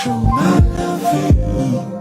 show my love for you.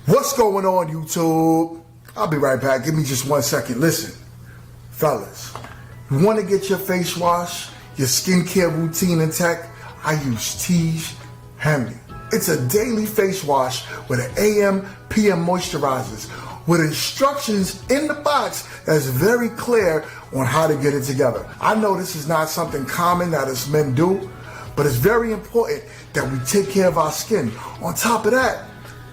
What's going on, YouTube? I'll be right back. Give me just 1 second. Listen, fellas, you want to get your face wash, your skincare routine intact? I use Tiege Henley. It's a daily face wash with an AM, PM moisturizers with instructions in the box that's very clear on how to get it together. I know this is not something common that us men do, but it's very important that we take care of our skin. On top of that,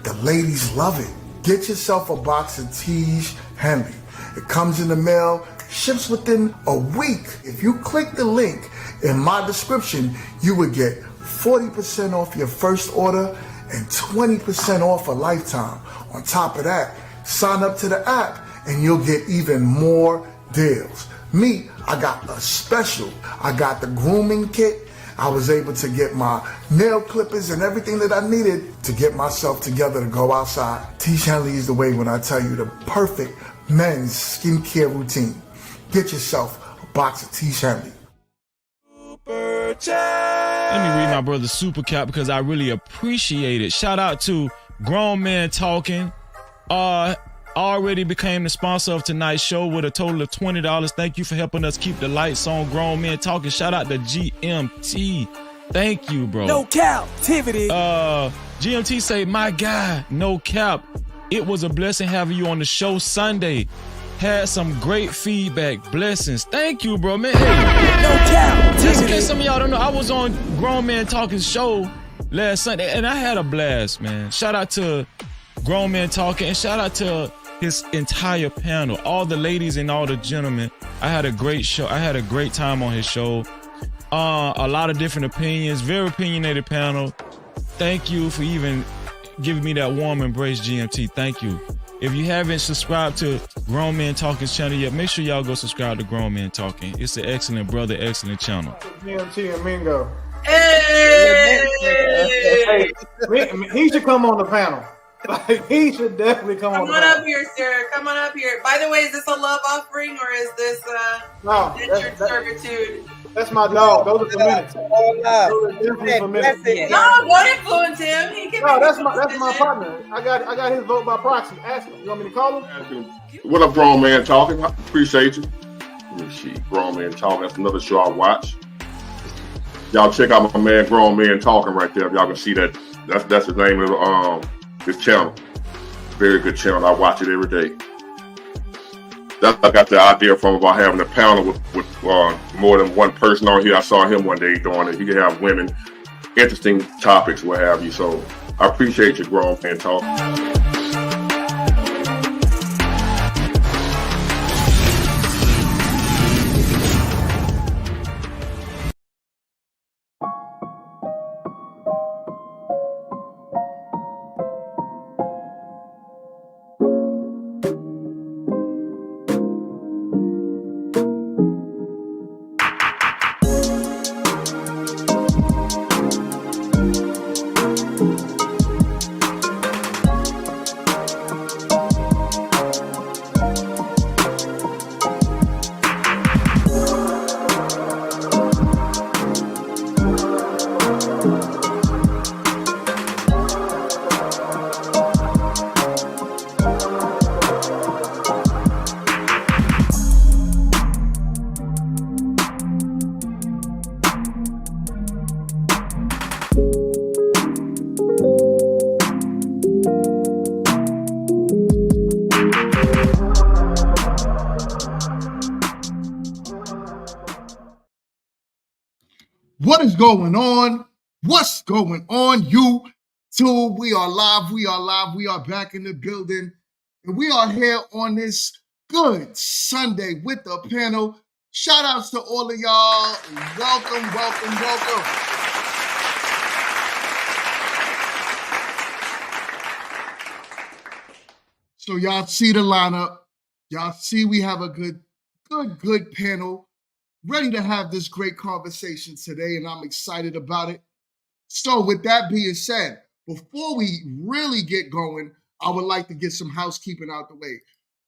the ladies love it. Get yourself a box of Tiege Henley. It comes in the mail, ships within a week. If you click the link in my description, you would get 40% off your first order and 20% off a lifetime. On top of that, sign up to the app and you'll get even more deals. Me, I got a special. I got the grooming kit. I was able to get my nail clippers and everything that I needed to get myself together to go outside. Tiege Henley is the way when I tell you the perfect men's skincare routine. Get yourself a box of Tiege Henley. Let me read my brother's super cap because I really appreciate it. Shout out to Grown Men Talking. Already became the sponsor of tonight's show with a total of $20. Thank you for helping us keep the lights on. Grown Men Talking. Shout out to GMT. Thank you, bro. No cap, Tivity. GMT say, my guy, no cap. It was a blessing having you on the show Sunday. Had some great feedback. Blessings. Thank you, bro, man. Hey, no cap, just in case some of y'all don't know, I was on Grown Man Talking show last Sunday, and I had a blast, man. Shout out to Grown Men Talking, and shout out to his entire panel, all the ladies and all the gentlemen. I had a great show. I had a great time on his show. A lot of different opinions, very opinionated panel. Thank you for even giving me that warm embrace, GMT. Thank you. If you haven't subscribed to Grown Men Talking's channel yet, make sure y'all go subscribe to Grown Men Talking. It's an excellent brother, excellent channel. GMT and Mingo. Hey! Hey, he should come on the panel. Like, he should definitely come on. Come on up here, sir. Come on up here. By the way, is this a love offering or is this indentured servitude? That's my dog. Those are for minutes. Those are definitely for minutes. No, don't influence him. He can No, that's my partner. I got his vote by proxy. Ask him. You want me to call him? What up, Grown Man Talking? I appreciate you. Let me see. Grown Man Talking. That's another show I watch. Y'all check out my man Grown Man Talking right there. If y'all can see that. That's the name of his channel. Very good channel. I watch it every day. I got the idea from about having a panel with more than one person on here. I saw him one day doing it. He can have women, interesting topics, what have you. So I appreciate you, Grown Man Talking. What is going on? What's going on? YouTube, we are live. We are back in the building. And we are here on this good Sunday with the panel. Shout outs to all of y'all. Welcome. So y'all see the lineup. Y'all see we have a good panel ready to have this great conversation today, and I'm excited about it. So with that being said, before we really get going, I would like to get some housekeeping out the way.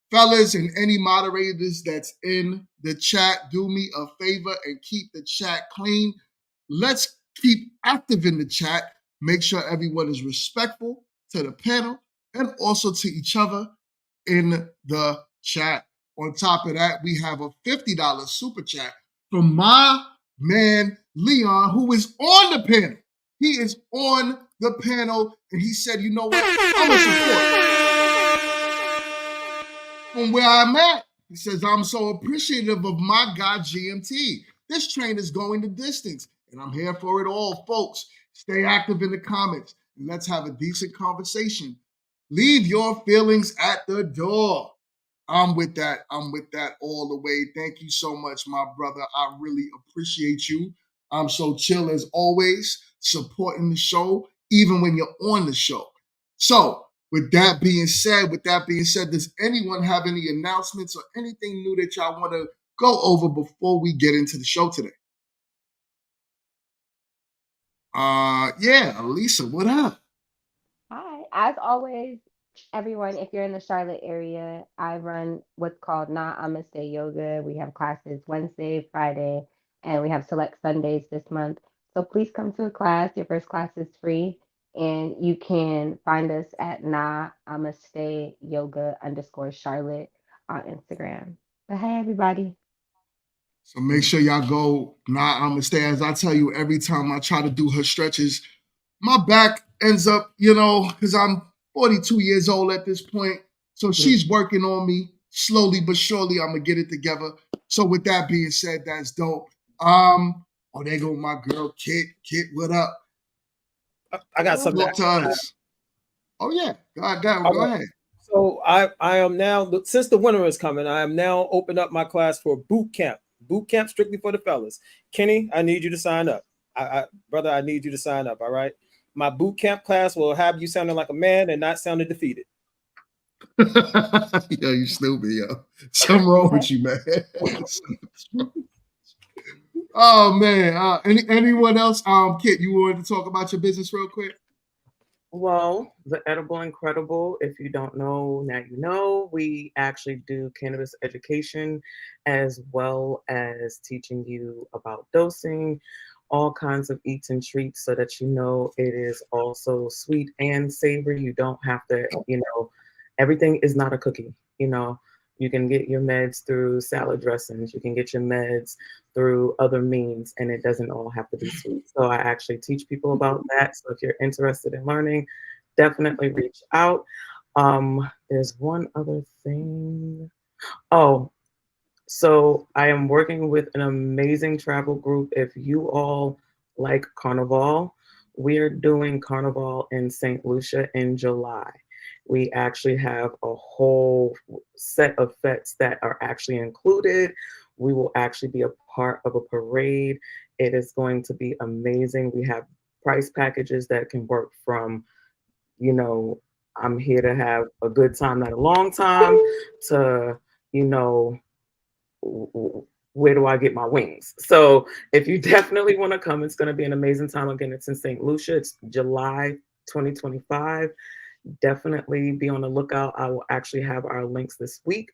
Fellas and any moderators that's in the chat, do me a favor and keep the chat clean. Let's keep active in the chat. Make sure everyone is respectful to the panel and also to each other in the chat. On top of that, we have a $50 super chat from my man, Leon, who is on the panel. He is on the panel, and he said, you know what? I'm going to support from where I'm at. He says, I'm so appreciative of my guy, GMT. This train is going the distance, and I'm here for it all, folks. Stay active in the comments, and let's have a decent conversation. Leave your feelings at the door. I'm with that all the way. Thank you so much, my brother. I really appreciate you. I'm so chill as always, supporting the show, even when you're on the show. So, with that being said, does anyone have any announcements or anything new that y'all want to go over before we get into the show today? Yeah, Lisa, what up? Hi. As always, everyone, if you're in the Charlotte area, I run what's called I'ma Stay Yoga. We have classes Wednesday, Friday, and we have select Sundays this month. So please come to a class. Your first class is free. And you can find us at I'ma Stay Yoga _Charlotte on Instagram. But hey, everybody. So make sure y'all go I'ma Stay. As I tell you, every time I try to do her stretches, my back ends up, because I'm 42 years old at this point. So she's working on me slowly but surely. I'm going to get it together. So with that being said, that's dope. There go my girl, Kit. Kit, what up? I got something. Talk to us. Oh, yeah. Go ahead. So I am now, since the winter is coming, I am now open up my class for boot camp. Boot camp strictly for the fellas. Kenny, I need you to sign up. Brother, I need you to sign up, all right? My boot camp class will have you sounding like a man and not sounding defeated. Yo, you stupid, yo. Something wrong with you, man. Oh, man. Anyone else? Kit, you wanted to talk about your business real quick? Well, the Edible Incredible, if you don't know, now you know. We actually do cannabis education as well as teaching you about dosing, all kinds of eats and treats so that you know it is also sweet and savory. You don't have to, everything is not a cookie, You can get your meds through salad dressings. You can get your meds through other means, and it doesn't all have to be sweet. So I actually teach people about that. So if you're interested in learning, definitely reach out. There's one other thing. Oh, so I am working with an amazing travel group. If you all like Carnival, we're doing Carnival in St. Lucia in July. We actually have a whole set of fetes that are actually included. We will actually be a part of a parade. It is going to be amazing. We have price packages that can work from, I'm here to have a good time, not a long time, to, where do I get my wings? So if you definitely want to come, it's going to be an amazing time. Again, it's in St. Lucia. It's July 2025. Definitely be on the lookout. I will actually have our links this week.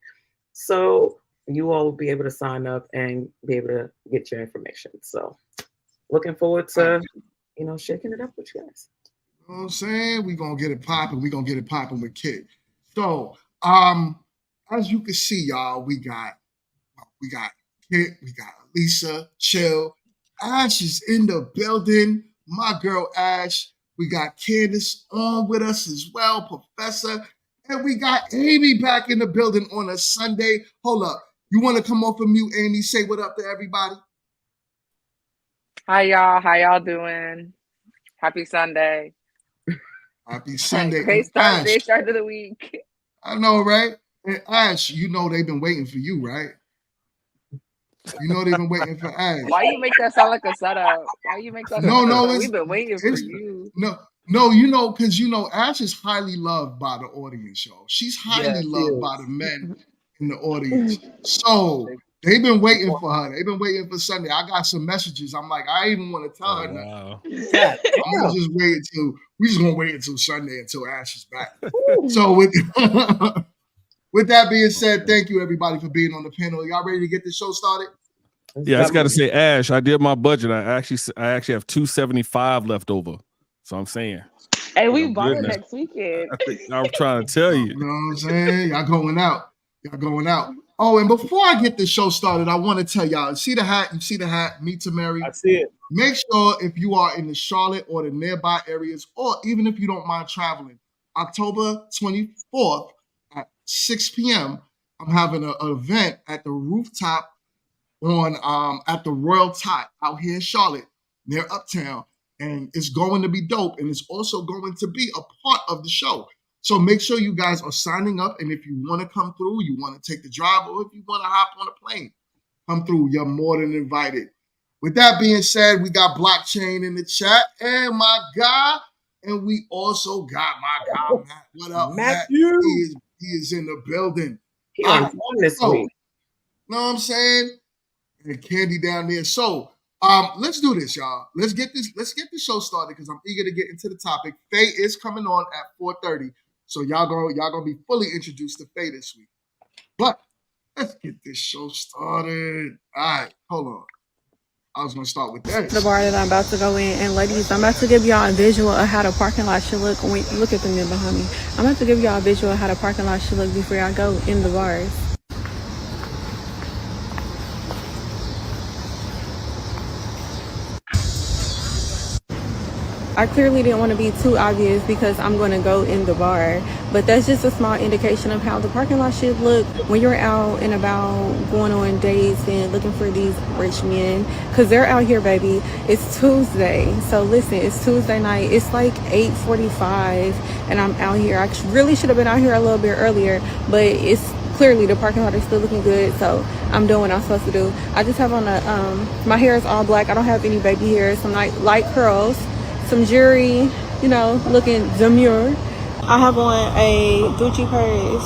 So you all will be able to sign up and be able to get your information. So looking forward to, shaking it up with you guys. You know what I'm saying? We're going to get it popping. We're going to get it popping with Kit. So, as you can see, y'all, we got Kit, we got Lisa, Chill. Ash is in the building. My girl, Ash. We got Candace on with us as well, Professor. And we got Amy back in the building on a Sunday. Hold up. You want to come off of mute, Amy? Say what up to everybody. Hi y'all. How y'all doing? Happy Sunday. Happy Sunday. Great And Ash, start to the week. I know, right? And Ash, you know they've been waiting for you, right? You know they've been waiting for Ash. Why you make that sound like a setup? Why you make that sound like a setup? We've been waiting for you. No, you know, because you know Ash is highly loved by the audience, y'all. She's highly loved by the men in the audience. So they've been waiting for her. They've been waiting for Sunday. I got some messages. I'm like, I even want to tell her nothing. I'm gonna just wait until we just gonna wait until Sunday until Ash is back. So with that being said, thank you everybody for being on the panel. Y'all ready to get this show started? Yeah, I just got to say, Ash, I did my budget. I actually have $275 left over. So I'm saying. Hey, we balling next weekend. I'm trying to tell you. You know what I'm saying? Y'all going out. Y'all going out. Oh, and before I get the show started, I want to tell y'all, see the hat? You see the hat? Meet to Mary. I see it. Make sure if you are in the Charlotte or the nearby areas, or even if you don't mind traveling, October 24th at 6 p.m., I'm having an event at the rooftop on at the Royal Tot out here in Charlotte, near Uptown. And it's going to be dope. And it's also going to be a part of the show. So make sure you guys are signing up. And if you want to come through, you want to take the drive, or if you want to hop on a plane, come through. You're more than invited. With that being said, we got Blockchain in the chat. And my guy. And we also got my guy, Matt. What up, Matthew? Matt? He is in the building. He on this week. Know what I'm saying? And Candy down there. So let's do this, y'all. Let's get the show started because I'm eager to get into the topic. Faye is coming on at 4:30. So y'all gonna be fully introduced to Faye this week. But let's get this show started. All right, hold on. I was gonna start with that. The bar that I'm about to go in, and ladies, I'm about to give y'all a visual of how the parking lot should look. Look at the men behind me. I'm about to give y'all a visual of how the parking lot should look before y'all go in the bars. I clearly didn't want to be too obvious because I'm going to go in the bar, but that's just a small indication of how the parking lot should look when you're out and about going on dates and looking for these rich men, because they're out here, baby. It's Tuesday. So listen, it's Tuesday night. It's like 8:45 and I'm out here. I really should have been out here a little bit earlier, but it's clearly the parking lot is still looking good, so I'm doing what I'm supposed to do. I just have on my hair is all black. I don't have any baby hairs, some light curls, some jewelry, you know, looking demure. I have on a Gucci purse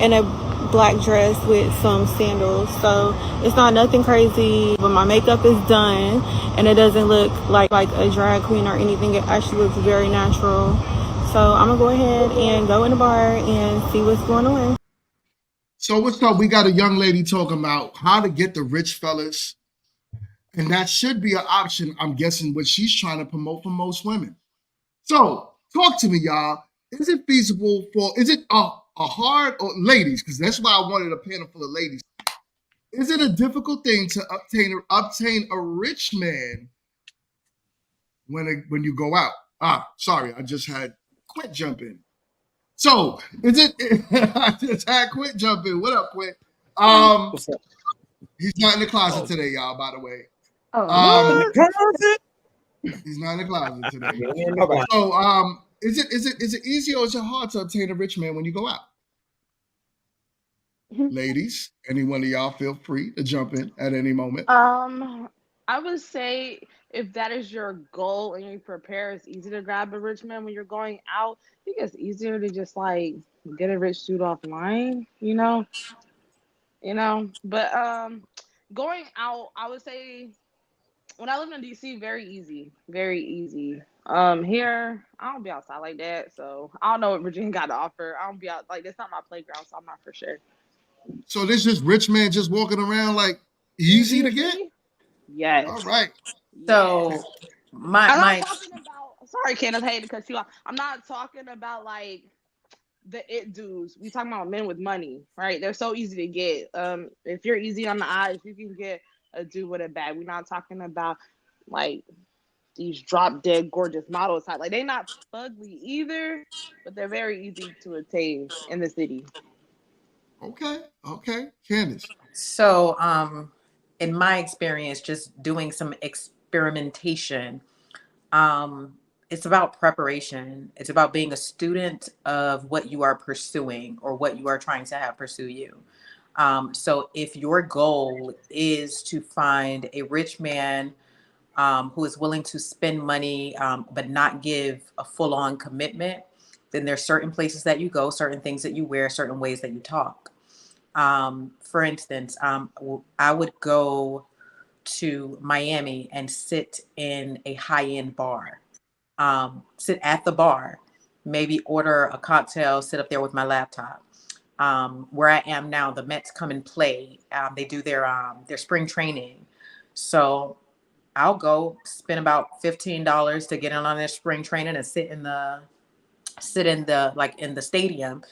and a black dress with some sandals. So it's not nothing crazy, but my makeup is done and it doesn't look like a drag queen or anything. It actually looks very natural. So I'm gonna go ahead and go in the bar and see what's going on. So what's up? We got a young lady talking about how to get the rich fellas. And that should be an option, I'm guessing, what she's trying to promote for most women. So talk to me, y'all. Is it feasible is it a hard, or ladies, because that's why I wanted a panel full of ladies. Is it a difficult thing to obtain a rich man when you go out? Sorry, I just had Quint jump in. So is it, I just had Quint jump in. What up, Quint? He's not in the closet today, y'all, by the way. He's not in the closet today. So is it easy or is it hard to obtain a rich man when you go out? Ladies, any one of y'all feel free to jump in at any moment. I would say if that is your goal and you prepare, it's easy to grab a rich man when you're going out. I think it's easier to just like get a rich dude offline, you know. But going out, I would say when I lived in DC, very easy. Here I don't be outside like that, so I don't know what Virginia got to offer. I don't be out like that's not my playground, so I'm not for sure. So this just rich man just walking around like easy to get? Yes. All right. So I'm talking about, sorry, Candace, I hate to cut you off. I'm not talking about like the it dudes. We talking about men with money, right? They're so easy to get. If you're easy on the eyes, you can get a dude with a bag. We're not talking about like these drop dead gorgeous models. Like they're not ugly either, but they're very easy to attain in the city. Okay, Candace. So in my experience, just doing some experimentation. It's about preparation. It's about being a student of what you are pursuing or what you are trying to have pursue you. So if your goal is to find a rich man who is willing to spend money but not give a full-on commitment, then there's certain places that you go, certain things that you wear, certain ways that you talk. For instance, I would go to Miami and sit in a high-end bar, sit at the bar, maybe order a cocktail, sit up there with my laptop. Where I am now, the Mets come and play. They do their spring training. So I'll go spend about $15 to get in on their spring training and sit in the like in the stadium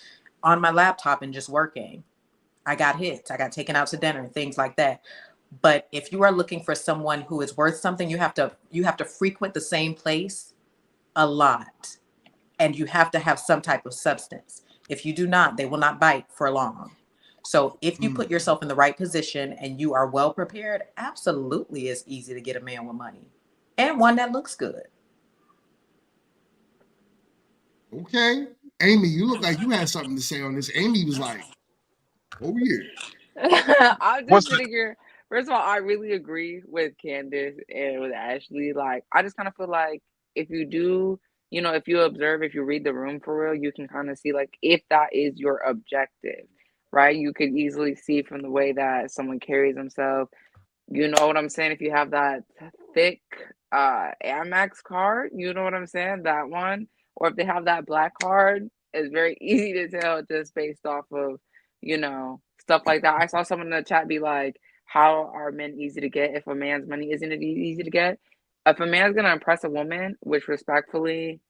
on my laptop and just working. I got hits. I got taken out to dinner, things like that. But if you are looking for someone who is worth something, you have to frequent the same place a lot, and you have to have some type of substance. If you do not, they will not bite for long. So if you put yourself in the right position and you are well prepared, absolutely it's easy to get a man with money and one that looks good. Okay. Amy, you look like you had something to say on this. Amy was like, oh yeah. I'm just sitting here. First of all, I really agree with Candace and with Ashley. Like, I just kind of feel like if you do, if you observe, if you read the room for real, you can kind of see like if that is your objective, right? You could easily see from the way that someone carries themselves. You know what I'm saying? If you have that thick Amex card, you know what I'm saying? That one. Or if they have that black card, it's very easy to tell just based off of, stuff like that. I saw someone in the chat be like, how are men easy to get if a man's money isn't easy to get? If a man's gonna impress a woman, which respectfully,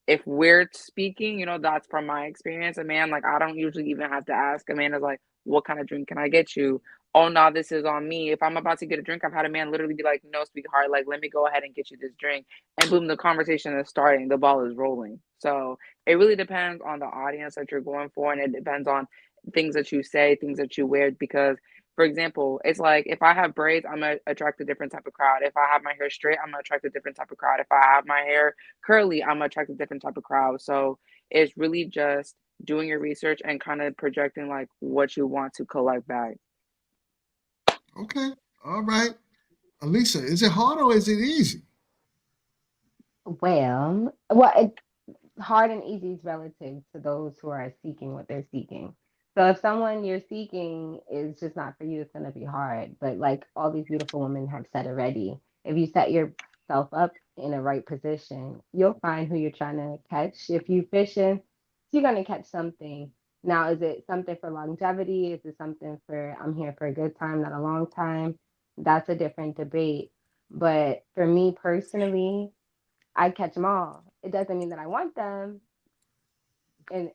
if we're speaking, that's from my experience. A man, like, I don't usually even have to ask. A man is like, what kind of drink can I get you? Oh no, this is on me. If I'm about to get a drink, I've had a man literally be like, no, sweetheart, like, let me go ahead and get you this drink. And boom, the conversation is starting. The ball is rolling. So it really depends on the audience that you're going for. And it depends on things that you say, things that you wear. Because, for example, it's like if I have braids, I'm going to attract a different type of crowd. If I have my hair straight, I'm going to attract a different type of crowd. If I have my hair curly, I'm going to attract a different type of crowd. So it's really just doing your research and kind of projecting like what you want to collect back. Okay. All right. Elisa, is it hard or is it easy? Well, hard and easy is relative to those who are seeking what they're seeking. So if someone you're seeking is just not for you, it's going to be hard. But like all these beautiful women have said already, if you set yourself up in a right position, you'll find who you're trying to catch. If you fishing, you're going to catch something. Now, is it something for longevity? Is it something for I'm here for a good time, not a long time? That's a different debate. But for me personally, I catch them all. It doesn't mean that I want them. And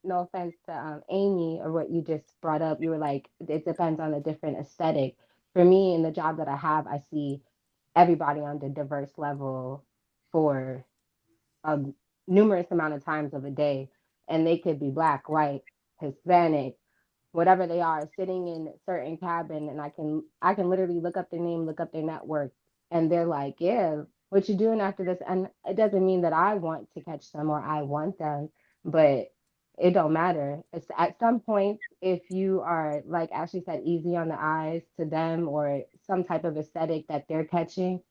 no offense to Amy or what you just brought up, you were like, it depends on the different aesthetic. For me, in the job that I have, I see everybody on the diverse level for a numerous amount of times of a day, and they could be black, white, Hispanic, whatever they are, sitting in a certain cabin, and I can literally look up their name, look up their network, and they're like, yeah, what you doing after this? And it doesn't mean that I want to catch them or I want them, but it don't matter. It's at some point, if you are, like Ashley said, easy on the eyes to them or some type of aesthetic that they're catching,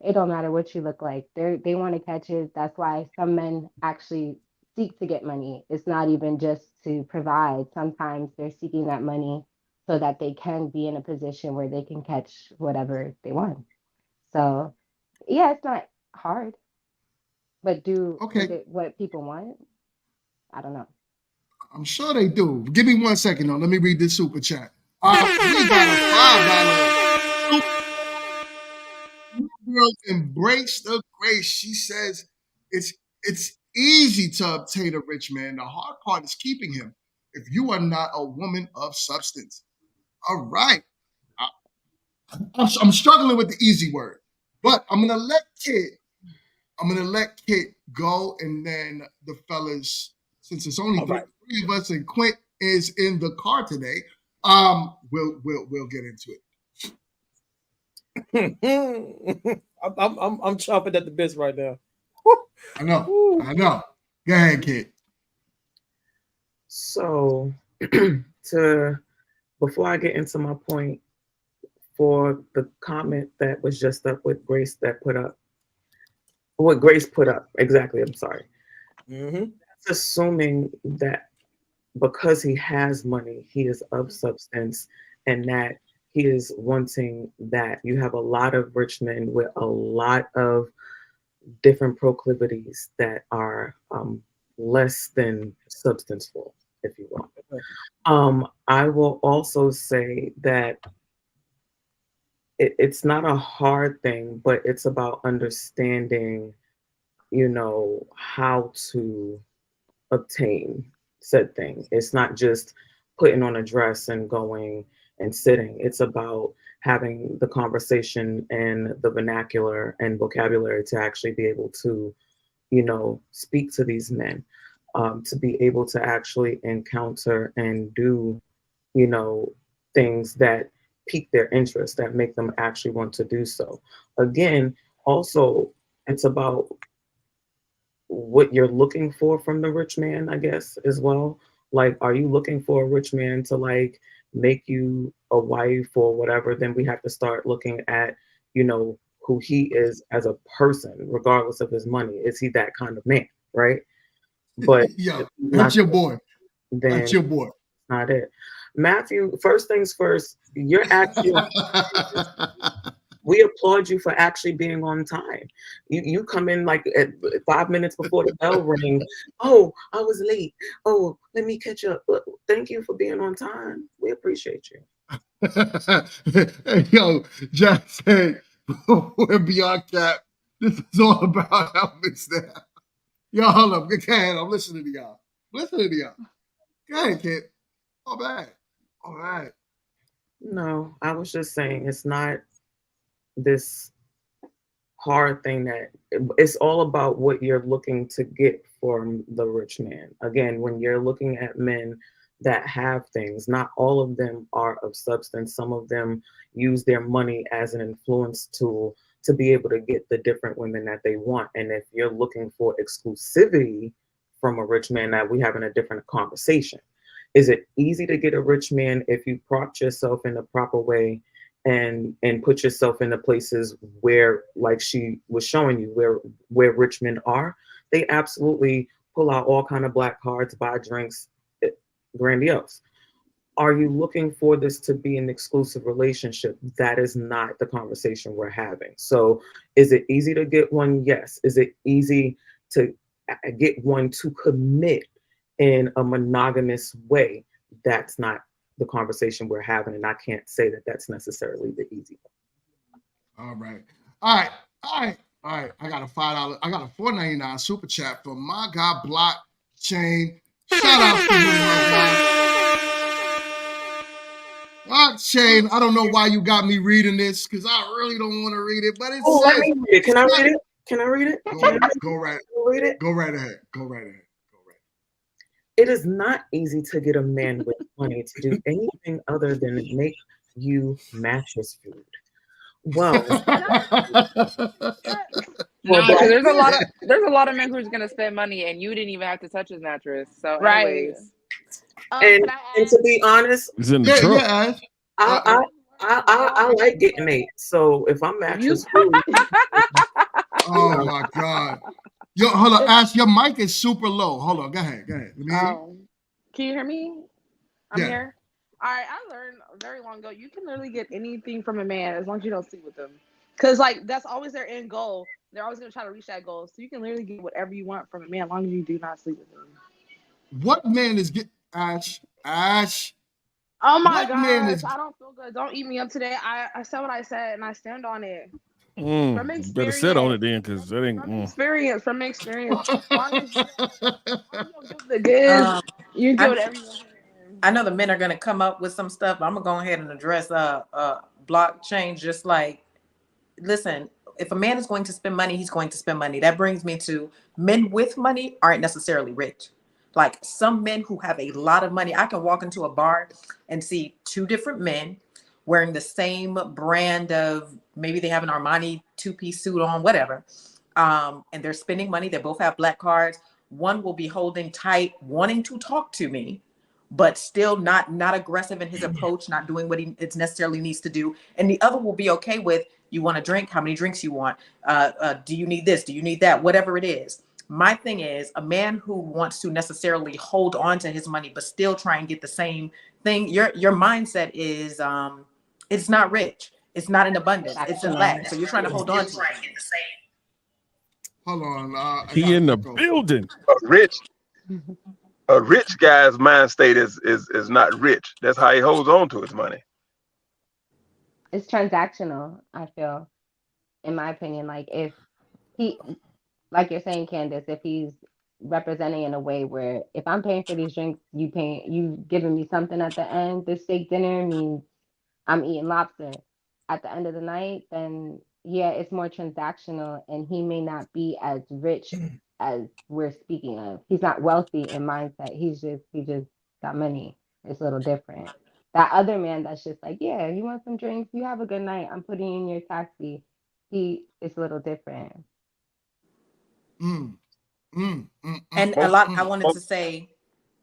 it don't matter what you look like. They want to catch it. That's why some men actually seek to get money. It's not even just to provide. Sometimes they're seeking that money so that they can be in a position where they can catch whatever they want. So, yeah, it's not hard. But is it what people want? I don't know. I'm sure they do. Give me 1 second though. Let me read this super chat. We got a $5. Girl, embrace the grace. She says it's easy to obtain a rich man. The hard part is keeping him. If you are not a woman of substance. All right. I'm struggling with the easy word, but I'm gonna let Kit go, and then the fellas, since it's only three of us, and Quint is in the car today. We'll get into it. I'm chomping at the bits right now. I know. I know. Go ahead, kid. So, before I get into my point, for the comment that was just up with Grace that put up, what Grace put up exactly. I'm sorry. Mm-hmm. That's assuming that because he has money, he is of substance, and that he is wanting that. You have a lot of rich men with a lot of different proclivities that are less than substanceful, if you will. I will also say that it's not a hard thing, but it's about understanding, how to obtain said thing. It's not just putting on a dress and going and sitting. It's about having the conversation and the vernacular and vocabulary to actually be able to, speak to these men, to be able to actually encounter and do, things that pique their interest, that make them actually want to do so. Again, also, it's about what you're looking for from the rich man, I guess, as well. Like, are you looking for a rich man to like make you a wife or whatever? Then we have to start looking at, who he is as a person, regardless of his money. Is he that kind of man, right? But Yo, that's your boy. Then That's your boy. Not it. Matthew, first things first, you're actually we applaud you for actually being on time. You come in like at 5 minutes before the bell rings. Oh, I was late. Oh, let me catch up. Thank you for being on time. We appreciate you. Hey, yo, Jack said, we're beyond cap. This is all about helmets now. Yo, hold up. Go ahead. I'm listening to y'all. Listening to y'all. Go ahead, kid. All right. All right. No, I was just saying it's not this hard thing that it's all about what you're looking to get from the rich man. Again, when you're looking at men that have things, not all of them are of substance. Some of them use their money as an influence tool to be able to get the different women that they want. And if you're looking for exclusivity from a rich man, that we having a different conversation. Is it easy to get a rich man if you prop yourself in the proper way and put yourself in the places where, like she was showing you, where rich men are? They absolutely pull out all kind of black cards, buy drinks, grandiose. Are you looking for this to be an exclusive relationship? That is not the conversation we're having. So is it easy to get one? Yes. Is it easy to get one to commit in a monogamous way? That's not the conversation we're having, and I can't say that that's necessarily the easy one. All right. All right. I got a $5. I got a $4.99 super chat from my guy Blockchain. Shout out to you, my guy. Blockchain. I don't know why you got me reading this because I really don't want to read it, but it says. Let me read it. Can I read it? Can I read it? Go right. Read it. Go right ahead. Go right ahead. It is not easy to get a man with money to do anything other than make you mattress food. Well, because there's a lot of men who's gonna spend money and you didn't even have to touch his mattress. So, anyways, and to be honest, it's in the truck. Yeah, I like getting ate. So if I'm mattress food, oh my god. Yo, hold on, Ash, your mic is super low. Hold on, go ahead. Let me hear you. Can you hear me? I'm Yeah. here. All right, I learned very long ago, you can literally get anything from a man as long as you don't sleep with them. Because, like, that's always their end goal. They're always going to try to reach that goal. So you can literally get whatever you want from a man as long as you do not sleep with them. What man is Ash? Oh my gosh, I don't feel good. Don't eat me up today. I said what I said, and I stand on it. From experience. Better sit on it then, because that ain't. From experience. As long as you don't give the goods, you do whatever you want. I know the men are going to come up with some stuff. But I'm going to go ahead and address blockchain. Just like, listen, if a man is going to spend money, he's going to spend money. That brings me to men with money aren't necessarily rich. Like some men who have a lot of money, I can walk into a bar and see two different men. wearing the same brand of, maybe they have an Armani 2-piece suit on, whatever. And they're spending money. They both have black cards. One will be holding tight, wanting to talk to me, but still not aggressive in his approach, not doing what he necessarily needs to do. And the other will be okay with, you want a drink? How many drinks you want? Do you need this? Do you need that? Whatever it is. My thing is, a man who wants to necessarily hold on to his money, but still try and get the same thing. Your mindset is, it's not rich. It's not in abundance. It's in lack. So you're trying to hold on to it. Hold on. He in the building. A rich guy's mind state is not rich. That's how he holds on to his money. It's transactional, I feel, in my opinion. Like if he, like you're saying, Candace, if he's representing in a way where if I'm paying for these drinks, you giving me something at the end. This steak dinner means I'm eating lobster at the end of the night, then yeah, it's more transactional, and he may not be as rich as we're speaking of. He's not wealthy in mindset. He just got money. It's a little different. That other man that's just like, yeah, you want some drinks? You have a good night. I'm putting you in your taxi. It's a little different. And a lot, I wanted to say,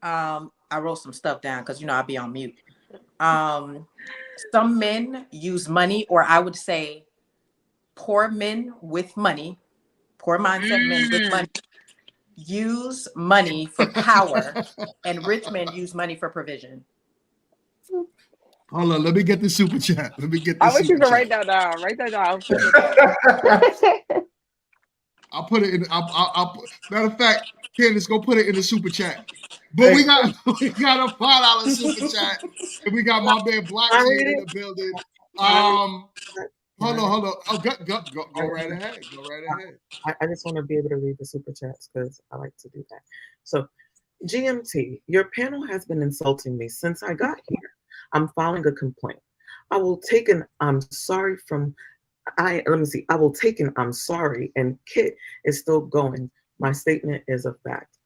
I wrote some stuff down because I'll be on mute. Some men use money, or I would say poor men with money, poor mindset men with money, use money for power, and rich men use money for provision. Hold on, let me get the super chat. I wish you could write that down. Write that down. I'll put it in. I'll matter of fact, Candace, go put it in the super chat. But we got a $5 super chat, and we got my man Blockchain in the building. Hold on. Oh, go right ahead. Go right ahead. I just want to be able to read the super chats because I like to do that. So, GMT, your panel has been insulting me since I got here. I'm filing a complaint. I will take an I'm sorry from I will take an I'm sorry, and Kit is still going. My statement is a fact.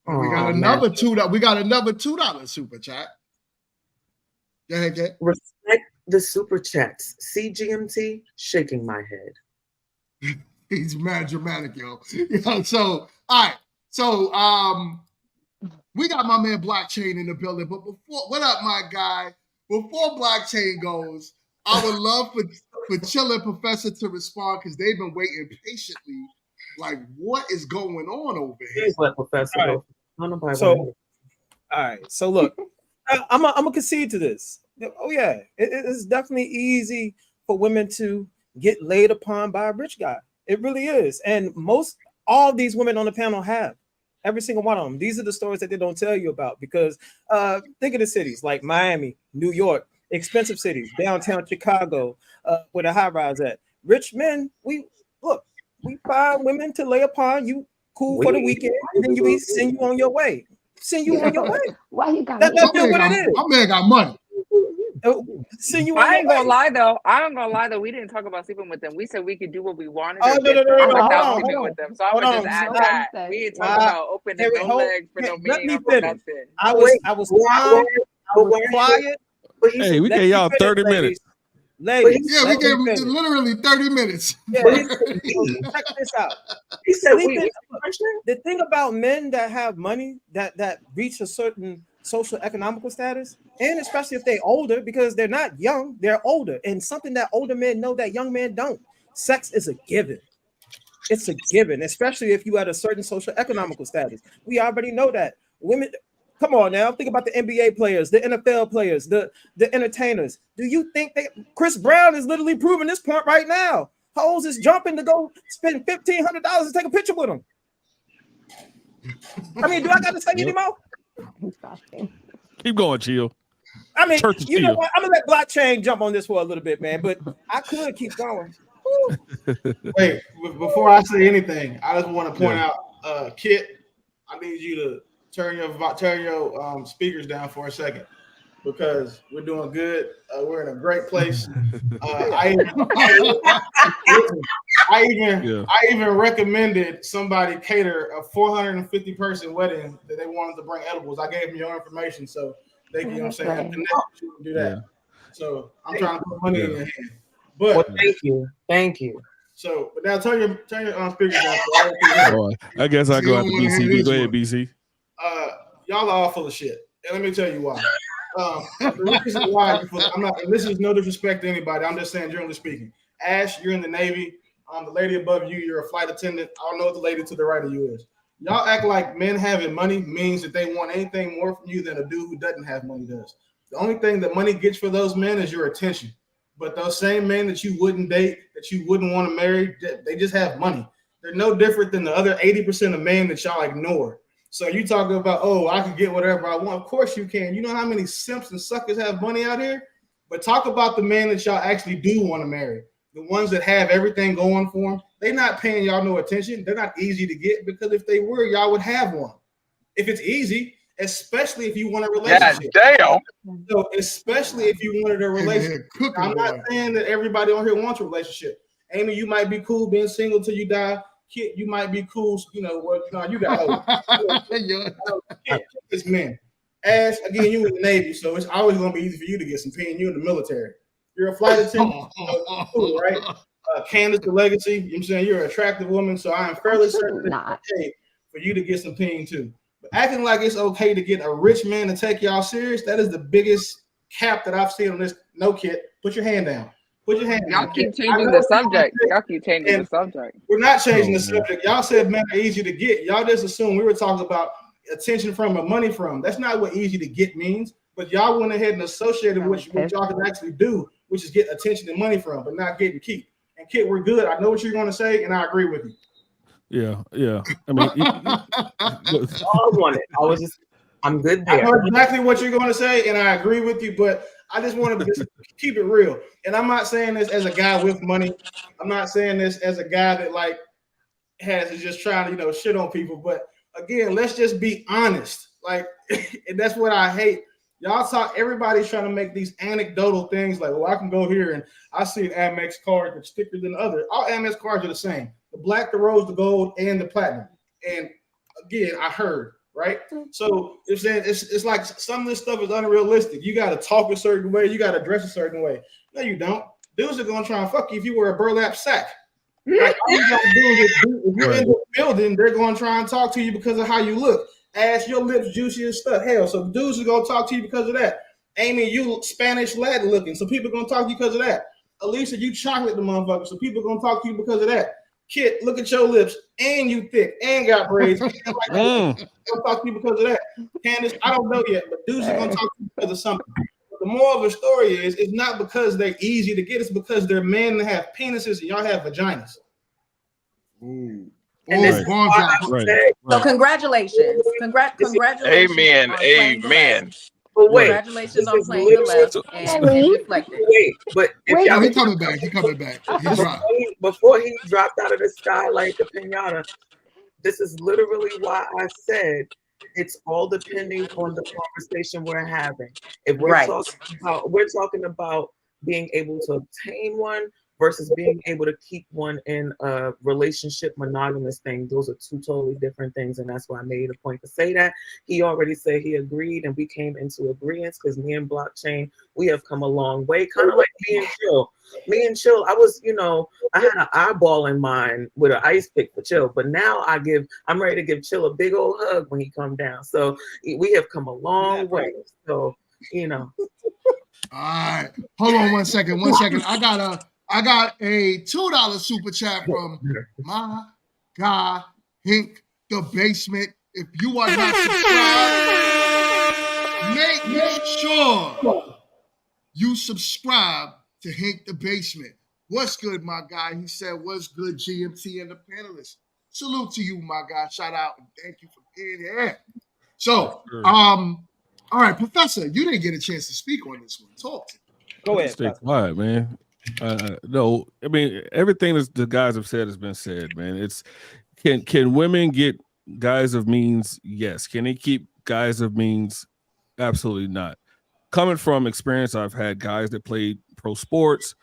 We got another $2. We got another $2 super chat. Go ahead, Kit. Respect the super chats. See GMT shaking my head. He's mad dramatic, yo. So all right. So we got my man Blockchain in the building. But before, what up, my guy? Before Blockchain goes, I would love for Chiller Professor to respond because they've been waiting patiently. Like, what is going on over here? Please let Professor go. All right. So look, I'm gonna concede to this. Oh yeah, it's definitely easy for women to get laid upon by a rich guy. It really is, and all these women on the panel have. Every single one of them. These are the stories that they don't tell you about because think of the cities like Miami, New York, expensive cities, downtown Chicago, where the high rise at. Rich men, we find women to lay upon you, cool for the weekend, and then we send you on your way. Send you on your way. Why you got that's what it is. My man got money. Send you I ain't gonna lie though. We didn't talk about sleeping with them. We said we could do what we wanted without sleeping with them. So I would just add that. We didn't talk about opening no legs for no meaning or for nothing. I was quiet. Hey, we gave y'all 30 minutes. Ladies, yeah, we gave him literally 30 minutes. Yeah, check this out. He said, the thing about men that have money that reach a certain social economical status, and especially if they're older, because they're not young, they're older, and something that older men know that young men don't. Sex is a given. It's a given, especially if you at a certain social economical status. We already know that. Women, come on now, think about the NBA players, the NFL players, the entertainers. Do you think Chris Brown is literally proving this point right now? Hoes is jumping to go spend $1,500 to take a picture with him. I mean, do I got to say anymore? Keep going, Chill. I mean, you know what? I'm gonna let Blockchain jump on this for a little bit, man. But I could keep going. Wait, before I say anything, I just want to point out, Kit, I need you to turn your speakers down for a second because we're doing good. We're in a great place. I even recommended somebody cater a 450 person wedding that they wanted to bring edibles. I gave them your information so they can, connect with you and do that. So I'm trying to put money in your hand. Well, But thank you. So, but now turn your speakers down. Boy, I guess I go after BCB. Go ahead, BC. Y'all are all full of shit, and let me tell you why. The reason why I'm not, and this is no disrespect to anybody. I'm just saying, generally speaking. Ash, you're in the Navy. The lady above you, you're a flight attendant. I don't know what the lady to the right of you is. Y'all act like men having money means that they want anything more from you than a dude who doesn't have money does. The only thing that money gets for those men is your attention. But those same men that you wouldn't date, that you wouldn't want to marry, they just have money. They're no different than the other 80% of men that y'all ignore. So you talking about, oh, I can get whatever I want. Of course you can. You know how many simps and suckers have money out here? But talk about the men that y'all actually do want to marry. The ones that have everything going for them. They're not paying y'all no attention. They're not easy to get, because if they were, y'all would have one. If it's easy, especially if you want a relationship. God damn. So especially if you wanted a relationship. I'm not saying that everybody on here wants a relationship. Amy, you might be cool being single till you die. Kit, you might be cool, you got Kit, it's men. Ash, again, you in the Navy, so it's always gonna be easy for you to get some pay, and you in the military. You're a flight attendant, cool, right? Candace, the legacy, you know what I'm saying? You're an attractive woman, so I am fairly certain that it's okay for you to get some ping too. But acting like it's okay to get a rich man to take y'all serious, that is the biggest cap that I've seen on this. No, Kit, put your hand down. Put your hand down. Y'all keep changing the subject. Y'all keep changing the subject. We're not changing the subject. Y'all said men are easy to get. Y'all just assume we were talking about attention from or money from. That's not what easy to get means. But y'all went ahead and associated what y'all can actually do, which is get attention and money from, but not get and keep. And Kit, we're good. I know what you're going to say, and I agree with you. Yeah. I mean, I'm good there. I know exactly what you're going to say, and I agree with you, but I just want to just keep it real. And I'm not saying this as a guy with money. I'm not saying this as a guy that like is just trying to, shit on people. But again, let's just be honest. Like, and that's what I hate. Y'all talk, everybody's trying to make these anecdotal things like, well, I can go here and I see an Amex card that's thicker than the other. All Amex cards are the same. The black, the rose, the gold, and the platinum. And again, I heard, right? So it's like some of this stuff is unrealistic. You got to talk a certain way. You got to dress a certain way. No, you don't. Dudes are going to try and fuck you if you wear a burlap sack. Like, all you got to do is, if you're in the building, they're going to try and talk to you because of how you look. Ass, your lips juicy as stuff. Hell, so dudes are going to talk to you because of that. Amy, you Spanish Latin looking, so people are going to talk to you because of that. Alicia, you chocolate the motherfucker, so people are going to talk to you because of that. Kit, look at your lips, and you thick, and got braids. They'll talk to you because of that. Candace, I don't know yet, but dudes are going to talk to you because of something. The moral of the story is, it's not because they're easy to get, it's because they're men that have penises and y'all have vaginas. Ooh. So congratulations. Congratulations. Amen. But wait, congratulations on playing the left and deflecting. Wait, but if y'all, he coming back. He coming back. He dropped. Before he dropped out of the sky like the pinata, this is literally why I said it's all depending on the conversation we're having. If we're talking about being able to obtain one versus being able to keep one in a relationship monogamous thing, those are two totally different things. And that's why I made a point to say that. He already said he agreed and we came into agreement, because me and Blockchain, we have come a long way, kind of like me and Chill. Me and Chill, I was, I had an eyeball in mind with an ice pick for Chill, but now I'm ready to give Chill a big old hug when he come down. So we have come a long way. So, All right. Hold on 1 second. I got a $2 super chat from my guy, Hink the Basement. If you are not subscribed, make sure you subscribe to Hink the Basement. What's good, my guy? He said, what's good, GMT and the panelists? Salute to you, my guy. Shout out and thank you for being here. So, all right, Professor, you didn't get a chance to speak on this one. Talk to me. Go ahead. Stay quiet, man. No, I mean, everything that the guys have said has been said, man. It's can women get guys of means? Yes. Can they keep guys of means? Absolutely not. Coming from experience, I've had guys that played pro sports,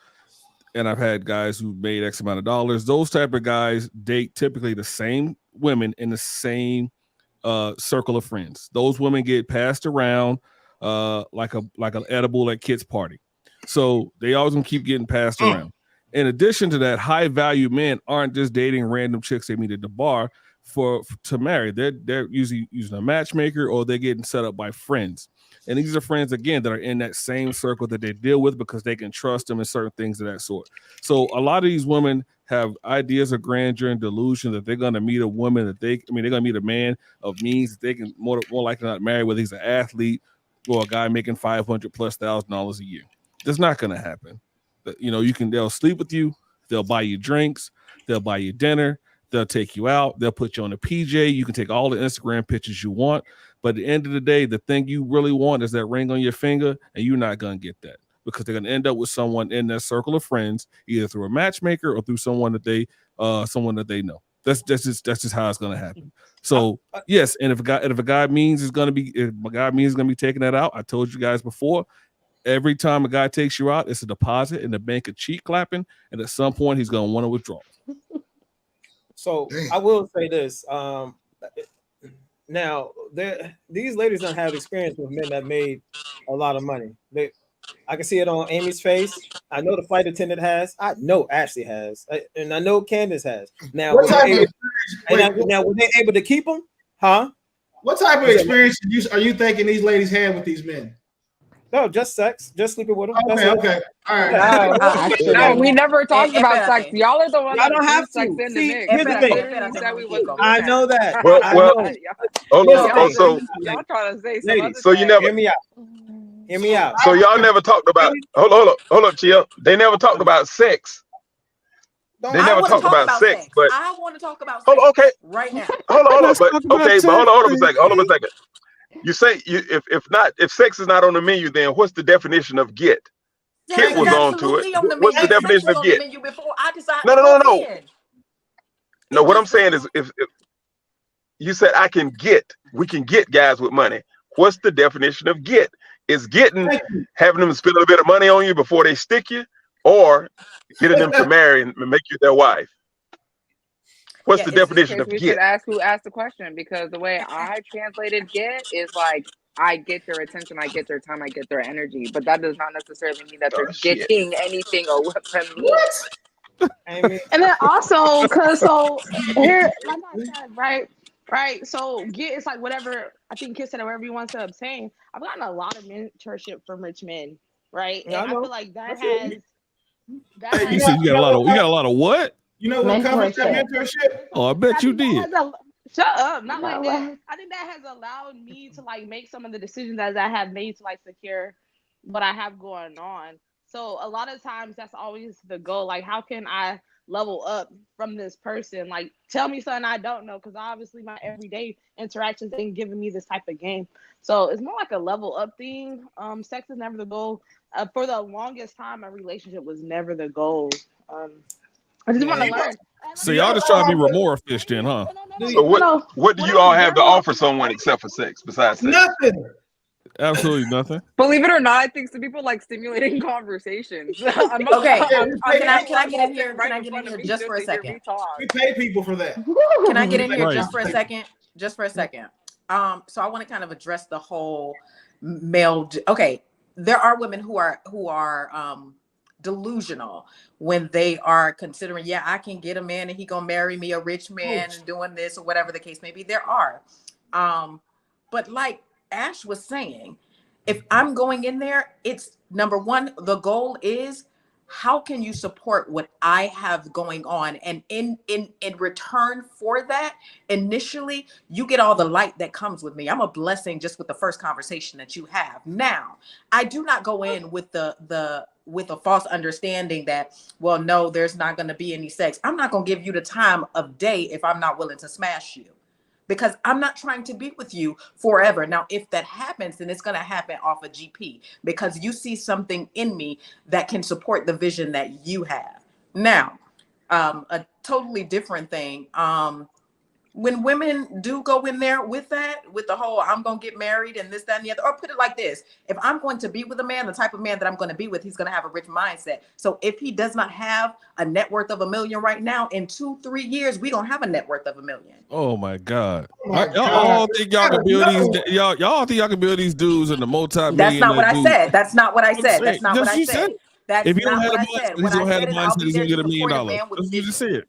and I've had guys who made X amount of dollars. Those type of guys date typically the same women in the same circle of friends. Those women get passed around like an edible at kids' party. So they always gonna keep getting passed around. In addition to that, high value men aren't just dating random chicks they meet at the bar to marry. They're usually using a matchmaker, or they're getting set up by friends. And these are friends, again, that are in that same circle that they deal with because they can trust them in certain things of that sort. So a lot of these women have ideas of grandeur and delusion that they're going to meet a woman they're going to meet a man of means that they can more likely not marry, whether he's an athlete or a guy making $500,000+ a year. That's not going to happen. But, they'll sleep with you. They'll buy you drinks. They'll buy you dinner. They'll take you out. They'll put you on a PJ. You can take all the Instagram pictures you want. But at the end of the day, the thing you really want is that ring on your finger, and you're not going to get that because they're going to end up with someone in their circle of friends, either through a matchmaker or through someone that they know. That's just how it's going to happen. So yes, and if a guy means is going to be taking that out, I told you guys before. Every time a guy takes you out, it's a deposit in the bank of cheek clapping, and at some point he's going to want to withdraw. So I will say this. Now, these ladies don't have experience with men that made a lot of money. I can see it on Amy's face. I know the flight attendant has. I know Ashley has, and I know Candace has. Now, were they able to keep them? Huh? What type of experience are you thinking these ladies had with these men? No, just sex, just sleeping with them. Okay, all right. No, we never talked about sex. Y'all are the ones I that don't have sex to. in See, the mix. here's the thing. I know that. Y'all trying to say something. So you never hear me out. Hear me out. So y'all never talked about. Hold up, Chill. They never talked about sex. They never talked about sex, but I want to talk about sex right now. Hold on. But hold on a second. You say if sex is not on the menu, then what's the definition of get? Kit was on to it. What's the definition of get? No. No, what I'm saying is if you said we can get guys with money. What's the definition of get? Is getting having them spend a little bit of money on you before they stick you, or getting them to marry and make you their wife? What's the definition of we get? should ask who asked the question, because the way I translated get is like I get their attention, I get their time, I get their energy, but that does not necessarily mean that they're getting anything or from me. What? And then also, cause here, like I said, right. So get it's like whatever. I think Kid said whatever you want to obtain. I've gotten a lot of mentorship from rich men, right? And I feel like that has. You said you got a lot of what? You know what covers that mentorship? Oh, I bet you did. Shut up! Not like that. I think that has allowed me to like make some of the decisions as I have made to like secure what I have going on. So a lot of times that's always the goal. Like, how can I level up from this person? Like, tell me something I don't know, because obviously my everyday interactions ain't giving me this type of game. So it's more like a level up thing. Sex is never the goal. For the longest time, my relationship was never the goal. I just want to learn. So y'all just trying to be Remora fish then, huh? So what do you all have to offer someone except for sex besides sex? Nothing. Absolutely nothing. Believe it or not, I think some people like stimulating conversations. Can I get in here? Can I get in here just for a second? We pay people for that. Can I get in here just for a second? Just for a second. So I want to kind of address the whole male. Okay, there are women who are delusional when they are considering, yeah, I can get a man and he gonna marry me, a rich man, and doing this or whatever the case may be. There are, but like Ash was saying, if I'm going in there, it's number one, the goal is how can you support what I have going on? And in return for that, initially, you get all the light that comes with me. I'm a blessing just with the first conversation that you have. Now, I do not go in with with a false understanding that, well, no, there's not going to be any sex. I'm not going to give you the time of day if I'm not willing to smash you, because I'm not trying to be with you forever. Now, if that happens, then it's going to happen off a GP, because you see something in me that can support the vision that you have. Now, a totally different thing. when women do go in there with that, with the whole I'm gonna get married and this, that, and the other, or put it like this: if I'm going to be with a man, the type of man that I'm going to be with, he's going to have a rich mindset. So if he does not have a net worth of $1 million right now, in 2-3 years, we don't have a net worth of $1 million. Oh my God! my Y'all all think y'all can build these? Y'all think y'all can build these dudes in the multi-million? That's not what I said. That's not what I said. That's not what I You said. That's if you don't not have what the I said. mindset, he's What I gonna have said the is I'll mindset. be He's there gonna to get $1 million. support a man with That's what you just vision. said.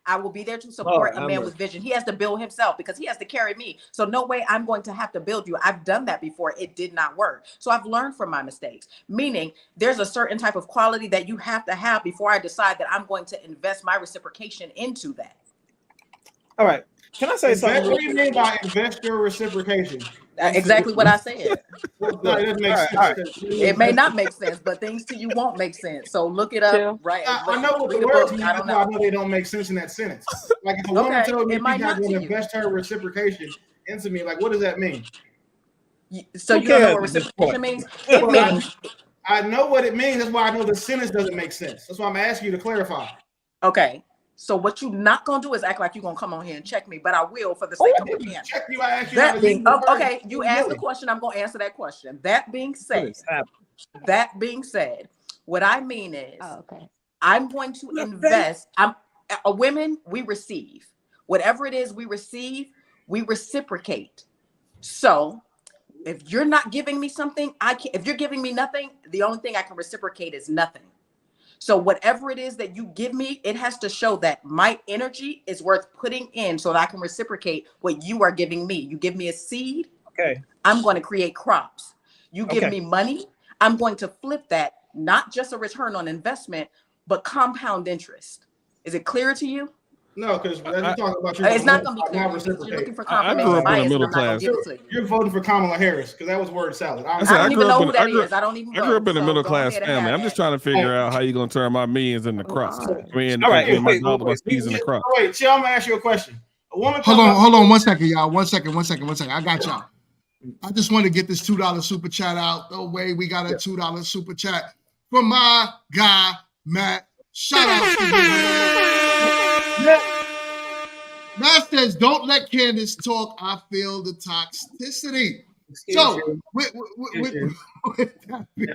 I will be there to support a man with vision. He has to build himself because he has to carry me. So no way I'm going to have to build you. I've done that before. It did not work. So I've learned from my mistakes, meaning there's a certain type of quality that you have to have before I decide that I'm going to invest my reciprocation into that. All right. Can I say something? What do you mean by invest your reciprocation? Exactly what I said. Well, no, it doesn't make sense. All right. It may not make sense, but things to you won't make sense. So look it up, right? I know what read the a words book. mean. I That's don't why I know. know they don't make sense in that sentence. Like if a woman Okay, told me it she's might not not going to to you. invest her reciprocation into me, like what does that mean? So Who you don't know cares what at this reciprocation point? means? It means I know what it means. That's why I know the sentence doesn't make sense. That's why I'm asking you to clarify. okay. So what you're not gonna do is act like you're gonna come on here and check me, but I will for the sake of your candor. Check you. I asked you how That to use being the word. okay, you asked the question. I'm gonna answer that question. That being said, what I mean is, I'm going to invest. Women, we receive whatever it is we receive, we reciprocate. So if you're not giving me something, I can. If you're giving me nothing, the only thing I can reciprocate is nothing. So whatever it is that you give me, it has to show that my energy is worth putting in so that I can reciprocate what you are giving me. You give me a seed, okay, I'm going to create crops. You give me money, I'm going to flip that, not just a return on investment, but compound interest. Is it clear to you? No, because you're talking about It's not going to be clear to you because you're looking for confirmation grew up in a bias, and middle I'm not going class. to give it to you. You're voting for Kamala Harris because that was word salad. I don't even know who that is. I don't even vote. I grew up in a So middle go class ahead and family. have I'm just that. trying to figure out how you're gonna turn my millions into crops. I mean, All right, and my wait, dollar, my seeds into crops. Wait, chill. I'm gonna ask you a question. A woman. Hold on 1 second, y'all. 1 second. I got y'all. I just want to get this $2 super chat out the way. We got a $2 super chat from my guy, Matt. Shout out to you. Matt says, don't let Candace talk. I feel the toxicity. So, with that being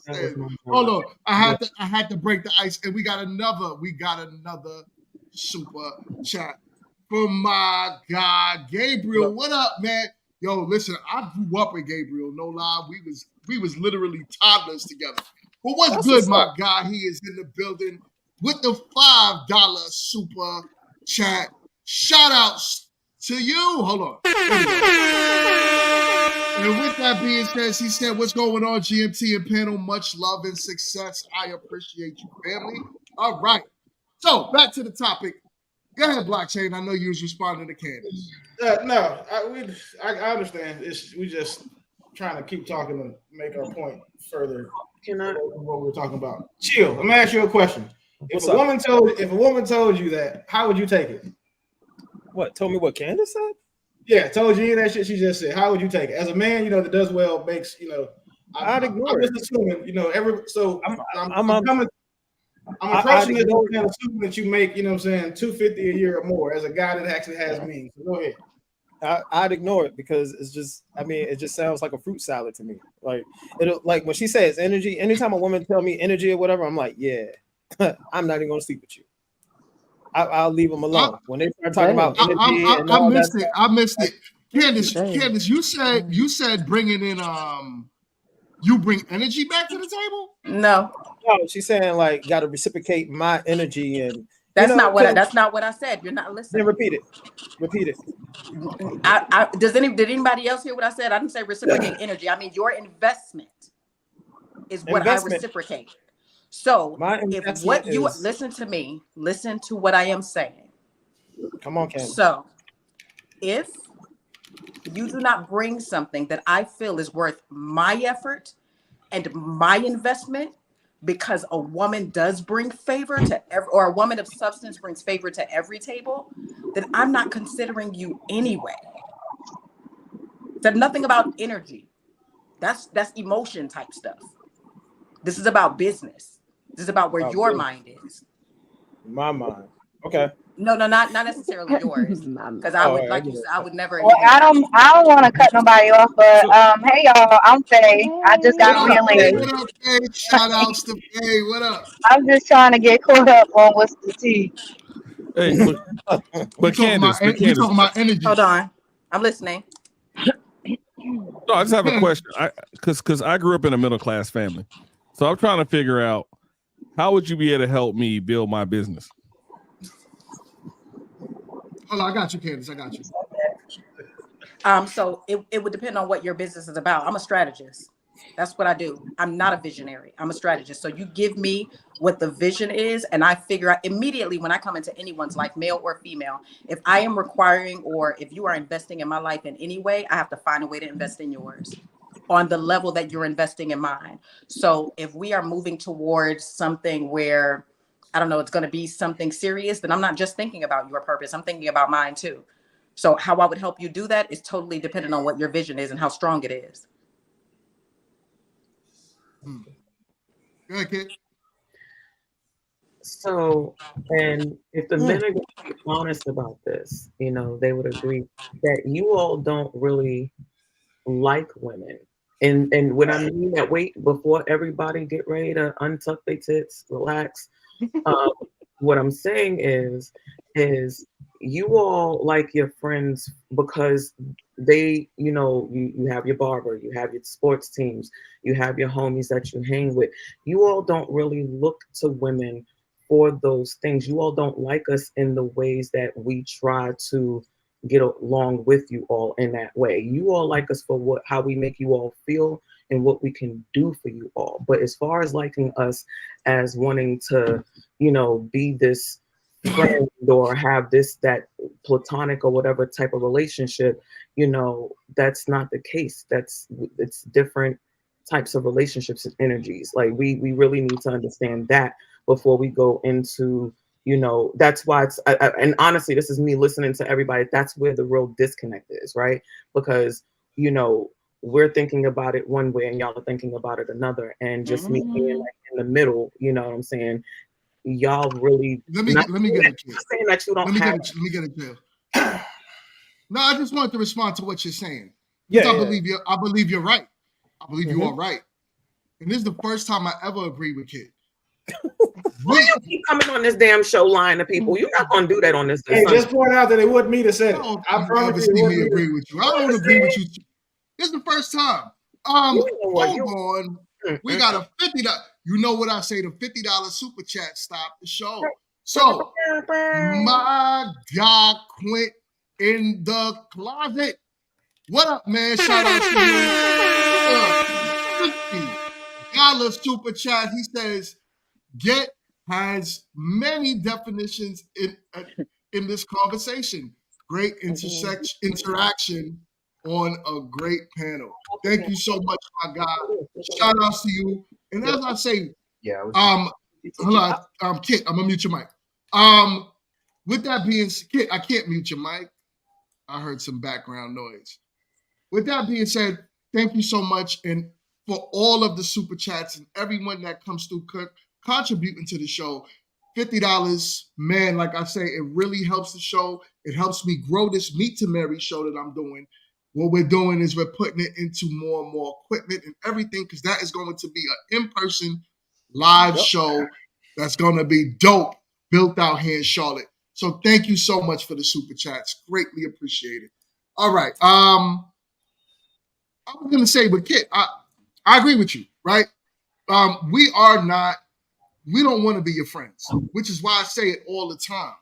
said, hold on. I had to break the ice, and we got another super chat from my guy Gabriel. What up, man? Yo, listen, I grew up with Gabriel. No lie, we was literally toddlers together. But what's good, my guy? He is in the building with the $5 super chat. Shout outs to you. Hold on. And with that being said, he said, what's going on, GMT and panel? Much love and success. I appreciate you, family. All right. So back to the topic. Go ahead, Blockchain. I know you was responding to Candace. No, I understand. We just trying to keep talking to make our point further. What we're talking about. Chill. I'm gonna ask you a question. If a woman told you that, how would you take it? What? Told me what Candace said? Yeah, told you that shit she just said. How would you take it? As a man, that does well, makes, I'd ignore it. I'm just assuming, I'm approaching this and assuming that you make, $250 a year or more as a guy that actually has means. So go ahead. I'd ignore it because it's just, it just sounds like a fruit salad to me. Like when she says energy, anytime a woman tell me energy or whatever, I'm like, yeah, I'm not even gonna sleep with you. I'll leave them alone. When they start talking about energy and all that, I missed it. Candace, you said bringing in you bring energy back to the table? No, she's saying like got to reciprocate my energy, and that's not what I said. You're not listening. Then repeat it. Did anybody else hear what I said? I didn't say reciprocate energy. I mean your investment is what I reciprocate. So if what you listen to what I am saying. Come on, Candace. So if you do not bring something that I feel is worth my effort and my investment, because a woman does bring favor to or a woman of substance brings favor to every table, then I'm not considering you anyway. Said nothing about energy. That's emotion type stuff. This is about business. This is about where your mind is. My mind. Okay. No, not necessarily yours, because I would, like you said, I would never. Well, I don't want to cut nobody off, but hey y'all, I'm Faye. I just What got up, Faye? reelected. What up, Faye? Shout outs to Faye. What up? I'm just trying to get caught up on what's the tea. Hey, but Candace, we talking about energy. Hold on, I'm listening. No, I just have a question. Because I grew up in a middle class family, so I'm trying to figure out how would you be able to help me build my business. Hold on, I got you, Candace. I got you. So it would depend on what your business is about. I'm a strategist. That's what I do. I'm not a visionary. I'm a strategist. So you give me what the vision is, and I figure out immediately when I come into anyone's life, male or female, if I am requiring or if you are investing in my life in any way, I have to find a way to invest in yours on the level that you're investing in mine. So if we are moving towards something where, I don't know, it's going to be something serious, then I'm not just thinking about your purpose. I'm thinking about mine too. So how I would help you do that is totally dependent on what your vision is and how strong it is. Go ahead, kid. So, and if the men are going to be honest about this, you know, they would agree that you all don't really like women. And when I mean that, wait, before everybody get ready to untuck their tits, relax. What I'm saying is you all like your friends because they, you know, you have your barber, you have your sports teams, you have your homies that you hang with. You all don't really look to women for those things. You all don't like us in the ways that we try to get along with you all in that way. You all like us for how we make you all feel and what we can do for you all. But as far as liking us as wanting to, you know, be this friend or have that platonic or whatever type of relationship, you know, that's not the case. It's different types of relationships and energies. Like we really need to understand that before we go into, you know, that's why it's, and honestly, this is me listening to everybody. That's where the real disconnect is, right? Because, you know, we're thinking about it one way and y'all are thinking about it another. And just me being like in the middle, you know what I'm saying? Y'all really let me get it, kid. Saying that you don't let me have get it, Jill. No, I just wanted to respond to what you're saying. Yeah, I believe you're right. I believe you are right. And this is the first time I ever agree with Kid. Why you keep coming on this damn show lying to people? You're not gonna do that on this. Hey, just point out that it wasn't me that said it. I promise you, me agree with you. I don't agree with you. This is the first time. Hold on. We got a $50. You know what I say? The $50 super chat stopped the show. So my God, Quint in the closet. What up, man? Shout out to you. $50 super chat. He says, "Get has many definitions in this conversation. Great interaction on a great panel. Thank you so much, my guy. Shout out to you. And as I say, hold on, Kit, I'm gonna mute your mic. With that being said, Kit, I can't mute your mic. I heard some background noise. With that being said, thank you so much, and for all of the super chats and everyone that comes through contributing to the show. $50, man, like I say, it really helps the show. It helps me grow this Meet to Mary show that I'm doing. What we're doing is we're putting it into more and more equipment and everything, because that is going to be an in-person live show that's going to be dope, built out here in Charlotte. So thank you so much for the super chats. Greatly appreciated. All right. I was going to say, but Kit, I agree with you, right? We don't want to be your friends, which is why I say it all the time.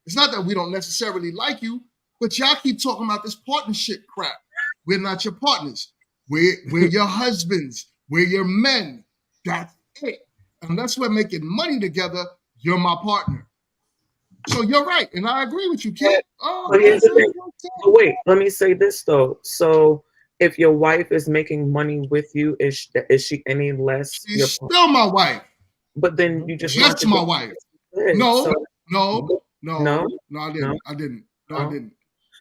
It's not that we don't necessarily like you, but y'all keep talking about this partnership crap. We're not your partners. We're your husbands. We're your men. That's it. Unless we're making money together, you're my partner. So you're right, and I agree with you, kid. But wait, let me say this though. So if your wife is making money with you, is she any less? She's still my wife. But then you just that's my wife. No, I didn't.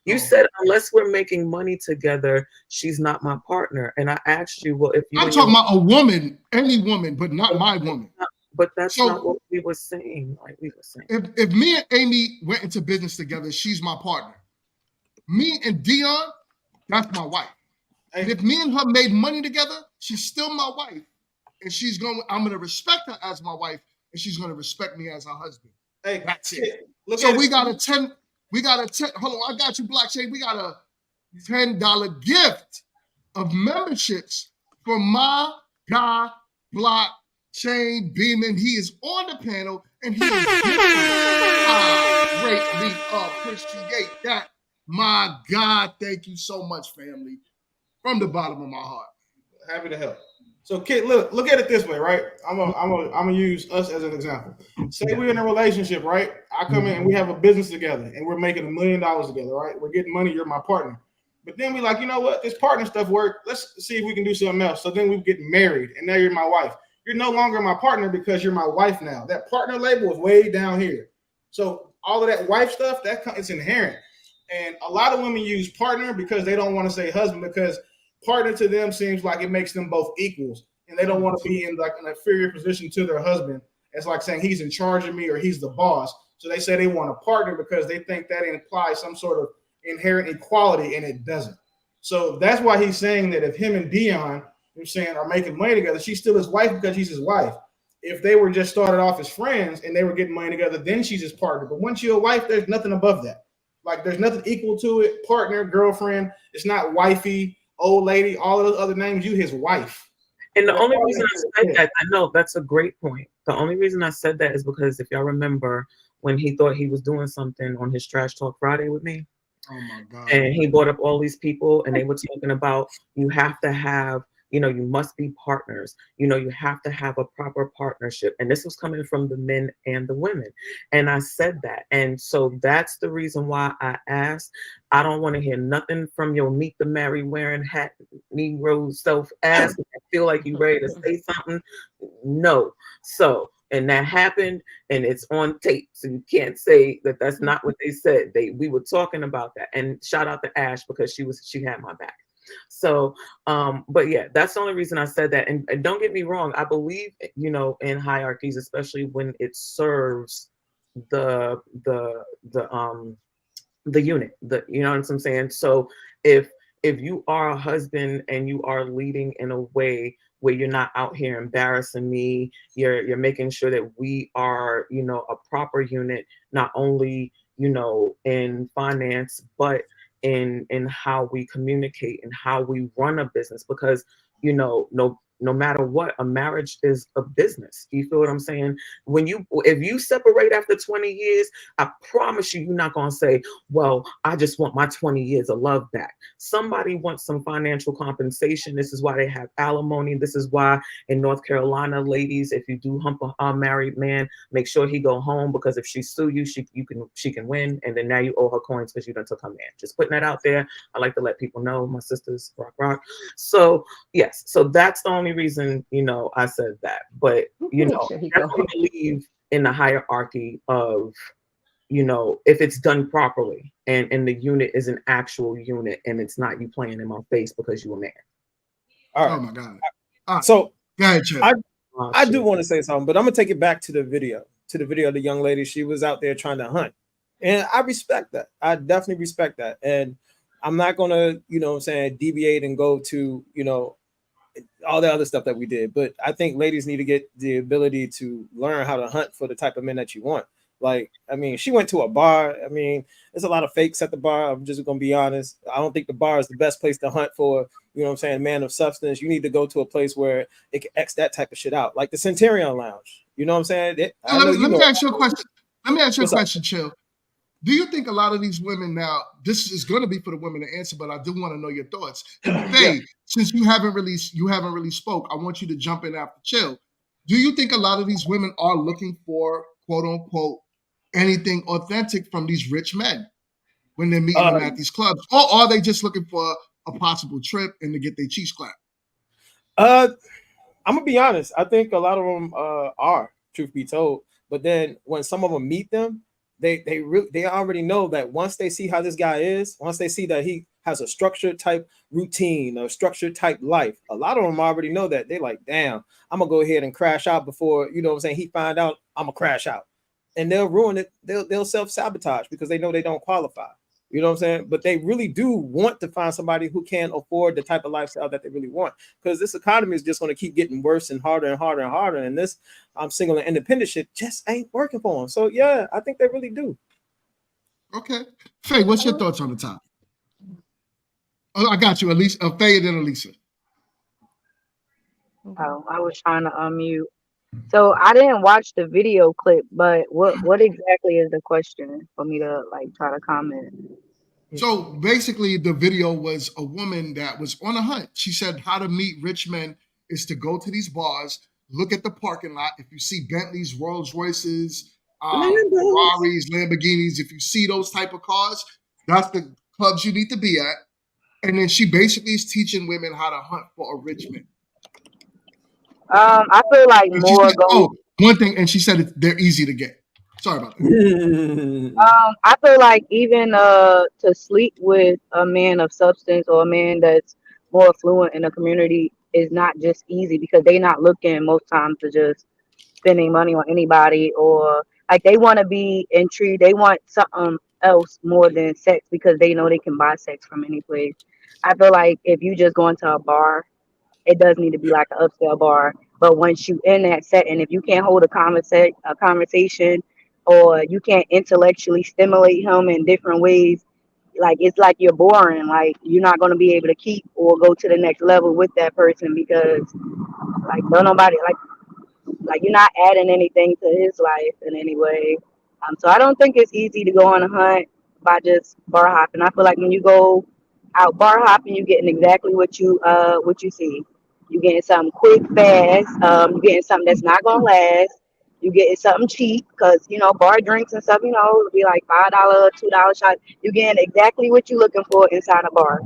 You said unless we're making money together, she's not my partner. And I asked you, well, if you I'm talking about a woman, any woman, but not my woman. But that's So- not what we were saying. Like we were saying. If me and Amy went into business together, she's my partner. Me and Dion, that's my wife. And if me and her made money together, she's still my wife. And I'm gonna respect her as my wife, and she's gonna respect me as her husband. Hey, that's it. Look So at we it. got a 10, hold on, I got you, Blockchain. We got a $10 gift of memberships from my guy, Blockchain Beeman. He is on the panel and he is gifting. I greatly appreciate that. My God, thank you so much, family. From the bottom of my heart. Happy to help. So, Kit, look at it this way, right? I'm gonna use us as an example. Say we're in a relationship, right? I come in and we have a business together, and we're making $1 million together, right? We're getting money. You're my partner. But then we like, you know what? This partner stuff work. Let's see if we can do something else. So then we get married, and now you're my wife. You're no longer my partner because you're my wife now. That partner label is way down here. So all of that wife stuff, it's inherent. And a lot of women use partner because they don't want to say husband, because partner to them seems like it makes them both equals, and they don't want to be in like an inferior position to their husband. It's like saying he's in charge of me or he's the boss. So they say they want a partner because they think that implies some sort of inherent equality, and it doesn't. So that's why he's saying that if him and Dion, are making money together, she's still his wife because she's his wife. If they were just started off as friends and they were getting money together, then she's his partner. But once you're a wife, there's nothing above that. Like there's nothing equal to it. Partner, girlfriend. It's not wifey, old lady, all of those other names. You his wife. And the only reason I said that, I know that's a great point. The only reason I said that is because if y'all remember when he thought he was doing something on his Trash Talk Friday with me, oh my God, and he brought up all these people, and they were talking about you have to have, you must be partners. You have to have a proper partnership. And this was coming from the men and the women. And I said that. And so that's the reason why I asked. I don't want to hear nothing from your meet the Mary wearing hat, Negro self ass. I feel like you ready to say something. No. So, and that happened, and it's on tape. So you can't say that that's not what they said. We were talking about that. And shout out to Ash because she had my back. So, but yeah, that's the only reason I said that. And don't get me wrong, I believe, in hierarchies, especially when it serves the unit, you know what I'm saying? So if you are a husband and you are leading in a way where you're not out here embarrassing me, you're making sure that we are, a proper unit, not only, in finance, but in how we communicate and how we run a business, because no matter what, a marriage is a business. You feel what I'm saying? If you separate after 20 years, I promise you're not going to say, well, I just want my 20 years of love back. Somebody wants some financial compensation. This is why they have alimony. This is why in North Carolina, ladies, if you do hump a married man, make sure he go home, because if she sue you, she can win. And then now you owe her coins because you done took her man. Just putting that out there. I like to let people know, my sisters rock. So yes, so that's the only reason, I said that. But, I believe in the hierarchy of, if it's done properly and the unit is an actual unit and it's not you playing in my face because you a man. All right. Oh my God. So go ahead, Chip. I do want to say something, but I'm gonna take it back to the video of the young lady. She was out there trying to hunt. And I respect that. I definitely respect that. And I'm not gonna, deviate and go to, all the other stuff that we did. But I think ladies need to get the ability to learn how to hunt for the type of men that you want. Like, I mean, she went to a bar. I mean, there's a lot of fakes at the bar. I'm just gonna be honest. I don't think the bar is the best place to hunt for, man of substance. You need to go to a place where it can X that type of shit out, like the Centurion Lounge. You know what I'm saying? Let me ask you a question. Let me ask you a What's up? question, Chill. Do you think a lot of these women now, this is going to be for the women to answer, but I do want to know your thoughts. And Faye, since you haven't really spoke, I want you to jump in after Chill. Do you think a lot of these women are looking for, quote unquote, anything authentic from these rich men when they're meeting them at these clubs? Or are they just looking for a possible trip and to get their cheeks clapped? I'm gonna be honest. I think a lot of them are, truth be told. But then when some of them meet them, they already know that once they see how this guy is, once they see that has a structured type routine, a structured type life. A lot of them already know that. They're like, damn, I'm gonna go ahead and crash out before, you know what I'm saying, he find out I'm gonna crash out. And they'll ruin it, they'll self-sabotage because they know they don't qualify. You know what I'm saying? But they really do want to find somebody who can afford the type of lifestyle that they really want. Because this economy is just going to keep getting worse and harder and harder and harder. And this single and independent shit just ain't working for them. So yeah, I think they really do. Okay. Faye, what's your thoughts on the topic? Oh, I got you, Elisa. Faye and then Elisa. Oh, I was trying to unmute. So I didn't watch the video clip, but what exactly is the question for me to like try to comment? So basically, the video was a woman that was on a hunt. She said how to meet rich men is to go to these bars, look at the parking lot. If you see Bentleys, Rolls Royces, Ferraris, Lamborghinis, if you see those type of cars, that's the clubs you need to be at. And then she basically is teaching women how to hunt for a rich man. I feel like And more said, goes. one thing, and she said they're easy to get. Sorry about that. I feel like even to sleep with a man of substance or a man that's more affluent in the community is not just easy because they not looking most times to just spending money on anybody, or like they want to be intrigued. They want something else more than sex because they know they can buy sex from any place. I feel like if you just go into a bar, it does need to be like an upscale bar. But once you in that setting, if you can't hold a conversation, or you can't intellectually stimulate him in different ways, like it's like you're boring. Like you're not gonna be able to keep or go to the next level with that person because like don't nobody like you're not adding anything to his life in any way. So I don't think it's easy to go on a hunt by just bar hopping. I feel like when you go out bar hopping, you're getting exactly what you see. You're getting something quick, fast. You're getting something that's not gonna last. You're getting something cheap because you know bar drinks and stuff. You know, it'll be like $5, $2 shot. You're getting exactly what you're looking for inside a bar.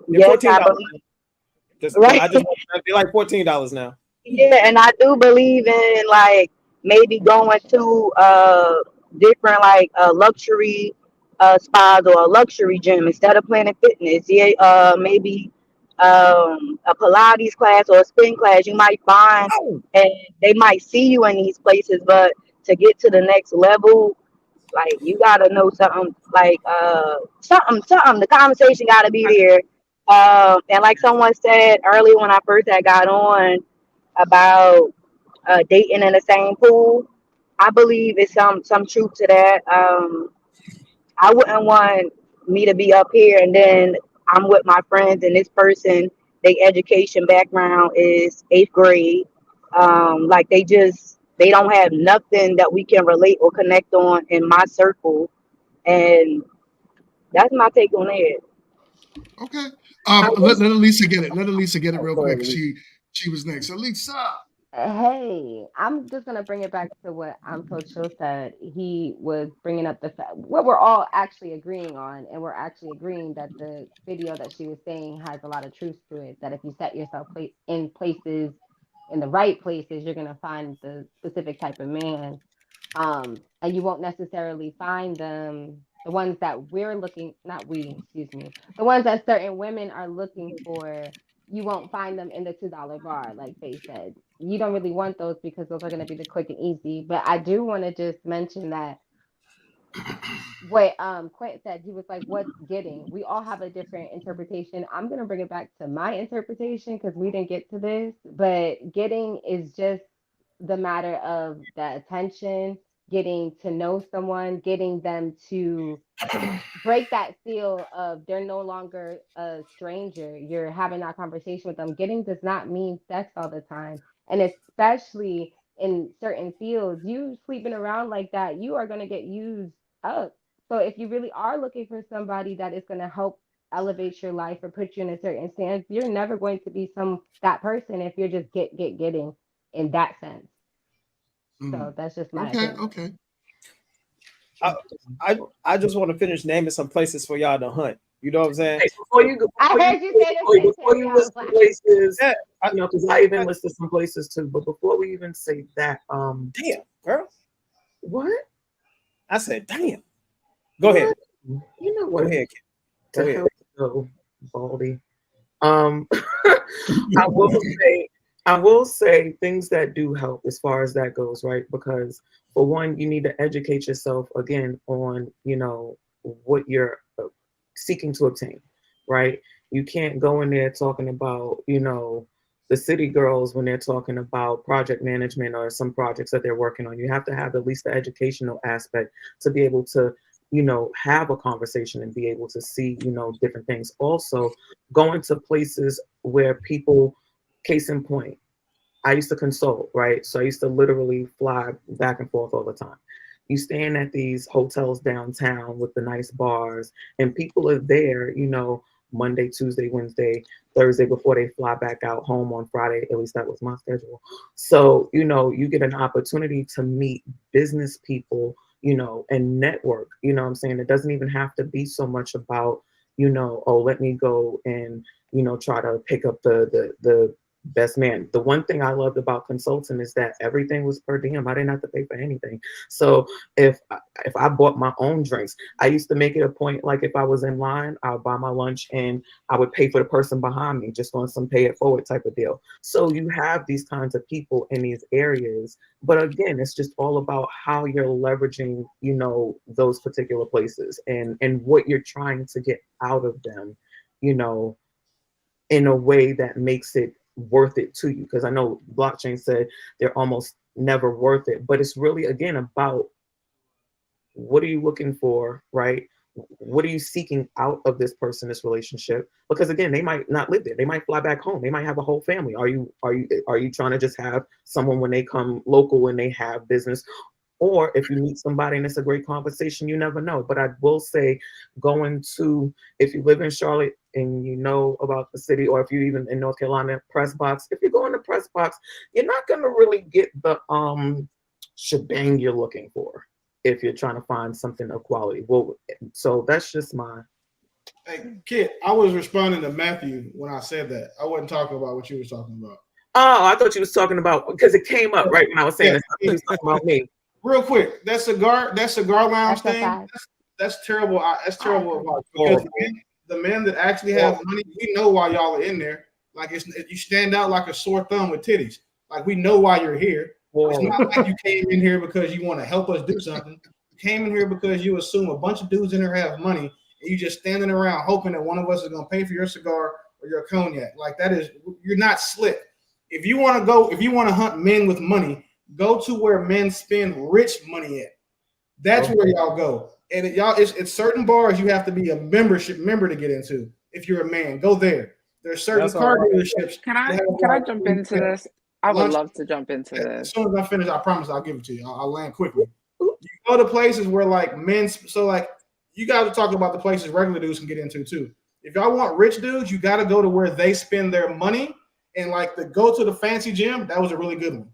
Yeah, Yes, I $14. believe. I just they're like $14 now. Yeah, and I do believe in like maybe going to different like luxury spas or a luxury gym instead of Planet Fitness. Yeah, maybe a Pilates class or a spin class. You might find, and they might see you in these places, but to get to the next level, like you gotta know something like something. The conversation gotta be there. And like someone said earlier when I first had got on about dating in the same pool. I believe it's some truth to that. I wouldn't want me to be up here and then I'm with my friends and this person, their education background is 8th grade. Like they don't have nothing that we can relate or connect on in my circle, and that's my take on it. Okay. Let Elisa get it. Let Elisa get it real quick. She was next. Elisa. Hey, I'm just gonna bring it back to what Coach Cho said. He was bringing up the fact what we're all actually agreeing on, and we're actually agreeing that the video that she was saying has a lot of truth to it. That if you set yourself in places, in the right places, you're gonna find the specific type of man, and you won't necessarily find them. The ones that we're looking, not we, excuse me, the ones that certain women are looking for, you won't find them in the $2 bar, like Faye said. You don't really want those because those are going to be the quick and easy. But I do want to just mention that what Quint said, he was like, what's getting? We all have a different interpretation. I'm going to bring it back to my interpretation because we didn't get to this. But getting is just the matter of the attention, getting to know someone, getting them to break that seal of they're no longer a stranger. You're having that conversation with them. Getting does not mean sex all the time. And especially in certain fields, you sleeping around like that, you are going to get used up. So if you really are looking for somebody that is going to help elevate your life or put you in a certain stance, you're never going to be that person if you're just getting in that sense. So that's just my opinion. Okay. I just want to finish naming some places for y'all to hunt. You know what I'm saying? Hey, before you go, before you list some places, you know, because I even listed some places too. But before we even say that, damn, girl, what? I said, damn. Go ahead. You know what? Go ahead, kid. To hell no, Baldy. I will say things that do help as far as that goes, right? Because for one, you need to educate yourself again on, what you're seeking to obtain, right? You can't go in there talking about, the city girls when they're talking about project management or some projects that they're working on. You have to have at least the educational aspect to be able to, have a conversation and be able to see, different things. Also, going to places where people, case in point, I used to consult, right? So I used to literally fly back and forth all the time. You staying at these hotels downtown with the nice bars, and people are there, Monday, Tuesday, Wednesday, Thursday before they fly back out home on Friday. At least that was my schedule. So, you get an opportunity to meet business people, and network. You know what I'm saying? It doesn't even have to be so much about, oh, let me go and, try to pick up the best man. The one thing I loved about consulting is that everything was per diem. I didn't have to pay for anything. So if I bought my own drinks, I used to make it a point, like if I was in line, I would buy my lunch and I would pay for the person behind me, just on some pay it forward type of deal. So you have these kinds of people in these areas, but again, it's just all about how you're leveraging, those particular places and what you're trying to get out of them, in a way that makes it worth it to you. Because I know blockchain said they're almost never worth it, but it's really, again, about what are you looking for, right? What are you seeking out of this person, this relationship? Because again, they might not live there. They might fly back home. They might have a whole family. Are you trying to just have someone when they come local and they have business? Or if you meet somebody and it's a great conversation, you never know. But I will say, if you live in Charlotte and you know about the city, or if you even in North Carolina, press box, if you go in the press box, you're not going to really get the shebang you're looking for if you're trying to find something of quality. Well, so that's just my. Hey, Kit, I was responding to Matthew when I said that. I wasn't talking about what you were talking about. Oh, I thought you was talking about, because it came up right when I was saying this. You was talking about me. Real quick, that cigar lounge thing, that's terrible. That's terrible advice, because the men that actually have money, we know why y'all are in there. Like you stand out like a sore thumb with titties. Like we know why you're here. It's not like you came in here because you want to help us do something. You came in here because you assume a bunch of dudes in here have money, and you just standing around hoping that one of us is gonna pay for your cigar or your cognac. Like you're not slick. If you want to hunt men with money, go to where men spend rich money at. That's where y'all go. And it's certain bars you have to be a member to get into. If you're a man, go there. There's certain car dealerships. Can I jump into this? I would love to jump into this. As soon as I finish, I promise I'll give it to you. I'll land quickly. You go to places where like men, so like you guys are talking about the places regular dudes can get into too. If y'all want rich dudes, you got to go to where they spend their money, and like go to the fancy gym. That was a really good one.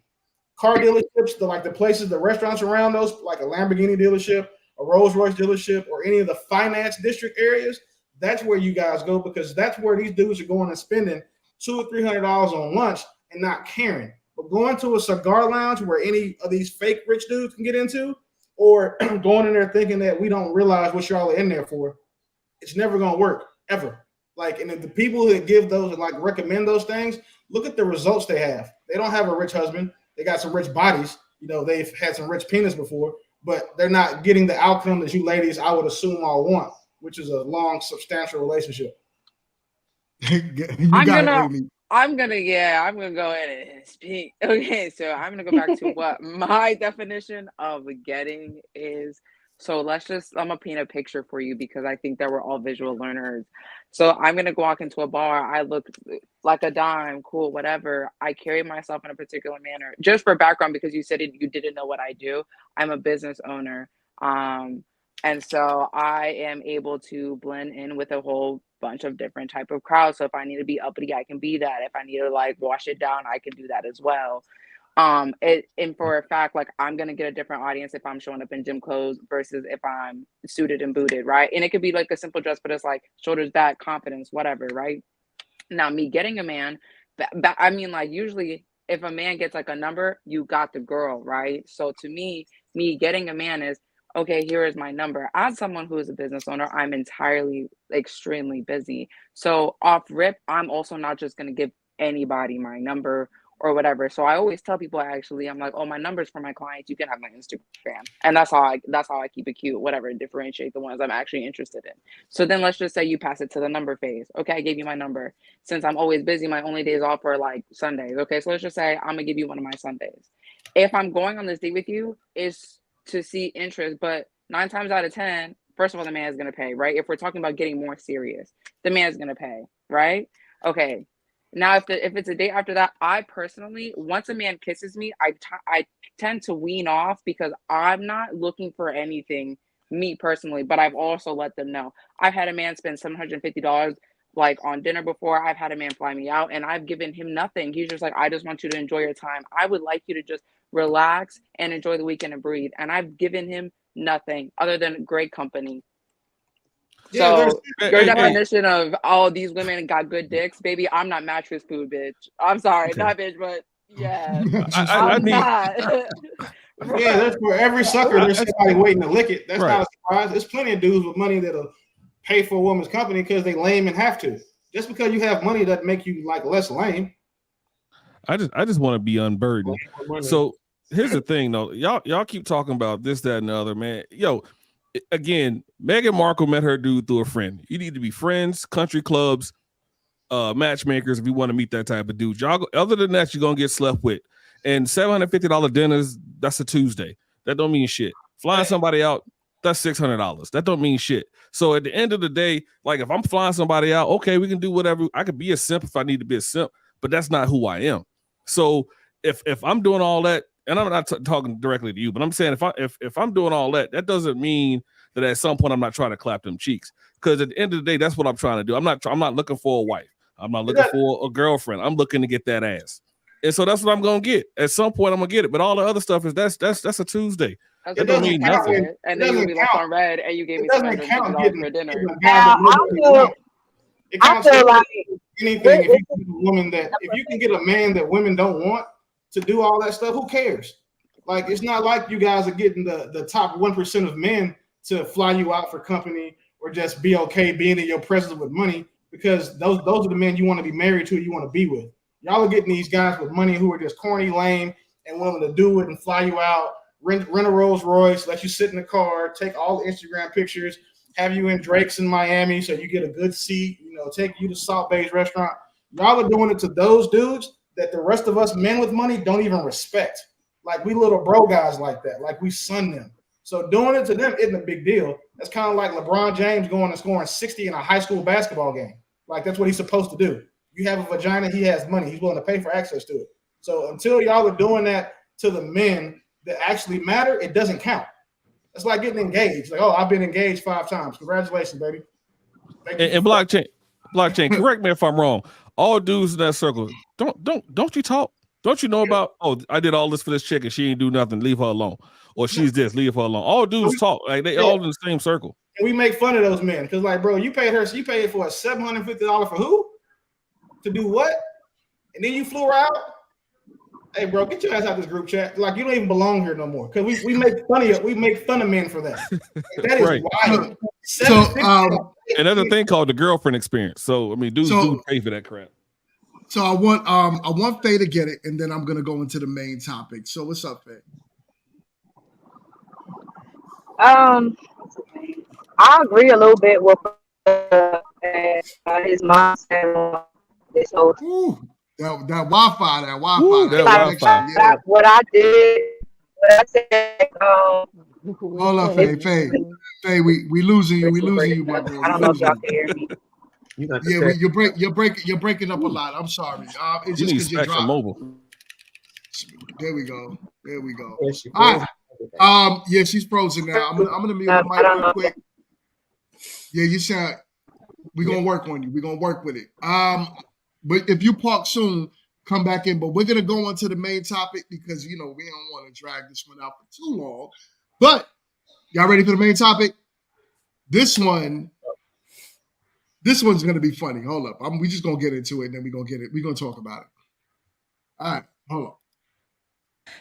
Car dealerships, the places, the restaurants around those, like a Lamborghini dealership, a Rolls Royce dealership, or any of the finance district areas, that's where you guys go, because that's where these dudes are going and spending $200 or $300 on lunch and not caring. But going to a cigar lounge where any of these fake rich dudes can get into, or going in there thinking that we don't realize what y'all are in there for, it's never going to work, ever. Like, and if the people that give those, like recommend those things, look at the results they have. They don't have a rich husband. They got some rich bodies. They've had some rich penis before, but they're not getting the outcome that you ladies, I would assume, all want, which is a long, substantial relationship. I'm gonna go ahead and speak. Okay, so I'm gonna go back to what my definition of getting is. So I'm gonna paint a picture for you, because I think that we're all visual learners. So I'm gonna walk into a bar. I look like a dime, cool, whatever. I carry myself in a particular manner. Just for background, because you said you didn't know what I do. I'm a business owner. And so I am able to blend in with a whole bunch of different type of crowds. So if I need to be uppity, I can be that. If I need to like wash it down, I can do that as well. And for a fact, like I'm gonna get a different audience if I'm showing up in gym clothes versus if I'm suited and booted, right? And it could be like a simple dress, but it's like shoulders back, confidence, whatever, right? Now, me getting a man, I mean, like usually if a man gets like a number, you got the girl, right? So to me getting a man is okay, here is my number. As someone who is a business owner, I'm entirely extremely busy. So off rip, I'm also not just going to give anybody my number or whatever. So I always tell people, actually, I'm like, oh, my number's for my clients. You can have my Instagram. And that's how I keep it cute, whatever, differentiate the ones I'm actually interested in. So then let's just say you pass it to the number phase. Okay, I gave you my number. Since I'm always busy, my only days off are like Sundays. Okay, so let's just say I'm gonna give you one of my Sundays. If I'm going on this date with you, is to see interest, but 9 times out of 10, first of all, the man is going to pay, right? If we're talking about getting more serious, the man is going to pay, right? Okay. Now, if it's a date after that, I personally, once a man kisses me, I tend to wean off because I'm not looking for anything, me personally, but I've also let them know. I've had a man spend $750 like on dinner before. I've had a man fly me out and I've given him nothing. He's just like, I just want you to enjoy your time. I would like you to just relax and enjoy the weekend and breathe. And I've given him nothing other than great company. Yeah, so your definition of, oh, these women got good dicks, baby, I'm not mattress food, bitch. I'm sorry, Okay. not bitch, but yeah, I I'm need. not. Yeah, there's for every sucker, there's somebody waiting to lick it. That's not a surprise. There's plenty of dudes with money that'll pay for a woman's company because they lame and have to. Just because you have money doesn't make you like less lame. I just want to be unburdened. So here's the thing, though. Y'all keep talking about this, that, and the other, man. Yo, again, Meghan Markle met her dude through a friend. You need to be friends, country clubs, matchmakers if you want to meet that type of dude. Y'all, other than that, you're gonna get slept with. And $750 dinners, that's a Tuesday. That don't mean shit. Flying somebody out, that's $600. That don't mean shit. So at the end of the day, like if I'm flying somebody out, okay, we can do whatever. I could be a simp if I need to be a simp, but that's not who I am. So if I'm doing all that, and I'm not talking directly to you, but I'm saying if I'm doing all that, that doesn't mean that at some point I'm not trying to clap them cheeks. Because at the end of the day, that's what I'm trying to do. I'm not looking for a wife. I'm not looking for a girlfriend. I'm looking to get that ass. And so that's what I'm gonna get. At some point, I'm gonna get it. But all the other stuff is that's a Tuesday. That doesn't mean nothing. And then you'll be left on red, and you gave me $750 for dinner. I feel like anything. If you can get a woman if you can get a man that women don't want to do all that stuff, who cares? Like it's not like you guys are getting the top 1% of men to fly you out for company or just be okay being in your presence with money, because those are the men you want to be married to, you want to be with. Y'all are getting these guys with money who are just corny, lame, and willing to do it and fly you out, rent a Rolls Royce, let you sit in the car, take all the Instagram pictures, have you in Drake's in Miami so you get a good seat, take you to Salt Bay's restaurant. Y'all are doing it to those dudes that the rest of us men with money don't even respect. Like we little bro guys like that, like we son them. So doing it to them isn't a big deal. That's kind of like LeBron James going and scoring 60 in a high school basketball game. Like that's what he's supposed to do. You have a vagina, he has money. He's willing to pay for access to it. So until y'all are doing that to the men that actually matter, it doesn't count. It's like getting engaged. Like, oh, I've been engaged 5 times. Congratulations, baby. And blockchain, correct me if I'm wrong. All dudes in that circle, don't you talk? Don't you know about, oh, I did all this for this chick and she ain't do nothing, leave her alone. Or she's this, leave her alone. All dudes talk. Like they all in the same circle. And we make fun of those men because, like, bro, you paid for a $750 for who? To do what? And then you flew her out? Hey, bro, get your ass out of this group chat. Like, you don't even belong here no more. Because we make fun of you. We make fun of men for that. Like, that is wild. So another thing called the girlfriend experience. So I mean, dudes do pay for that crap. So I want Faye to get it, and then I'm gonna go into the main topic. So what's up, Faye? I agree a little bit with his mindset on this whole. That Wi-Fi. Yeah. What I did, what I said. Hold up, Faye. Faye, we losing you. We losing you, my boy. I don't know if y'all can hear me. You're breaking up a lot. I'm sorry. It's just because you're dropping. Mobile. There we go. All right. Yeah, she's frozen now. I'm gonna mute the mic real quick. Yeah, you sound. We're gonna work on you. We're gonna work with it. But if you park soon, come back in. But we're gonna go on to the main topic because we don't want to drag this one out for too long. But y'all ready for the main topic? This one's gonna be funny. Hold up. We just gonna get into it, and then we're gonna talk about it. All right, hold on.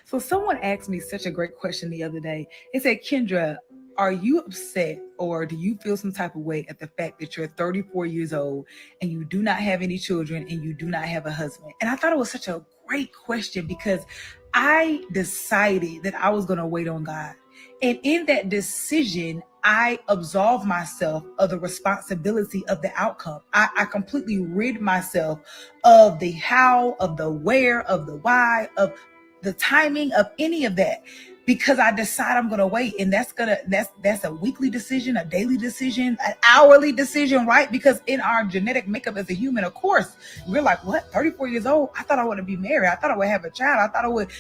So someone asked me such a great question the other day. It said, Kendra, are you upset or do you feel some type of way at the fact that you're 34 years old and you do not have any children and you do not have a husband? And I thought it was such a great question because I decided that I was going to wait on God. And in that decision, I absolve myself of the responsibility of the outcome. I completely rid myself of the how, of the where, of the why, of the timing of any of that, because I decide I'm gonna wait. And that's a weekly decision, a daily decision, an hourly decision, right? Because in our genetic makeup as a human, of course, we're like, what, 34 years old? I thought I would be married. I thought I would have a child. I thought I would,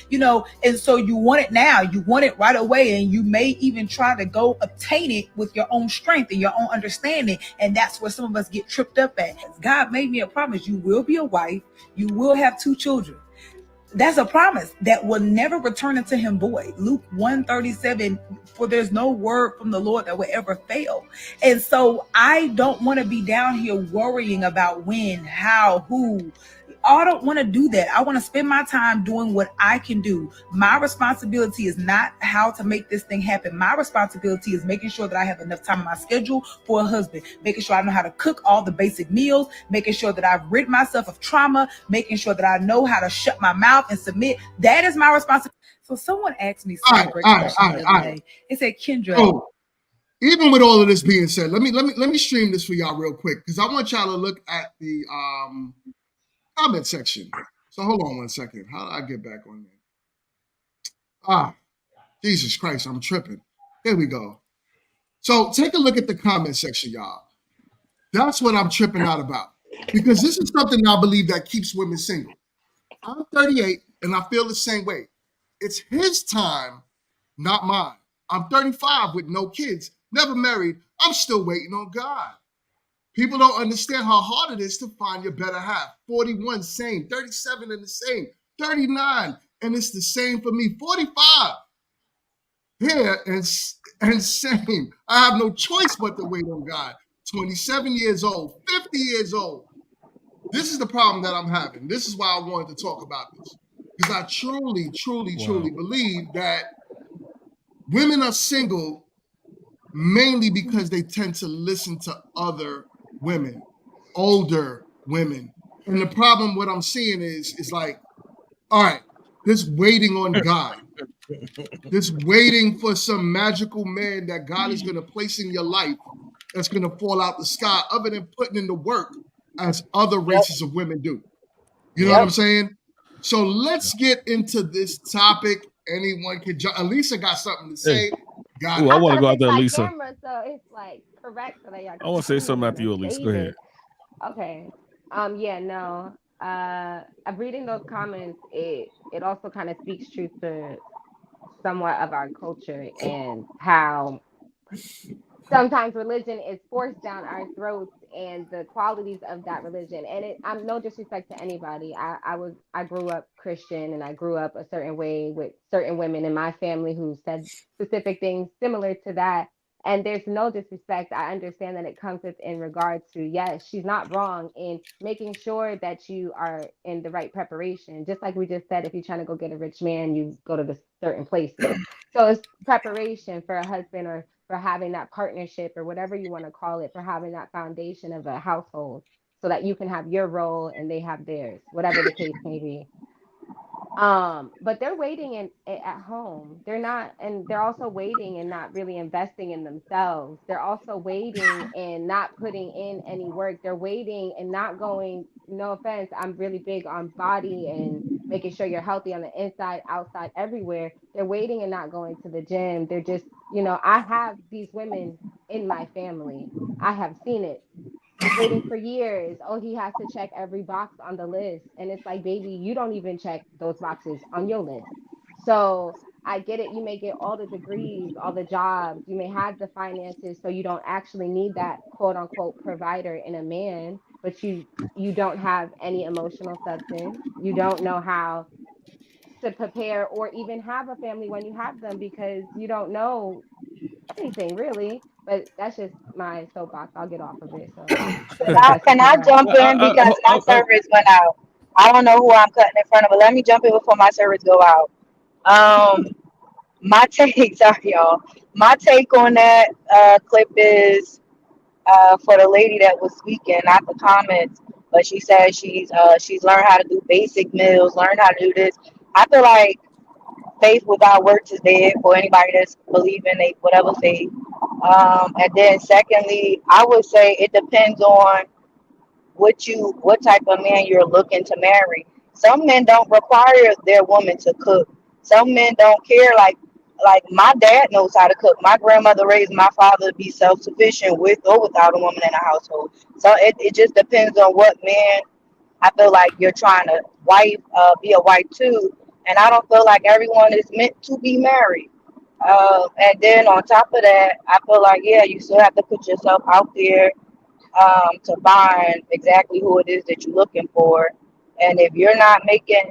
and so you want it now, you want it right away, and you may even try to go obtain it with your own strength and your own understanding. And that's where some of us get tripped up at. God made me a promise. You will be a wife, you will have 2 children. That's a promise that will never return unto him void. Luke 1:37, for there's no word from the Lord that will ever fail. And so I don't want to be down here worrying about when, how, who. I don't want to do that. I want to spend my time doing what I can do. My responsibility is not how to make this thing happen. My responsibility is making sure that I have enough time in my schedule for a husband, making sure I know how to cook all the basic meals, making sure that I've rid myself of trauma, making sure that I know how to shut my mouth and submit. That is my responsibility. So someone asked me such a great question the other day. It said, Kendra. So, even with all of this being said, let me stream this for y'all real quick because I want y'all to look at the comment section. So hold on one second. How do I get back on there? Jesus Christ, I'm tripping. Here we go. So take a look at the comment section, y'all. That's what I'm tripping out about because this is something I believe that keeps women single. I'm 38 and I feel the same way. It's his time, not mine. I'm 35 with no kids, never married. I'm still waiting on God. People don't understand how hard it is to find your better half. 41, same. 37 and the same. 39, and it's the same for me. 45, here and same. I have no choice but to wait on God. 27 years old, 50 years old. This is the problem that I'm having. This is why I wanted to talk about this. Because I truly, truly believe that women are single mainly because they tend to listen to other women, older women. And the problem, what I'm seeing is like, all right, this waiting on God, this waiting for some magical man that God is going to place in your life that's going to fall out the sky, other than putting in the work as other races of women do. You know what I'm saying? So let's get into this topic. Anyone can jump. Elisa got something to say. I want to go out there, Lisa. Camera, so it's like correct so that y'all I want to say something after you, Elisa. Go ahead. Okay. Yeah, no. Reading those comments, it also kind of speaks truth to somewhat of our culture and how sometimes religion is forced down our throats and the qualities of that religion. And I'm no disrespect to anybody. I grew up Christian and I grew up a certain way with certain women in my family who said specific things similar to that. And there's no disrespect. I understand that it comes in regards to, yes, she's not wrong in making sure that you are in the right preparation. Just like we just said, if you're trying to go get a rich man, you go to the certain places. So it's preparation for a husband or for having that partnership or whatever you want to call it, for having that foundation of a household so that you can have your role and they have theirs, whatever the case may be. But they're waiting at home. They're not, and they're also waiting and not really investing in themselves. They're also waiting and not putting in any work. They're waiting and not going, no offense, I'm really big on body and making sure you're healthy on the inside, outside, everywhere. They're waiting and not going to the gym. They're just, I have these women in my family. I have seen it. Waiting for years. Oh, he has to check every box on the list. And it's like, baby, you don't even check those boxes on your list. So I get it. You may get all the degrees, all the jobs, you may have the finances, so you don't actually need that quote unquote provider in a man, but you don't have any emotional substance. You don't know how to prepare or even have a family when you have them because you don't know anything really. But that's just my soapbox. I'll get off of it. So Can I jump in because my service went out? I don't know who I'm cutting in front of, but let me jump in before my service go out. My take, sorry y'all. My take on that clip is for the lady that was speaking, not the comments, but she said she's learned how to do basic meals, learned how to do this. I feel like faith without works is dead for anybody that's believing they whatever faith. And then secondly, I would say it depends on what type of man you're looking to marry. Some men don't require their woman to cook. Some men don't care. Like my dad knows how to cook. My grandmother raised my father to be self sufficient with or without a woman in the household. So it just depends on what man I feel like you're trying to be a wife to. And I don't feel like everyone is meant to be married. And then on top of that, I feel like yeah, you still have to put yourself out there to find exactly who it is that you're looking for. And if you're not making,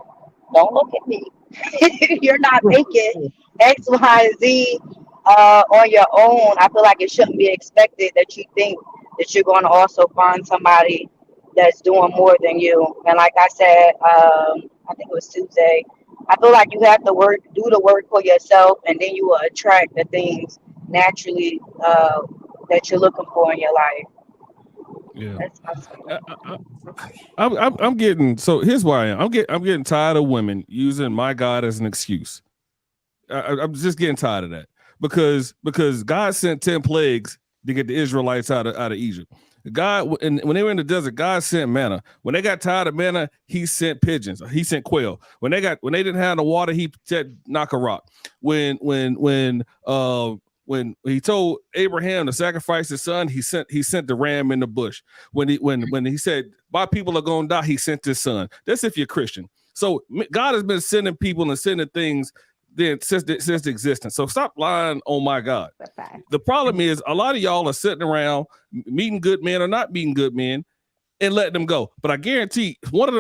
don't look at me. If you're not making X, Y, Z on your own, I feel like it shouldn't be expected that you think that you're going to also find somebody that's doing more than you. And like I said, I think it was Tuesday. I feel like you have to do the work for yourself, and then you will attract the things naturally that you're looking for in your life. Yeah. I'm getting, so here's why I am. I'm getting tired of women using my God as an excuse. I'm just getting tired of that because God sent 10 plagues to get the Israelites out of Egypt. God, and when they were in the desert, God sent manna. When they got tired of manna, He sent pigeons. He sent quail. When they didn't have the water, He said knock a rock. When He told Abraham to sacrifice his son, he sent the ram in the bush. When he said my people are going to die, He sent His son. That's if you're Christian. So God has been sending people and sending things then since the existence. So stop lying on my God. The problem is a lot of y'all are sitting around meeting good men or not meeting good men and letting them go. But I guarantee some of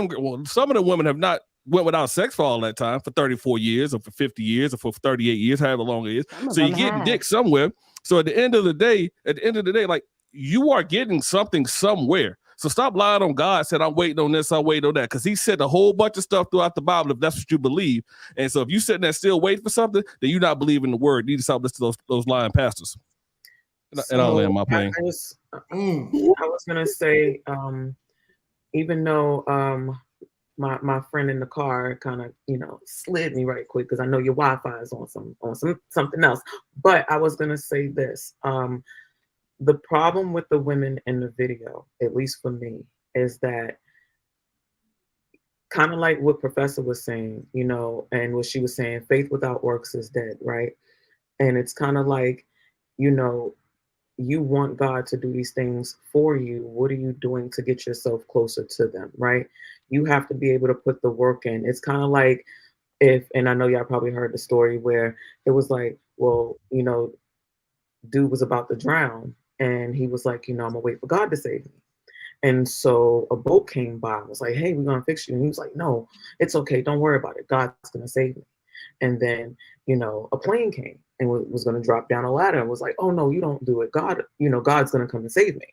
the women have not went without sex for all that time, for 34 years or for 50 years or for 38 years, however long it is. So you're getting dick somewhere. So at the end of the day, like you are getting something somewhere. So stop lying on God. Said I'm waiting on this, I'm waiting on that, because He said a whole bunch of stuff throughout the Bible. If that's what you believe, and so if you sitting there still waiting for something, then you're not believing the word. You need to stop listening to those lying pastors. And I'll land my plane. I was gonna say, even though my friend in the car kind of slid me right quick because I know your Wi-Fi is on something else, but I was gonna say this. The problem with the women in the video, at least for me, is that kind of like what Professor was saying, and what she was saying, faith without works is dead, right? And it's kind of like, you want God to do these things for you. What are you doing to get yourself closer to them, right? You have to be able to put the work in. It's kind of like and I know y'all probably heard the story where it was like, well, dude was about to drown. And he was like, I'm gonna wait for God to save me. And so a boat came by and was like, hey, we're gonna fix you. And he was like, no, it's okay. Don't worry about it. God's gonna save me. And then, a plane came and was gonna drop down a ladder and was like, oh no, you don't do it. God, God's gonna come and save me.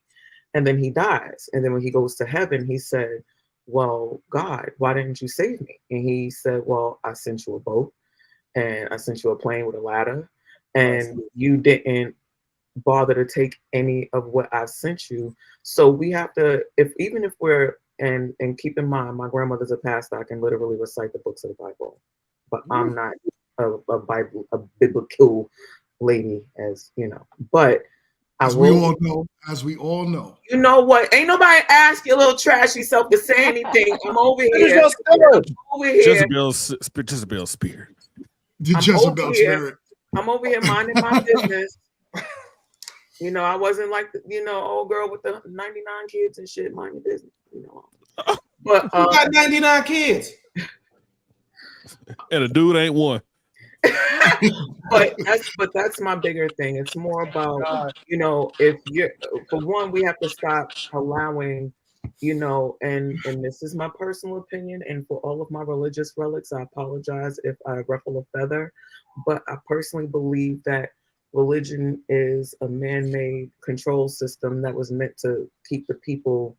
And then he dies. And then when he goes to heaven, he said, well, God, why didn't you save me? And he said, well, I sent you a boat and I sent you a plane with a ladder and you didn't bother to take any of what I've sent you. So we have to, even if we're, and keep in mind, my grandmother's a pastor. I can literally recite the books of the Bible, but I'm not a biblical lady, as but as we all know. You know what? Ain't nobody ask your little trashy self to say anything. I'm over here. Jezebel's spirit. I'm over here minding my business. I wasn't like old girl with the 99 kids and shit. Mind your business, But who got 99 kids? And a dude ain't one. but that's my bigger thing. It's more about if you're, for one, we have to stop allowing and this is my personal opinion, and for all of my religious relics, I apologize if I ruffle a feather, but I personally believe that religion is a man-made control system that was meant to keep the people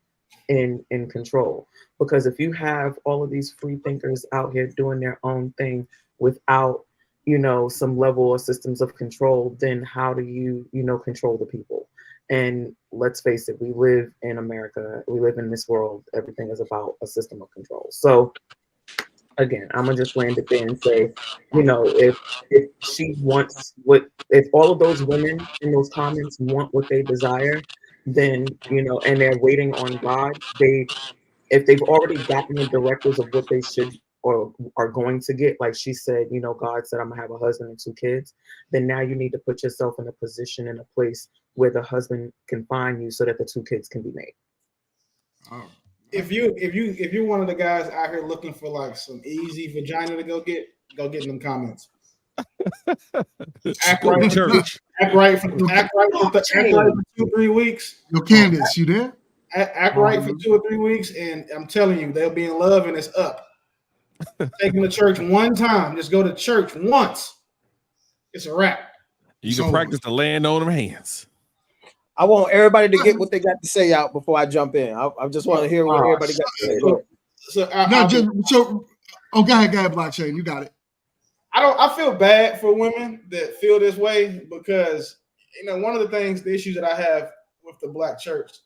in control. Because if you have all of these free thinkers out here doing their own thing without you know, some level of systems of control, then how do you, you know, control the people? And let's face it, we live in America, we live in this world, everything is about a system of control. So again, I'm gonna just land it there and say, you know, if she wants what, if all of those women in those comments want what they desire, then, you know, and they're waiting on God, if they've already gotten the directives of what they should or are going to get, like she said, you know, God said, I'm gonna have a husband and 2 kids, then now you need to put yourself in a position, in a place where the husband can find you so that the 2 kids can be made. If you're one of the guys out here looking for like some easy vagina to go get in them comments. Act right for 2-3 weeks. Yo, Candace, you there? Act right for 2 or 3 weeks, and I'm telling you, they'll be in love, and it's up. Take them to church one time. Just go to church once. It's a wrap. You can practice the laying on them hands. I want everybody to get what they got to say out before I jump in. I just want to hear what everybody got to say. Go ahead, Blockchain. You got it. I feel bad for women that feel this way because, you know, one of the issues that I have with the black church,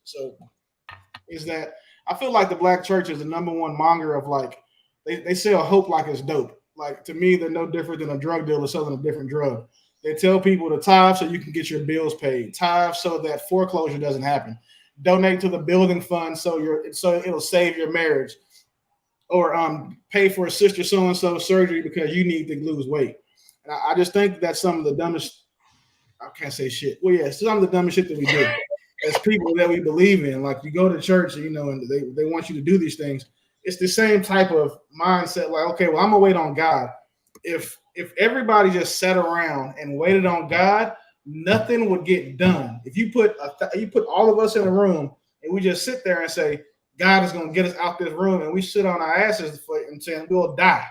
is that I feel like the black church is the number one monger of like, they sell hope like it's dope. Like, to me, they're no different than a drug dealer selling a different drug. They tell people to tithe so you can get your bills paid. Tithe so that foreclosure doesn't happen. Donate to the building fund so it'll save your marriage. Or pay for a sister so-and-so surgery because you need to lose weight. And I just think that's some of the dumbest, I can't say shit. Well, yeah, some of the dumbest shit that we do as people that we believe in. Like, you go to church, you know, and they want you to do these things. It's the same type of mindset. Like, okay, well, I'm gonna wait on God. If everybody just sat around and waited on God, nothing would get done. If you put all of us in a room and we just sit there and say, God is going to get us out this room, and we sit on our asses and saying we'll die.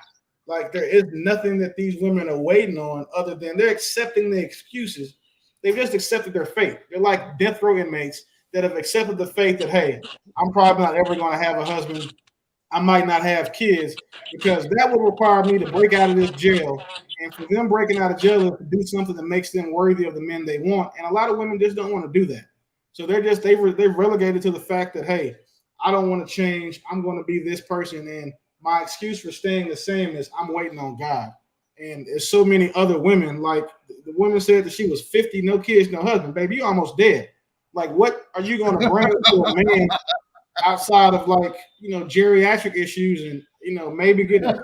Like, there is nothing that these women are waiting on other than they're accepting the excuses. They've just accepted their fate. They're like death row inmates that have accepted the fate that, hey, I'm probably not ever going to have a husband. I might not have kids because that would require me to break out of this jail. And for them breaking out of jail is to do something that makes them worthy of the men they want. And a lot of women just don't want to do that. So they're relegated to the fact that, hey, I don't want to change. I'm going to be this person. And my excuse for staying the same is I'm waiting on God. And there's so many other women, like the woman said that she was 50, no kids, no husband. Baby, you're almost dead. Like, what are you going to bring to a man outside of, like, you know, geriatric issues and, you know, maybe getting a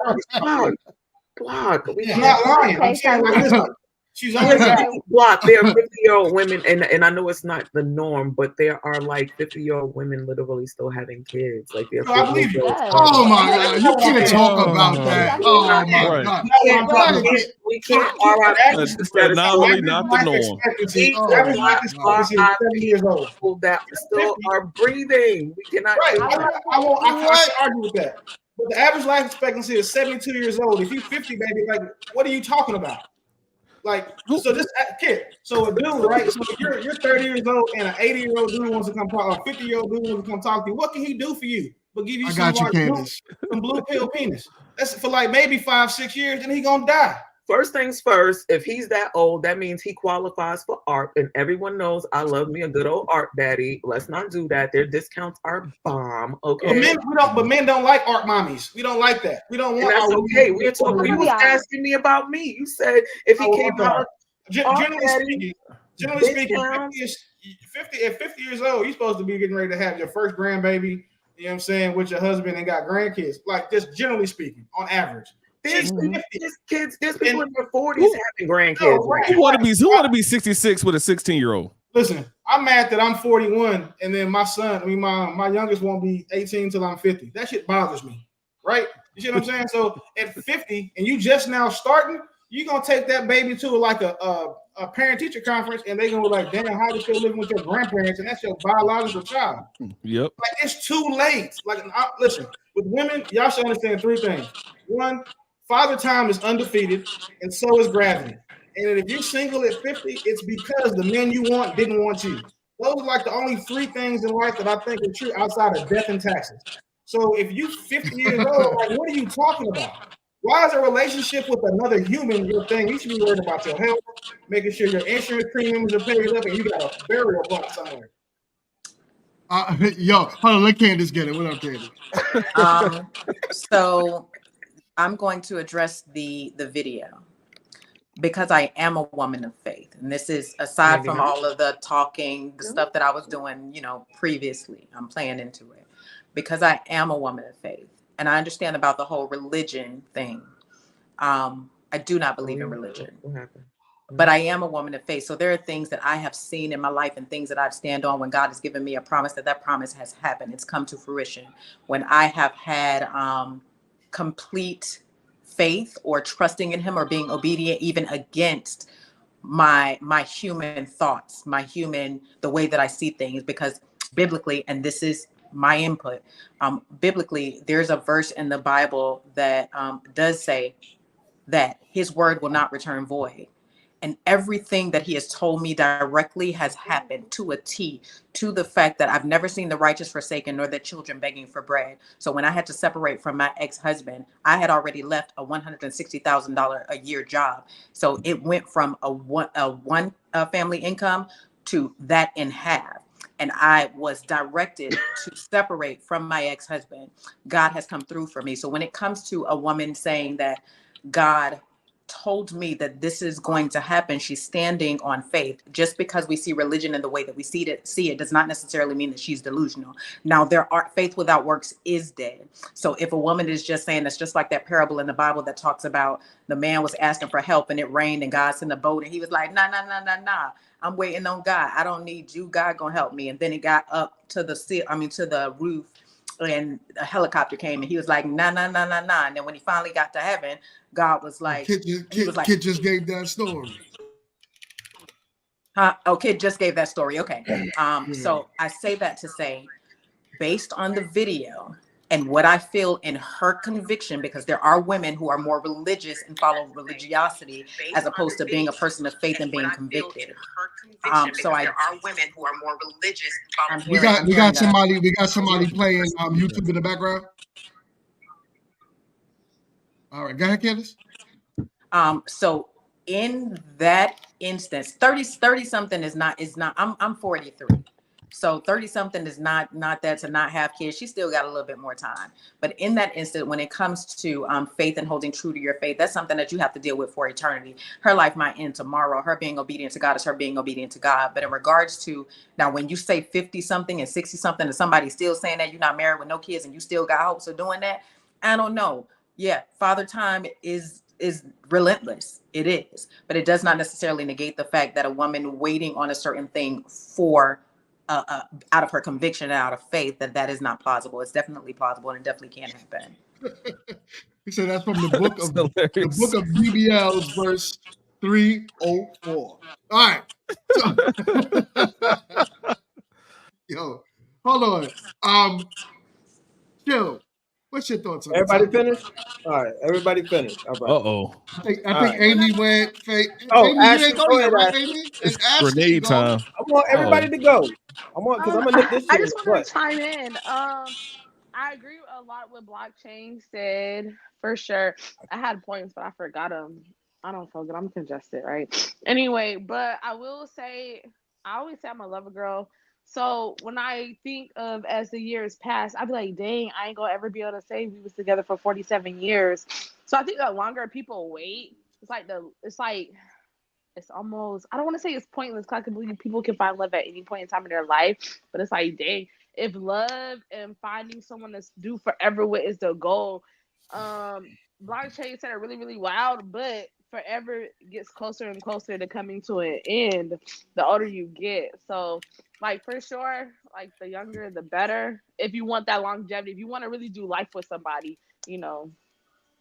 Block. I'm not lying. I'm saying, like, listen, she's only got Block. There are 50-year-old women, and I know it's not the norm, but there are like 50-year-old women literally still having kids. Like, they're I believe you. Oh my God, you can't talk about that. Oh my God. We can't It's the anomaly, not the norm. Average life expectancy is 70 years old. People that still are breathing. We cannot. Right. I can't argue with that. But the average life expectancy is 72 years old. If you're 50, baby, like, what are you talking about? Like, so this kid, so a dude, right? So you're 30 years old and an 80-year-old dude wants to come talk, a 50-year-old dude wants to come talk to you. What can he do for you? But give you some blue pill penis. That's for like maybe 5-6 years, and he gonna die. First things first, if he's that old, that means he qualifies for ARP, and everyone knows I love me a good old ARP daddy. Let's not do that. Their discounts are bomb. Okay. But men don't like ARP mommies. We don't like that. We don't want. And that's okay. We're talking. You was asking me about me. You said if he came out. Generally speaking, 50 years old, you're supposed to be getting ready to have your first grandbaby. You know what I'm saying, with your husband and got grandkids. Like, just generally speaking, on average. There's kids, there's people in their 40s having grandkids. Who want to be 66 with a 16-year-old? Listen, I'm mad that I'm 41 and then my son, my youngest won't be 18 until I'm 50. That shit bothers me, right? You see what I'm saying? So at 50 and you just now starting, you're gonna take that baby to like a parent-teacher conference and they're gonna be like, damn, how do you feel living with your grandparents? And that's your biological child. Yep. Like, it's too late. Like, listen, with women, y'all should understand 3 things. 1, father time is undefeated, and so is gravity. And if you're single at 50, it's because the men you want didn't want you. Those are like the only 3 things in life that I think are true outside of death and taxes. So if you 50 years old, like, what are you talking about? Why is a relationship with another human your thing? You should be worried about your health, making sure your insurance premiums are paid up, and you got a burial plot somewhere. Yo, hold on, let Candace get it. What up, Candace? So I'm going to address the video because I am a woman of faith. And this is aside from all of the talking, the stuff that I was doing, previously. I'm playing into it because I am a woman of faith. And I understand about the whole religion thing. I do not believe in religion. What happened? But I am a woman of faith. So there are things that I have seen in my life and things that I've stand on when God has given me a promise that promise has happened. It's come to fruition. When I have had complete faith or trusting in him or being obedient even against my human thoughts, the way that I see things, because biblically, and this is my input, biblically, there's a verse in the Bible that does say that his word will not return void. And everything that he has told me directly has happened to a T, to the fact that I've never seen the righteous forsaken nor their children begging for bread. So when I had to separate from my ex-husband, I had already left a $160,000 a year job. So it went from a one family income to that in half. And I was directed to separate from my ex-husband. God has come through for me. So when it comes to a woman saying that God told me that this is going to happen, she's standing on faith. Just because we see religion in the way that we see it does not necessarily mean that she's delusional. Now, faith without works is dead. So if a woman is just saying, it's just like that parable in the Bible that talks about the man was asking for help and it rained and God sent a boat and he was like, nah, I'm waiting on God. I don't need you. God gonna help me. And then he got up to the roof and a helicopter came and he was like, nah. And then when he finally got to heaven, God was like, Kid just gave that story. Kid just gave that story. Okay. So I say that to say, based on the video and what I feel in her conviction, because there are women who are more religious and follow religiosity as opposed to being a person of faith and being convicted. So there are women who are more religious. We got somebody playing YouTube in the background. All right, go ahead, Candace. So in that instance, 30 something is not, I'm 43. So 30 something is not that to not have kids. She still got a little bit more time. But in that instant, when it comes to faith and holding true to your faith, that's something that you have to deal with for eternity. Her life might end tomorrow. Her being obedient to God is her being obedient to God. But in regards to now, when you say 50 something and 60 something and somebody's still saying that you're not married with no kids and you still got hopes of doing that, I don't know. Yeah, father time is relentless. It is, but it does not necessarily negate the fact that a woman waiting on a certain thing for out of her conviction and out of faith, that is not plausible. It's definitely plausible and it definitely can happen. He said that's from the book of BBL's verse 304. All right. So, yo, hold on. Chill. What's your thoughts on everybody the finished? All right, everybody finished. All right. Uh-oh. I think Amy went. Oh, Amy, you Ashley, didn't go go yet, ahead, right, Ashley. Amy? It's And Ashley grenade go. time. I want everybody to go. Because I'm gonna nip this shit I in just the want butt. to chime in. I agree a lot with blockchain said for sure. I had points, but I forgot them. I don't feel good. I'm congested, right? Anyway, but I will say, I always say I'm a lover girl. So when I think of as the years pass, I'd be like, dang, I ain't gonna ever be able to say we was together for 47 years. So I think the longer people wait, it's almost, I don't want to say it's pointless because I can believe people can find love at any point in time in their life, but it's like, dang, if love and finding someone to do forever with is the goal, blockchain said it really, really wild, but forever gets closer and closer to coming to an end the older you get. So like for sure, like the younger the better. If you want that longevity, if you want to really do life with somebody,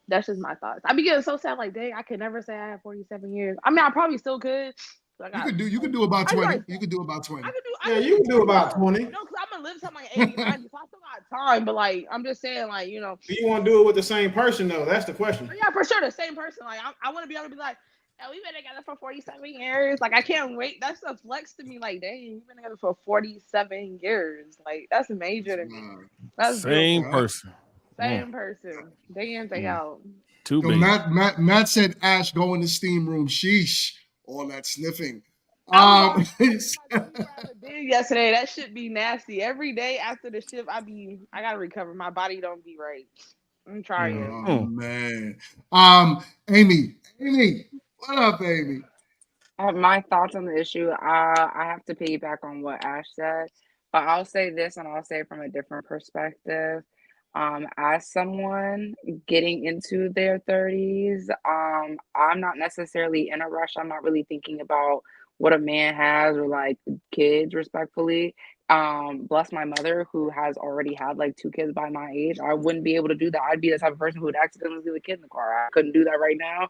that's just my thoughts. I be getting so sad, like, dang, I could never say I have 47 years. I mean, I probably still could. You could do about 20. You could do about 20. You can do about 20. No, because I'm gonna live something like 80, 90, so I still got time. But like, I'm just saying, like, Do you want to do it with the same person though? That's the question. Yeah, for sure, the same person. Like, I want to be able to be like, oh, we've been together for 47 years. Like, I can't wait. That's a flex to me. Like, dang, we've been together for 47 years. Like, that's major to me. That's Same beautiful. person. Same person. Day in, day out. Two Yo, babies. Matt said, Ash, go in the steam room. Sheesh. All that sniffing. Yesterday, that shit be nasty. Every day after the shift, I gotta recover. My body don't be right. I'm trying. Oh man. Amy, what up, Amy? My thoughts on the issue, I have to piggyback on what Ash said, but I'll say this and I'll say it from a different perspective. As someone getting into their 30s, I'm not necessarily in a rush. I'm not really thinking about what a man has or like kids, respectfully. Bless my mother who has already had like 2 kids by my age. I wouldn't be able to do that. I'd be the type of person who would accidentally leave a kid in the car. I couldn't do that right now.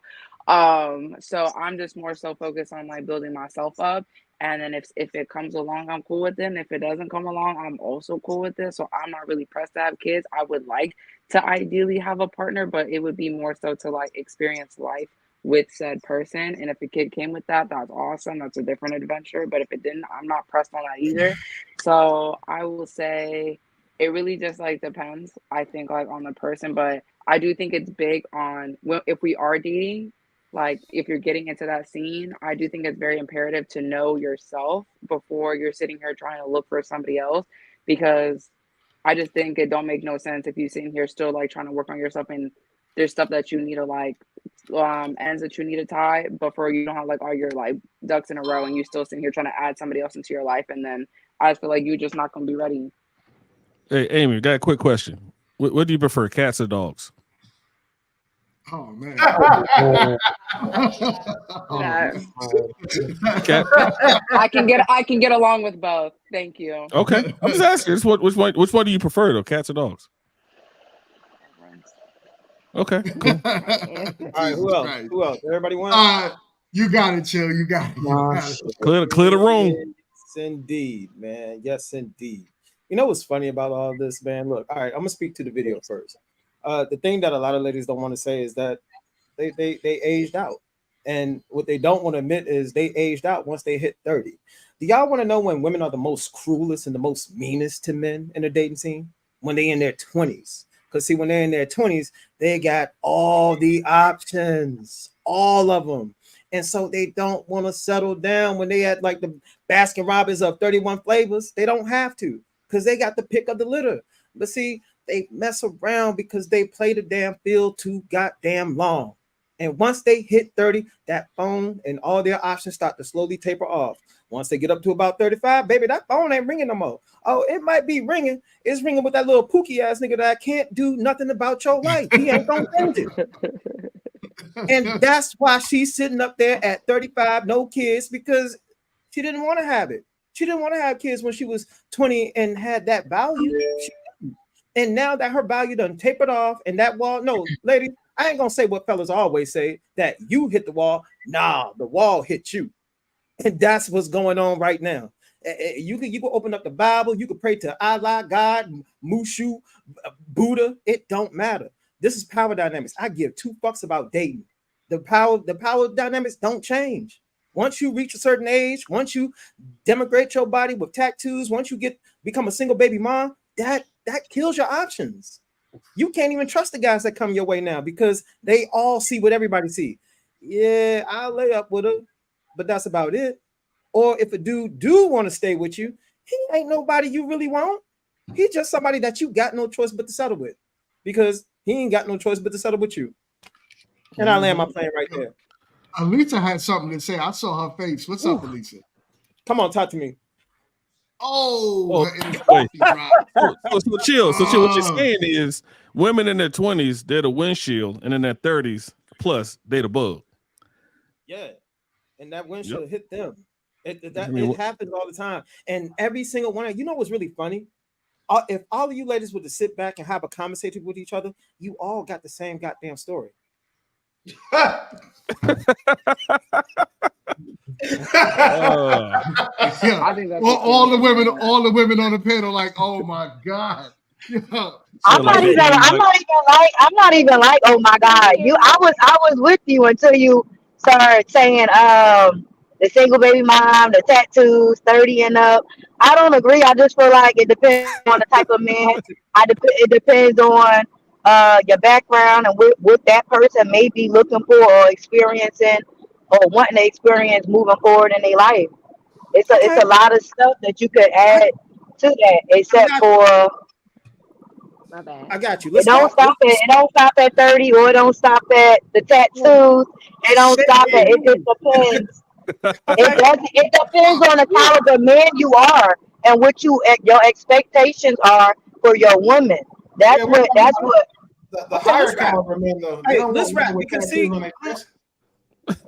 So I'm just more so focused on like building myself up. And then if it comes along, I'm cool with it. And if it doesn't come along, I'm also cool with it. So I'm not really pressed to have kids. I would like to ideally have a partner, but it would be more so to like experience life with said person. And if a kid came with that, that's awesome. That's a different adventure. But if it didn't, I'm not pressed on that either. So I will say it really just like depends, I think, like on the person. But I do think it's big on if we are dating, like if you're getting into that scene, I do think it's very imperative to know yourself before you're sitting here trying to look for somebody else, because I just think it don't make no sense if you sitting here still like trying to work on yourself and there's stuff that you need to like ends that you need to tie before you don't have like all your like ducks in a row and you still sitting here trying to add somebody else into your life, and then I just feel like you're just not gonna be ready. Hey, Amy, got a quick question. What do you prefer, cats or dogs? Oh man. I can get along with both. Thank you. Okay, I'm just asking. Which one do you prefer, though, cats or dogs? Okay, cool. All right, who else? Right. Who else? Everybody want? You got it, chill. You got it. Clear the room. Yes, indeed, man. Yes, indeed. You know what's funny about all this, man? Look, all right, I'm gonna speak to the video first. The thing that a lot of ladies don't want to say is that they aged out. And what they don't want to admit is they aged out once they hit 30. Do y'all want to know when women are the most cruelest and the most meanest to men in the dating scene? When they in their 20s. Because see, when they're in their 20s, they got all the options, all of them. And so they don't want to settle down when they at like the Baskin Robbins of 31 flavors. They don't have to because they got the pick of the litter. But see, they mess around because they play the damn field too goddamn long. And once they hit 30, that phone and all their options start to slowly taper off. Once they get up to about 35, baby, that phone ain't ringing no more. Oh, it might be ringing. It's ringing with that little pookie ass nigga that can't do nothing about your life. He ain't gonna change it. And that's why she's sitting up there at 35, no kids, because she didn't want to have it. She didn't want to have kids when she was 20 and had that value. And now that her value done tapered off and that wall, no, lady, I ain't gonna say what fellas always say, that you hit the wall. Nah, the wall hit you. And that's what's going on right now. You can open up the Bible, you can pray to Allah, God, Mushu, Buddha. It don't matter. This is power dynamics. I give 2 fucks about dating. The power dynamics don't change. Once you reach a certain age, once you demigrate your body with tattoos, once you become a single baby mom, that kills your options. You can't even trust the guys that come your way now because they all see what everybody see. Yeah, I'll lay up with her, but that's about it. Or if a dude do want to stay with you, he ain't nobody you really want. He's just somebody that you got no choice but to settle with because he ain't got no choice but to settle with you. And I land my plane right there. Alisa had something to say. I saw her face. What's up, Alisa? Come on, talk to me. Oh, so chill. So chill. What you're saying is women in their 20s, they're the windshield, and in their 30s, plus they the bug. Yeah, and that windshield hit them. It happens all the time. And every single one of you know what's really funny? If all of you ladies were to sit back and have a conversation with each other, you all got the same goddamn story. I think that's all the women on the panel like, oh my god. I'm not even like, oh my god. I was with you until you started saying the single baby mom, the tattoos, 30 and up. I don't agree. I just feel like it depends on the type of man. It depends on your background and what that person may be looking for or experiencing or wanting to experience moving forward in their life. It's a lot of stuff that you could add to that, except for My bad. I got you. it Let's don't start. stop at 30, or it don't stop at the tattoos. It don't stop at it just depends. It doesn't. It depends on the caliber man you are and what your expectations are for your woman. Yeah, That's what. That's what. the higher caliber men though. They Hey, don't let's want wrap men with because tattoos see, on their chest.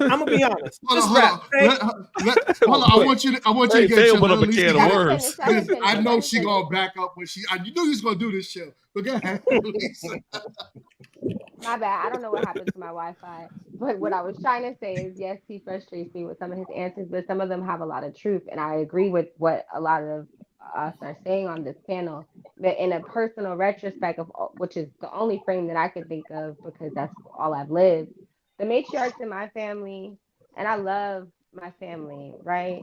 I'm gonna be honest. Hold Let's on, wrap. hold on. I want you to Hey, get they Chill open to up a at least can get of Let it. him worms. finish. Let him finish. I Let know him she finish. gonna back up when you knew you was gonna do this shit. But go ahead, Lisa. My bad. I don't know what happened to my Wi-Fi. But what I was trying to say is, yes, he frustrates me with some of his answers, but some of them have a lot of truth, and I agree with what a lot of us are saying on this panel. That in a personal retrospect of which is the only frame that I could think of because that's all I've lived. The matriarchs in my family, and I love my family, right?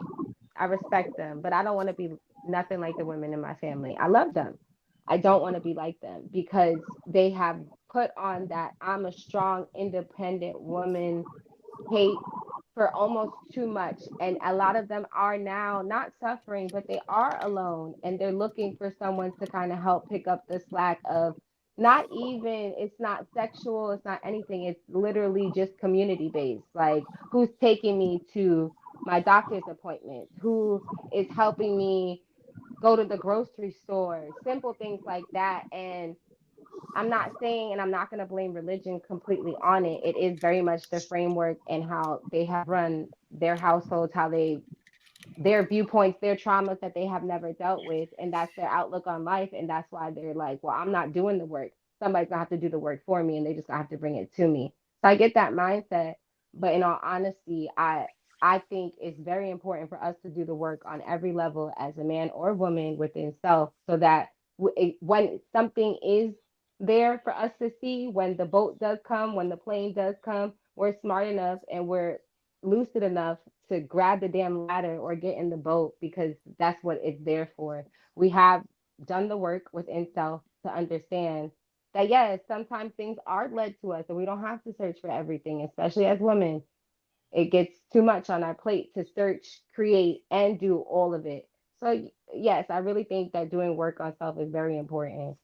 I respect them, but I don't want to be nothing like the women in my family. I love them. I don't want to be like them because they have put on that I'm a strong, independent woman hate for almost too much. And a lot of them are now not suffering, but they are alone and they're looking for someone to kind of help pick up the slack of not even, it's not sexual, it's not anything. It's literally just community based. Like who's taking me to my doctor's appointments, who is helping me go to the grocery store, simple things like that. And I'm not saying, and I'm not going to blame religion completely on it. It is very much the framework and how they have run their households, how their viewpoints, their traumas that they have never dealt with, and that's their outlook on life. And that's why they're like, well, I'm not doing the work. Somebody's gonna have to do the work for me, and they just gonna have to bring it to me. So I get that mindset, but in all honesty, I think it's very important for us to do the work on every level as a man or woman within self, so that when something is there for us to see, when the boat does come, when the plane does come, we're smart enough and we're lucid enough to grab the damn ladder or get in the boat because that's what it's there for. We have done the work within self to understand that yes, sometimes things are led to us and we don't have to search for everything, especially as women. It gets too much on our plate to search, create, and do all of it. So yes, I really think that doing work on self is very important.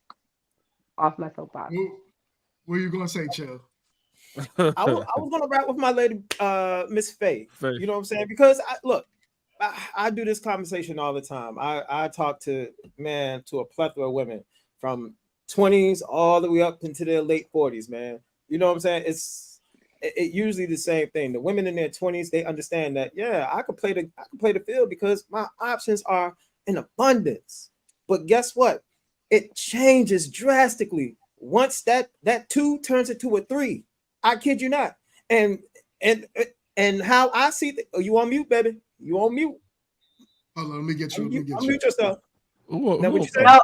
Off my soapbox. What are you gonna say, Chill? I was gonna wrap with my lady, Miss Faye. Faye. You know what I'm saying? Because I do this conversation all the time. I talk to a plethora of women from 20s all the way up into their late 40s, man. You know what I'm saying? It usually the same thing. The women in their 20s, they understand that, yeah, I could play the field because my options are in abundance. But guess what? It changes drastically once that two turns into a three. I kid you not. And and and how I see you on mute, baby. You on mute. Hold on, let me get you. Unmute yourself. Now, what you say? No,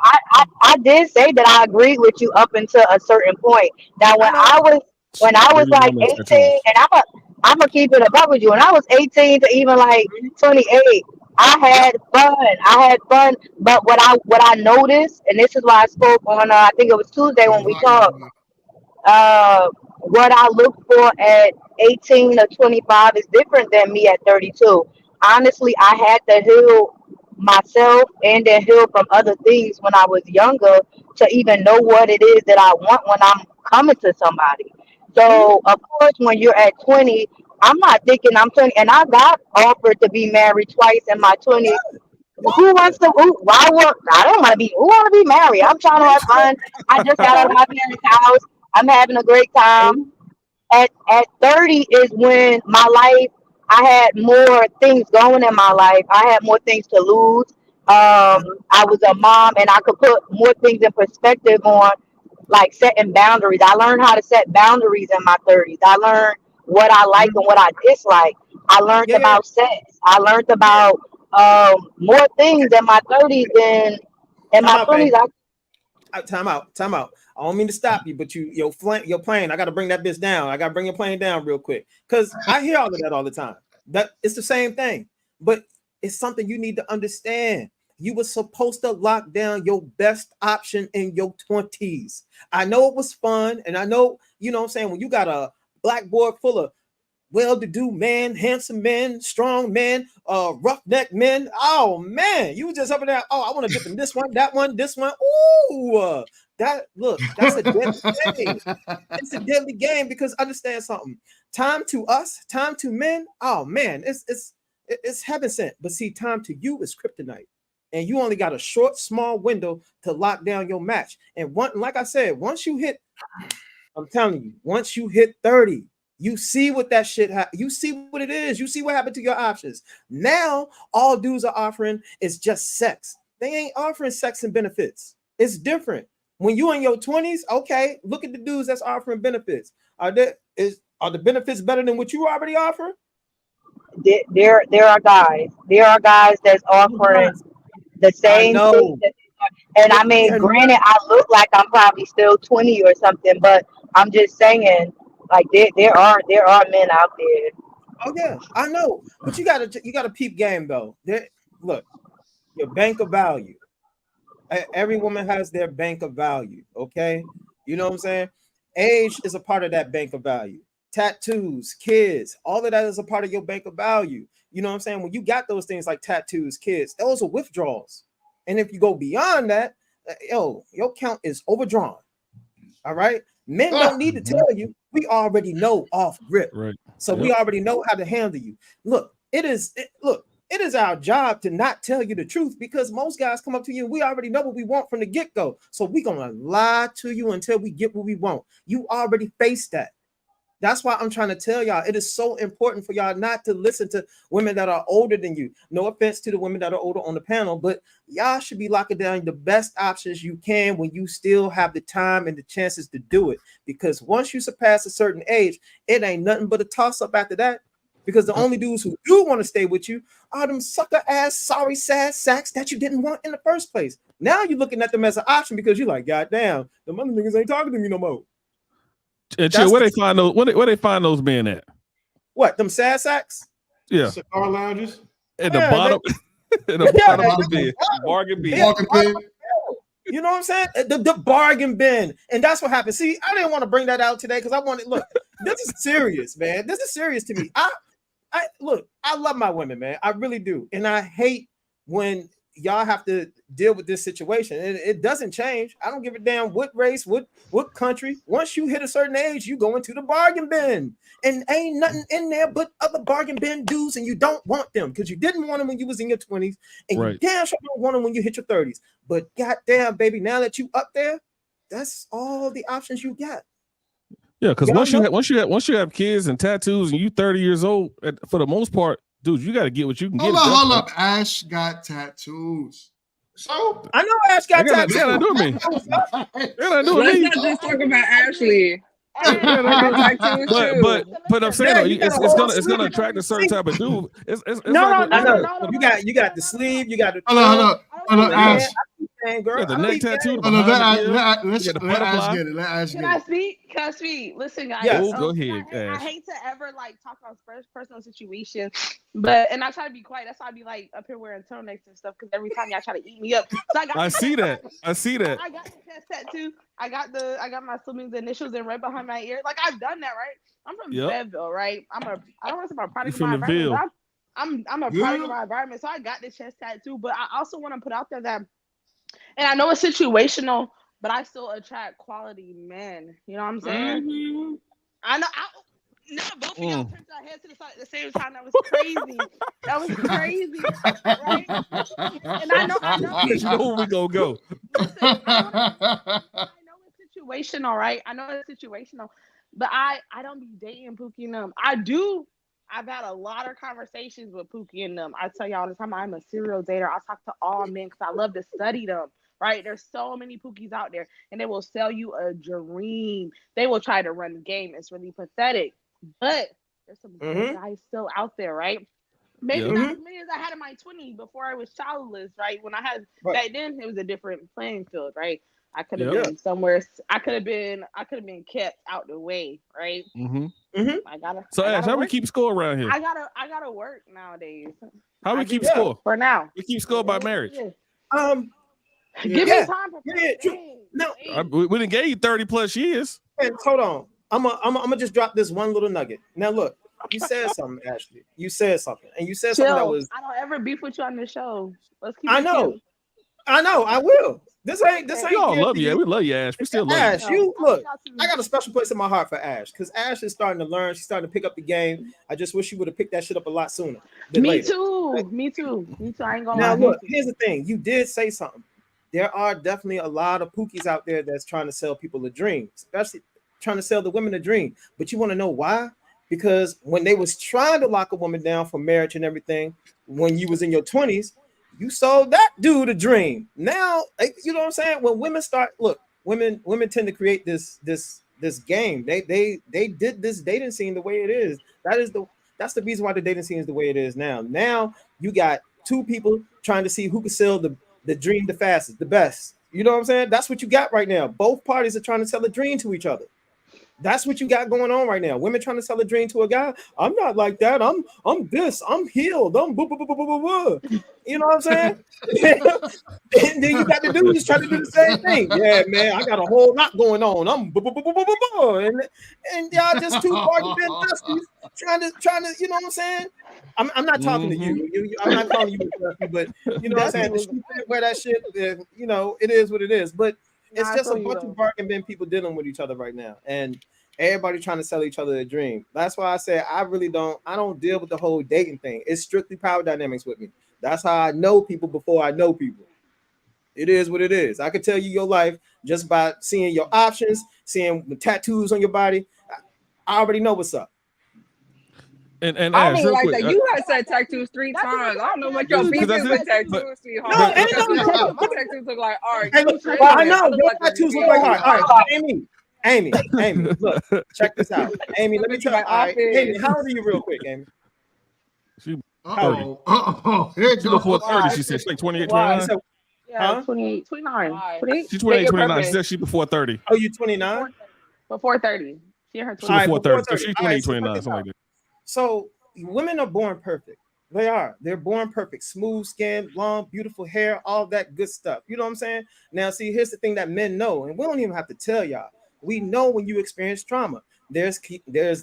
I did say that I agreed with you up until a certain point. Now when I was Baby like mama 18, tattoos. and I'm gonna keep it above with you. When I was 18 to even like 28, I had fun. I had fun. But what I noticed, and this is why I spoke on I think it was Tuesday when we talked. What I look for at 18 or 25 is different than me at 32. Honestly, I had to heal myself and then heal from other things when I was younger to even know what it is that I want when I'm coming to somebody. So, of course, when you're at 20, I'm not thinking I'm 20, and I got offered to be married twice in my 20s. Who wants to? I don't want to be. Who want to be married? I'm trying to have fun. I just got out of my parents' house. I'm having a great time. At 30 is when my life. I had more things going in my life. I had more things to lose. I was a mom, and I could put more things in perspective on, like setting boundaries. I learned how to set boundaries in my 30s. I learned what I like and what I dislike. I learned about sex. I learned about more things in my 30s than in Time my out, Faye. 20s. Time out. I don't mean to stop you, but your plane. I got to bring that bitch down. I got to bring your plane down real quick because I hear all of that all the time. That it's the same thing, but it's something you need to understand. You were supposed to lock down your best option in your 20s. I know it was fun, and I know, you know what I'm saying, when you got a blackboard full of well-to-do men, handsome men, strong men, roughneck men. Oh man, you just up in there. Oh, I want to dip in this one, that one, this one. Ooh, that's a deadly game. It's a deadly game because understand something. Time to us, time to men. Oh man, it's heaven sent. But see, time to you is kryptonite. And you only got a short, small window to lock down your match. And like I said, once you hit, I'm telling you, once you hit 30, you see what that shit you see what it is. You see what happened to your options. Now, all dudes are offering is just sex. They ain't offering sex and benefits. It's different. When you in your 20s, okay, look at the dudes that's offering benefits. Are the benefits better than what you already offer? There are guys. There are guys that's offering the same thing. And I mean, granted, I look like I'm probably still 20 or something, but I'm just saying, like there are men out there. Oh yeah, I know, but you gotta peep game though. Look, your bank of value. Every woman has their bank of value. Okay, you know what I'm saying. Age is a part of that bank of value. Tattoos, kids, all of that is a part of your bank of value. You know what I'm saying. When you got those things like tattoos, kids, those are withdrawals. And if you go beyond that, your count is overdrawn. All right. Men don't need to tell you. We already know off grip. Right. So we already know how to handle you. Look, it is our job to not tell you the truth because most guys come up to you and we already know what we want from the get-go. So we're gonna lie to you until we get what we want. You already faced that. That's why I'm trying to tell y'all it is so important for y'all not to listen to women that are older than you. No offense to the women that are older on the panel, but y'all should be locking down the best options you can when you still have the time and the chances to do it. Because once you surpass a certain age, it ain't nothing but a toss-up after that. Because the only dudes who do want to stay with you are them sucker ass, sorry, sad sacks that you didn't want in the first place. Now you're looking at them as an option because you're like, God damn, the mother niggas ain't talking to me no more. And chill, where they find those men at? What, them sad sacks? Yeah. Cigar lounges. At the bottom, at the bottom of the bed. Bargain bin. You know what I'm saying? The bargain bin. And that's what happened. See, I didn't want to bring that out today because I wanted, look, this is serious, man. This is serious to me. Look, I love my women, man. I really do. And I hate when y'all have to deal with this situation. And it doesn't change. I don't give a damn what race, what country. Once you hit a certain age, you go into the bargain bin. And ain't nothing in there but other bargain bin dudes, and you don't want them because you didn't want them when you was in your 20s, and you damn sure don't want them when you hit your 30s. But goddamn, baby, now that you up there, that's all the options you got. Yeah, because once you have kids and tattoos and you 30 years old, for the most part, dude, you got to get what you can get. Hold up. Ash got tattoos. So I know Ash got tattoos. Yeah, do me. Let's not just talk about Ashley. I got tattoos too. But I'm saying though, it's gonna attract a certain type of dude. No. You got the sleeve. You got the. Hold on, Ash. Girl, the neck tattoo. Let's get it. Let Ash get it. Can I speak? Listen, guys. Yeah, go ahead. I hate to ever like talk about personal situations, and I try to be quiet. That's why I be like up here wearing turtlenecks and stuff because every time y'all try to eat me up. So I see that. I got the chest tattoo. I got my siblings' initials in right behind my ear. Like I've done that, right? I'm from Fayetteville, right? I don't want to say my product of my environment. I'm a product of my environment, so I got the chest tattoo. But I also want to put out there that, and I know it's situational, but I still attract quality men. You know what I'm saying? Mm-hmm. I know. Not both of y'all turned our heads to the side at the same time. That was crazy. Right? And I know. You know where we gonna go. Listen, I know it's situational, right? I know it's situational, but I don't be dating Pookie and them. I've had a lot of conversations with Pookie and them. I tell you all the time, I'm a serial dater. I talk to all men because I love to study them, right? There's so many Pookies out there, and they will sell you a dream. They will try to run the game. It's really pathetic. But there's some good guys still out there, right? Maybe not as many as I had in my 20s before I was childless, right? When I had back then, it was a different playing field, right? I could have been somewhere. I could have been kept out the way, right? So Ash, how we keep score around here? I gotta work nowadays. How we keep score? For now. We keep score by marriage. Give me time for No, we didn't gave you 30 plus years. and hold on. I'm gonna just drop this one little nugget. Now look, you said something, Ashley. You said something, and you said something that chill. was. I don't ever beef with you on the show. Let's keep I it know, chill. I will. This ain't We all love GMT. you. We love you, Ash. We still love Ash, you. you look. I got a special place in my heart for Ash because Ash is starting to learn. She's starting to pick up the game. I just wish she would have picked that shit up a lot sooner. Me too. Me too. I ain't gonna Now lie. look, here's the thing. You did say something. There are definitely a lot of pookies out there that's trying to sell people a dream, especially trying to sell the women a dream. But you want to know why? Because when they was trying to lock a woman down for marriage and everything, when you was in your 20s, you sold that dude a dream. Now, you know what I'm saying? When women start, look, women tend to create this game. They did this dating scene the way it is. That's the reason why the dating scene is the way it is now. Now you got two people trying to see who can sell the dream the fastest, the best. You know what I'm saying? That's what you got right now. Both parties are trying to sell a dream to each other. That's what you got going on right now. Women trying to sell a dream to a guy. I'm not like that. I'm this. I'm healed. I'm boo, boo, boo, boo, boo, boo, boo. You know what I'm saying? And then you got the dudes trying to do the same thing. Yeah, man, I got a whole lot going on. I'm boo, boo, boo, boo, boo, boo, boo. And y'all just two bargain bin dusties trying to, you know what I'm saying? I'm not talking to you. I'm not calling you a dusty, but you know what I'm saying? The street where that shit, you know, it is what it is. But it's just a bunch of bargain bin people dealing with each other right now, and everybody trying to sell each other a dream. That's why I say I don't deal with the whole dating thing. It's strictly power dynamics with me. That's how I know people before I know people. It is what it is. I could tell you your life just by seeing your options, seeing the tattoos on your body. I already know what's up. And I Ash, don't real like quick, that. You have said tattoos 3 times. I don't know what your beef is with tattoos, sweetheart. No, My tattoos look like art. Hey, look, I know your tattoos look like art. All right, Amy, look, check this out. Amy, let me tell you. All right, Amy, how old are you, real quick, Amy? She 30. She before 30. She said she's like 28, 29. Yeah, 28, 29. 28? She's 28, 29. She said she before 30. Oh, you 29? Before 30. She in her 20s. She before 30. So 30. she's All 28, right, so 29, something like that. So women are born perfect. They are. They're born perfect. Smooth skin, long, beautiful hair, all that good stuff. You know what I'm saying? Now, see, here's the thing that men know, and we don't even have to tell y'all. We know when you experience trauma. There's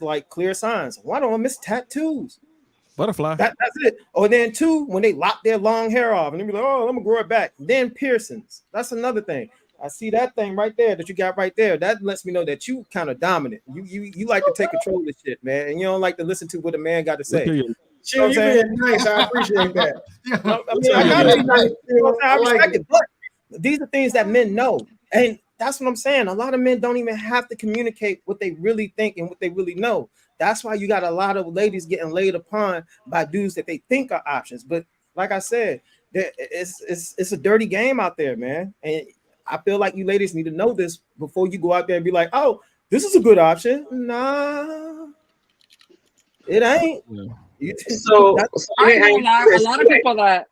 like clear signs. One of them is tattoos. Butterfly. That's it. Or then two, when they lop their long hair off and they be like, oh, I'm gonna grow it back. Then piercings. That's another thing. I see that thing right there that you got right there. That lets me know that you kind of dominant. You like to take control of this shit, man, and you don't like to listen to what a man got to say. Chill, you being nice. I appreciate that. No, I mean, I gotta be nice. You know, I respect it. But these are things that men know, and that's what I'm saying. A lot of men don't even have to communicate what they really think and what they really know. That's why you got a lot of ladies getting laid upon by dudes that they think are options. But like I said, it's a dirty game out there, man. And I feel like you ladies need to know this before you go out there and be like, oh, this is a good option. Nah, it ain't. So I ain't gonna lie, a lot of people that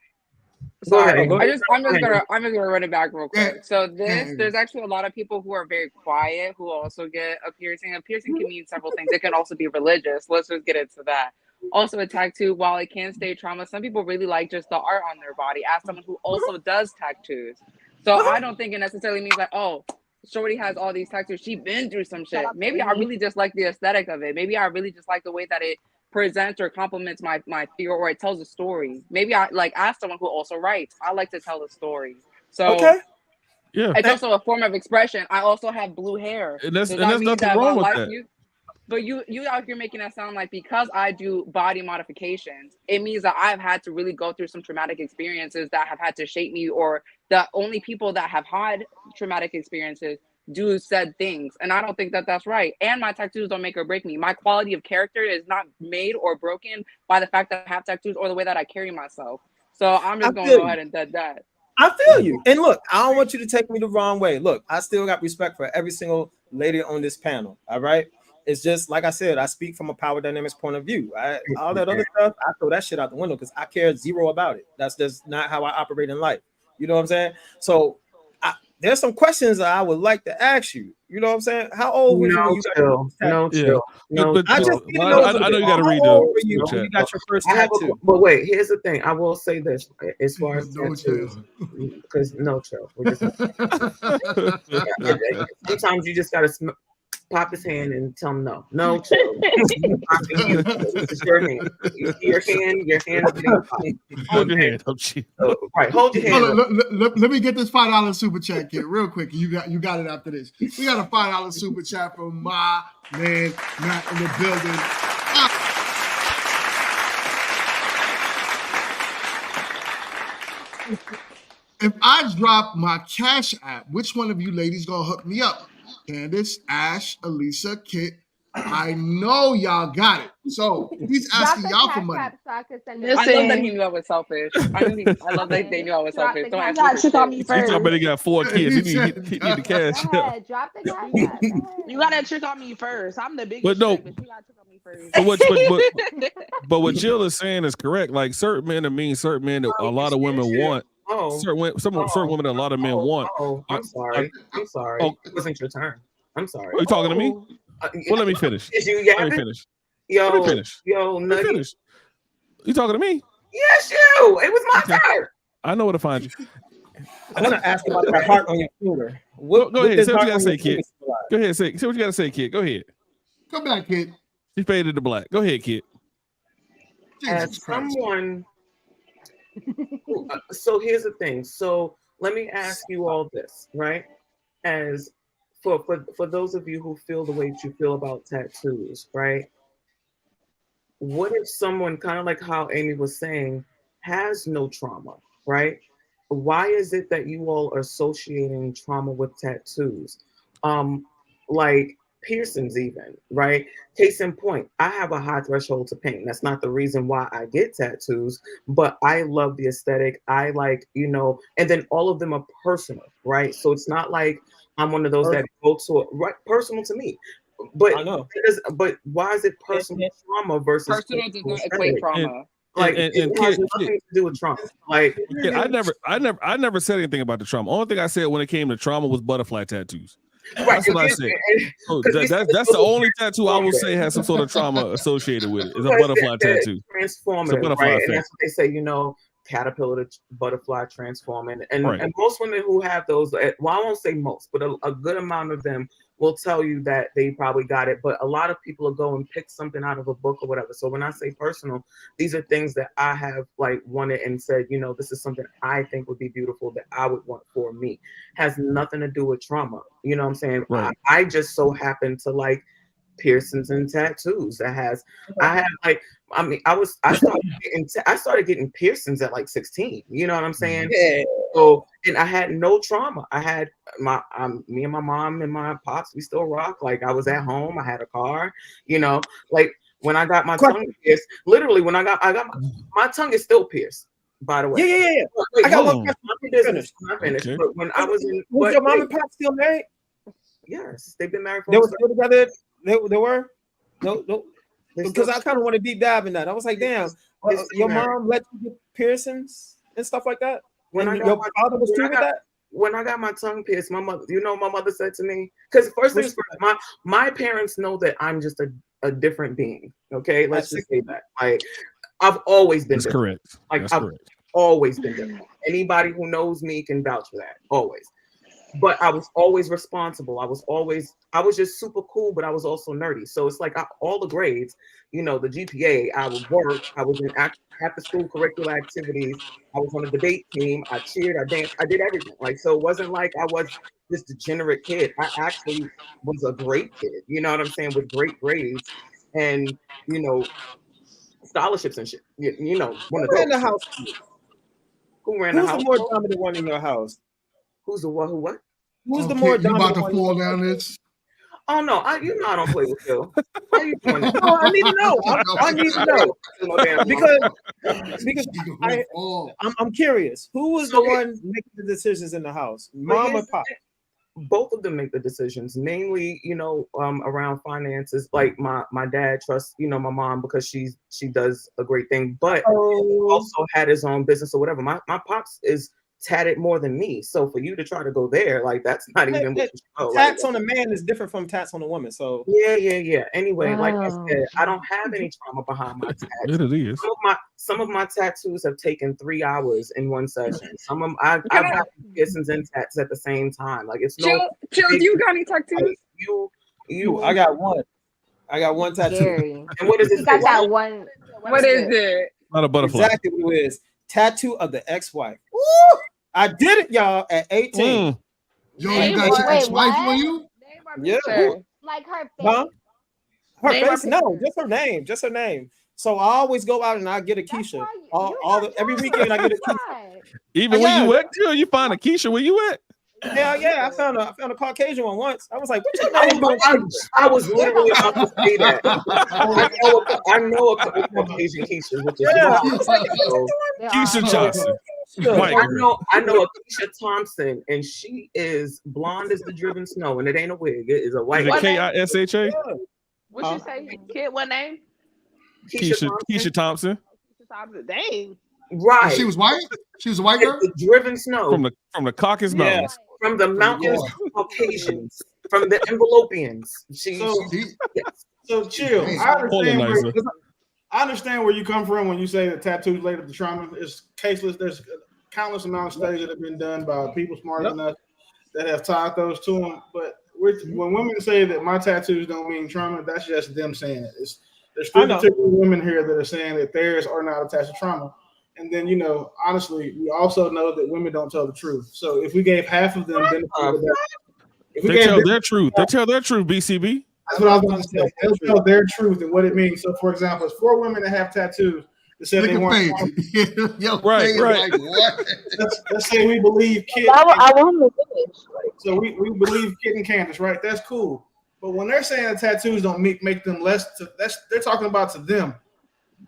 sorry, Go ahead. I'm just gonna run it back real quick. So there's actually a lot of people who are very quiet who also get a piercing. A piercing can mean several things. It can also be religious. Let's just get into that. Also, a tattoo, while it can stay trauma, some people really like just the art on their body. As someone who also does tattoos, so I don't think it necessarily means like, oh, Shorty has all these tattoos. She been through some shit. Maybe I really just like the aesthetic of it. Maybe I really just like the way that it presents or complements my figure, or it tells a story. Maybe I like, as someone who also writes, I like to tell a story. So yeah, it's also a form of expression. I also have blue hair. And there's nothing wrong with that. But you out here making that sound like because I do body modifications, it means that I've had to really go through some traumatic experiences that have had to shape me, or the only people that have had traumatic experiences do said things. And I don't think that that's right. And my tattoos don't make or break me. My quality of character is not made or broken by the fact that I have tattoos or the way that I carry myself. So I'm just going to go ahead and dead that. I feel you. And look, I don't want you to take me the wrong way. Look, I still got respect for every single lady on this panel. All right. It's just like I said, I speak from a power dynamics point of view. All that other stuff, I throw that shit out the window because I care zero about it. That's just not how I operate in life. You know what I'm saying? So there's some questions that I would like to ask you. You know what I'm saying? How old were you when you got your first tattoo? I just need to know. I know you got to read how old the were you super when you chat. got your first I have tattoo? but wait, here's the thing. I will say this as far as No tattoos, because no chill. We're just sometimes you just gotta pop his hand and tell him no chill. This is your hand. You see your hand. Your hand's getting popped. Hold your hand. Oh, gee. Right, hold your hand. Let me get this $5 super chat, kid, real quick. You got it after this. We got a $5 super chat from my man Matt in the building. If I drop my Cash App, which one of you ladies gonna hook me up? Candace, Ash, Elisa, Kit. I know y'all got it. So he's asking y'all for money. I love that he knew I was selfish. I love that they knew I was selfish. Don't ask me for shit. You talking about he got 4 kids. He need the cash. Drop the cash app. You gotta trick on me first. I'm the biggest But no. trick, but you gotta trick on me first. But what Jill is saying is correct. Like certain men certain men that a lot of women want. Certain women that a lot of men want. I'm sorry. I'm sorry. It wasn't your turn. I'm sorry. Are you talking to me? Well, let me finish. Let me finish. Let me finish. Nutty. You talking to me? Yes, you. It was my turn. I know where to find you. I want to ask about that heart on your finger. Go ahead. Say what you gotta say, kid. Go ahead. Say what you gotta say, kid. Go ahead. Come back, kid. She faded to black. Go ahead, kid. As someone, so here's the thing. So let me ask you all this, right? As for those of you who feel the way that you feel about tattoos, right? What if someone, kind of like how Amy was saying, has no trauma, right? Why is it that you all are associating trauma with tattoos? Like piercings even, right? Case in point, I have a high threshold to pain. That's not the reason why I get tattoos, but I love the aesthetic. I like, and then all of them are personal, right? So it's not like I'm one of those that go to personal to me. But I know. But why is it personal trauma versus personal does not equate trauma? Like it has nothing to do with trauma. Like I never said anything about the trauma. Only thing I said when it came to trauma was butterfly tattoos. Right. That's what I said. So that's the only tattoo I will say has some sort of trauma associated with it. It's a butterfly tattoo. Transformative, it's a butterfly right? effect. And that's what they say, caterpillar to butterfly transforming. And Right. and most women who have those, well, I won't say most, but a good amount of them will tell you that they probably got it. But a lot of people will go and pick something out of a book or whatever. So when I say personal, these are things that I have like wanted and said, this is something I think would be beautiful that I would want for me. Has nothing to do with trauma. You know what I'm saying? Right. I just so happen to like piercings and tattoos. I started getting piercings at like 16. You know what I'm saying? Yeah. So, and I had no trauma. I had me and my mom and my pops, we still rock. Like I was at home, I had a car, like when I got my tongue pierced, literally when I got my tongue is still pierced, by the way. Yeah. Wait, I got hold one on. question. I'm finished. Okay. But when I was in, Was your mom and pop still married? Yes, they've been married for They were still together. They were. No. Because I kind of want to deep dive in that. I was like, damn, your mom let you get piercings and stuff like that. When your father was true with that. When I got my tongue pierced, my mother, my mother said to me, because first things first, my parents know that I'm just a different being. Okay, let's just say that. Like I've always been. That's different. correct. Like That's I've correct. always been different. Anybody who knows me can vouch for that. Always. But I was always responsible. I was just super cool, but I was also nerdy. So it's like all the grades, the GPA, I would work, I was in after school curricular activities, I was on a debate team, I cheered, I danced, I did everything. Like, so it wasn't like I was this degenerate kid. I actually was a great kid, you know what I'm saying, with great grades and, scholarships and shit. One of Who those. ran the house? Who ran the house? Who's the more dominant one in your house? Who's the what? Who what? Who's the more you about dominant to one? fall down this? Oh no, I don't play with Phil. Why are you doing that? No, I need to know. I need to know because I'm curious. Who was the one making the decisions in the house, mom or pop? Both of them make the decisions, mainly, around finances. Like my dad trusts, my mom because she does a great thing, but also had his own business or whatever. My pops is tatted more than me. So for you to try to go there, like that's not even what you show. Tats on a man is different from tats on a woman. So yeah. Anyway, like I Oh. said, I don't have any trauma behind my tats. It is. Some of my tattoos have taken 3 hours in one session. Some of them, I've got piercings and tats at the same time. Like it's no. Chill, you got any tattoos? You. I got one. I got one tattoo. Scary. And what is it? You got that one. What is it? Not a butterfly. Exactly what it is. Tattoo of the ex-wife. Woo! I did it, y'all, at 18. Yo, you got your ex-wife on you? Yeah. Like her face. Huh? Her Name or face? No, just her name. Just her name. So I always go out and I get a Keisha. Every weekend I get a Keisha. Even when you at, you find a Keisha where you at? Hell yeah, I found a Caucasian one once. I was like, what you name doing? I was literally about to say that. I know a couple Caucasian Keishas, which is Keisha Johnson. I know a Keisha Thompson, and she is blonde as the driven snow, and it ain't a wig. It is a white. Is it Kisha? What you say, kid? What name? Keisha Thompson. Dang. Right. She was white. She was a white girl. The driven snow from the Caucasus Mountains. From the mountains of Caucasians, from the Envelopians. So chill. I understand where you come from when you say that tattoos relate to trauma. It's caseless. There's countless amount of studies that have been done by people smarter than us that have tied those to them. But when women say that my tattoos don't mean trauma, that's just them saying it. There's 3 particular women here that are saying that theirs are not attached to trauma. And then, honestly, we also know that women don't tell the truth. So if we gave half of them, they tell their truth. They tell their truth, BCB. That's what I was going to say. They'll tell their truth and what it means. So, for example, it's 4 women that have tattoos that said they want. Right. Like, what? Let's say we believe Kit. I want to finish. So we believe Kit and Candace, right? That's cool. But when they're saying that tattoos don't make them less, they're talking about to them.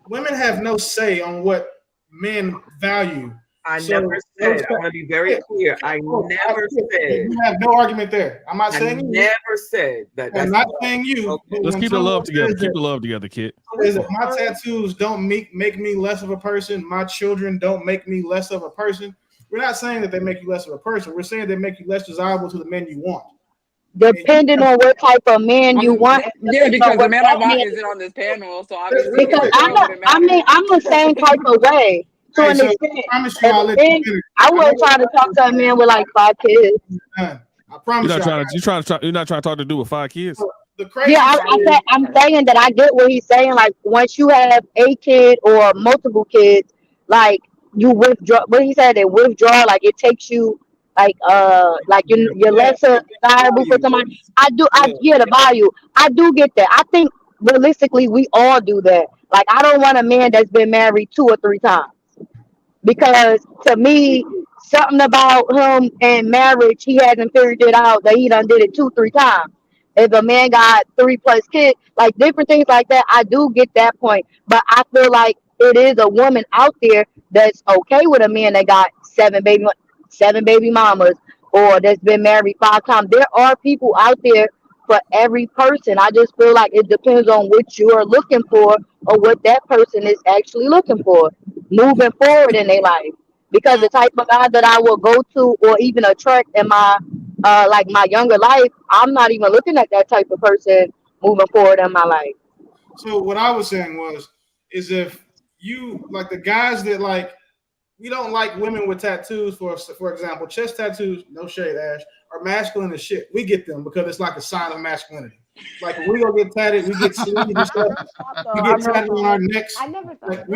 Women have no say on what men value. I never said. I want to be very clear. I never said. You have no argument there. I'm not saying you. Never said that. I'm not saying you. Let's keep the love together. Keep the love together, kid. My tattoos don't make me less of a person. My children don't make me less of a person. We're not saying that they make you less of a person. We're saying they make you less desirable to the men you want. Depending on what type of man you want. Yeah, because the man I want isn't on this panel, so obviously. Because I'm the same type of way. To an extent, I wouldn't try to talk to a man with like 5 kids. I promise you're not trying to talk to dude with 5 kids. I'm saying that I get what he's saying. Like once you have a kid or multiple kids, like you withdraw. What he said, they withdraw. Like it takes you, like you're less valuable for somebody. I get the value. I do get that. I think realistically, we all do that. Like I don't want a man that's been married 2 or 3 times. Because to me, something about him and marriage, he hasn't figured it out that he done did it 2-3 times. If a man got 3+ kids, like different things like that, I do get that point. But I feel like it is a woman out there that's okay with a man that got 7 baby mamas or that's been married 5 times. There are people out there for every person. I just feel like it depends on what you are looking for or what that person is actually looking for moving forward in their life. Because the type of guy that I will go to or even attract in my my younger life, I'm not even looking at that type of person moving forward in my life. So what I was saying is if you like the guys that like, we don't like women with tattoos, for example, chest tattoos, no shade, Ash, are masculine as shit. We get them because it's like a sign of masculinity. Like when we go get tatted, we get sleeves and stuff. We get tatted on our necks. I never thought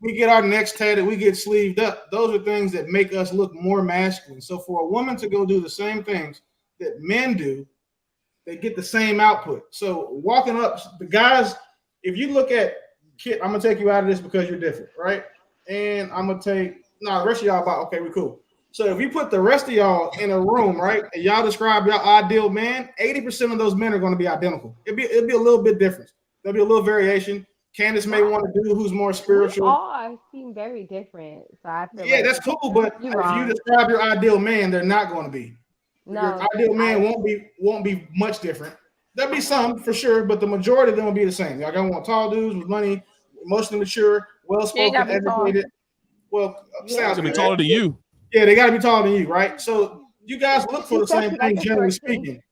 we get our necks tatted. We get sleeved up. Those are things that make us look more masculine. So for a woman to go do the same things that men do, they get the same output. So walking up, the guys, if you look at Kit, I'm gonna take you out of this because you're different, right? And I'm gonna take the rest of y'all about okay, we cool. So if you put the rest of y'all in a room, right, and y'all describe your ideal man, 80% of those men are going to be identical. It'll be a little bit different. There'll be a little variation. Candace may want to do who's more spiritual. We all seem very different. So I feel that's cool. But if you describe your ideal man, they're not going to be. No, your ideal man won't be much different. There'll be some for sure, but the majority of them will be the same. Y'all gonna want tall dudes with money, emotionally mature, well spoken, educated. Well, sounds Gonna be good. taller than you. Yeah, they got to be taller than you, right? So you guys look for the same Like thing, a generally short king. speaking.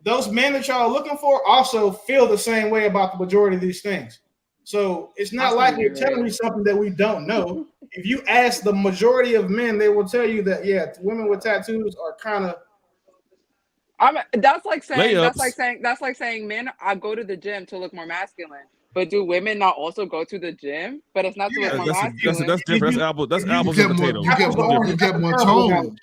Those men that y'all are looking for also feel the same way about the majority of these things. So it's not like we're telling you something that we don't know. If you ask the majority of men, they will tell you that women with tattoos are kind of. That's like saying Layups. that's like saying men I go to the gym to look more masculine. But do women not also go to the gym? But it's not to look more masculine. That's different. That's apples and potatoes. You get more tone.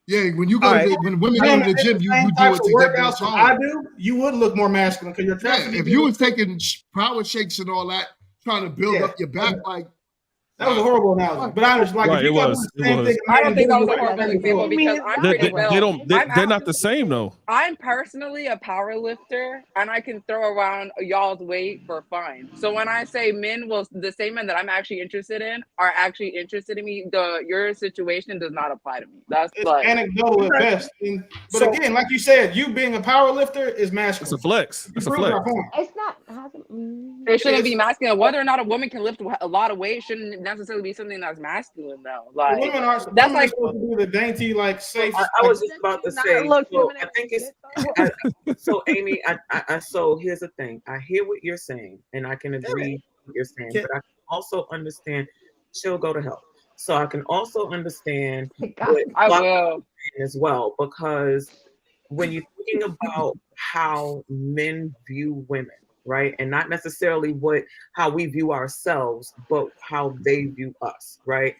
Yeah, when you go when women go to the gym, you do types it of to get more workouts that tone. I do, you would look more masculine because you're trying. If you was taking power shakes and all that, trying to build up your back, like that was a horrible analogy. But I was like, Right, if you it got was. the same thing, I don't think that was a like horrible example because I'm pretty well. They're not the same though. I'm personally a power lifter and I can throw around y'all's weight for fun. So when I say men will, the same men that I'm actually interested in are actually interested in me, your situation does not apply to me. That's it's like anecdotal at best. But again, like you said, you being a power lifter is masculine. It's a flex. It's a Proves flex. our point. It's not. it shouldn't be masculine. Whether or not a woman can lift a lot of weight shouldn't necessarily be something that's masculine, though. Like Women are that's like supposed to do the dainty, like safe. I was just about to say. So I think it's so Amy. So here's the thing. I hear what you're saying, and I can agree with what you're saying, but I can also understand. She'll go to hell. So I can also understand what I will as well, because when you're thinking about how men view women, right, and not necessarily how we view ourselves, but how they view us, right?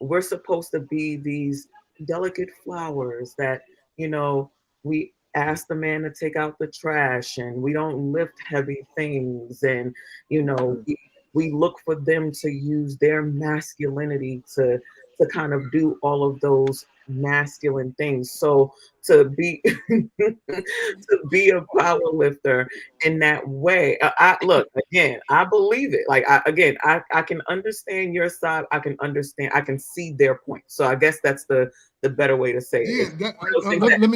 We're supposed to be these delicate flowers that, we ask the man to take out the trash and we don't lift heavy things, and we look for them to use their masculinity to kind of do all of those masculine things. So to be a power lifter in that way, I look again, I believe it. Like I can understand your side. I can see their point. So I guess that's the better way to say it.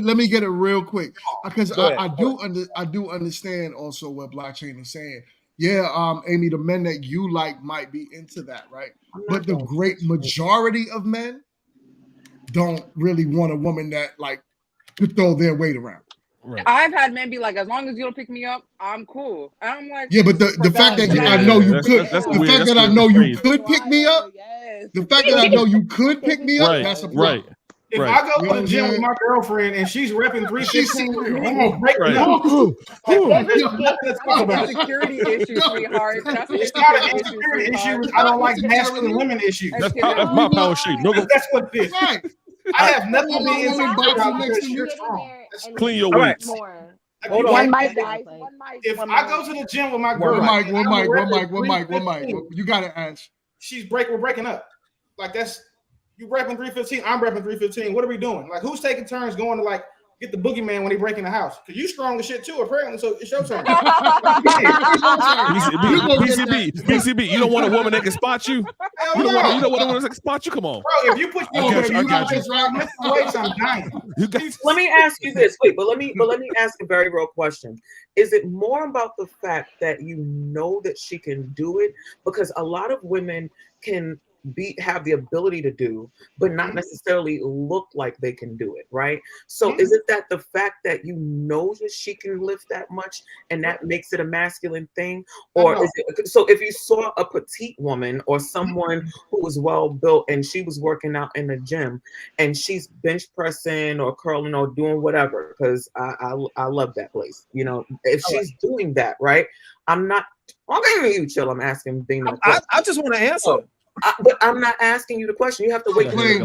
Let me get it real quick, because I do understand also what Blockchain is saying. Yeah, Amy, the men that you like might be into that, right? But the great majority of men don't really want a woman that like could throw their weight around. Right. I've had men be like, as long as you don't pick me up, I'm cool. And I'm like, yeah, but the fact that I know you could, the fact that I know you could pick me up, the fact that I know you could pick me up, that's a problem. If I go to the gym with my girlfriend and she's repping 315, I'm gonna break it up. That's a security issue, sweetheart. That's It's not an insecurity issue. I don't like masculine women issues. That's my power sheet. No, that's what it is. I have nothing to be insecure about because you're strong. Clean your weights. Hold on. One mic, guys. One mic. If I go to the gym with my girl, one mic, you gotta ask. We're breaking up. Like that's you repping 315. I'm repping 315. What are we doing? Like who's taking turns going to like get the boogeyman when he break in the house? Because you strong as shit too, apparently. So it's your turn. BCB. You don't want a woman that can spot you. You don't want a woman that can spot you. Come on, bro. If you push me over, you got this right. I'm dying. Let me ask you this. Wait, but let me ask a very real question. Is it more about the fact that you know that she can do it? Because a lot of women can have the ability to do, but not necessarily look like they can do it, right? So is it that the fact that you know that she can lift that much and that makes it a masculine thing? Or is it so if you saw a petite woman or someone who was well built and she was working out in the gym and she's bench pressing or curling or doing whatever, because I love that place, if she's doing that, right? I'm giving you chill. I'm asking being I just want to answer. But I'm not asking you the question. You have to wait. Plane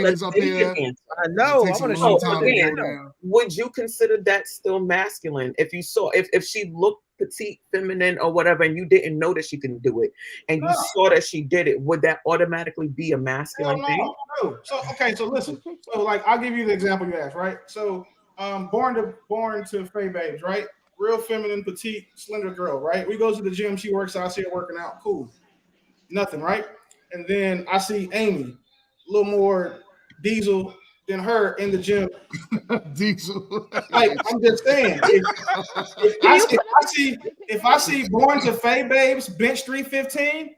is up here. I know. I want to. Would you consider that still masculine if you saw if she looked petite, feminine, or whatever, and you didn't know that she can do it, and you saw that she did it? Would that automatically be a masculine thing? No. So listen. So like I'll give you the example you asked, right? So born to Faye Babes, right? Real feminine, petite, slender girl, right? We go to the gym. She works out. I see her working out. Cool. Nothing, right? And then I see Amy, a little more diesel than her in the gym. Diesel. Like I'm just saying, if I see born to Faye Babes bench 315,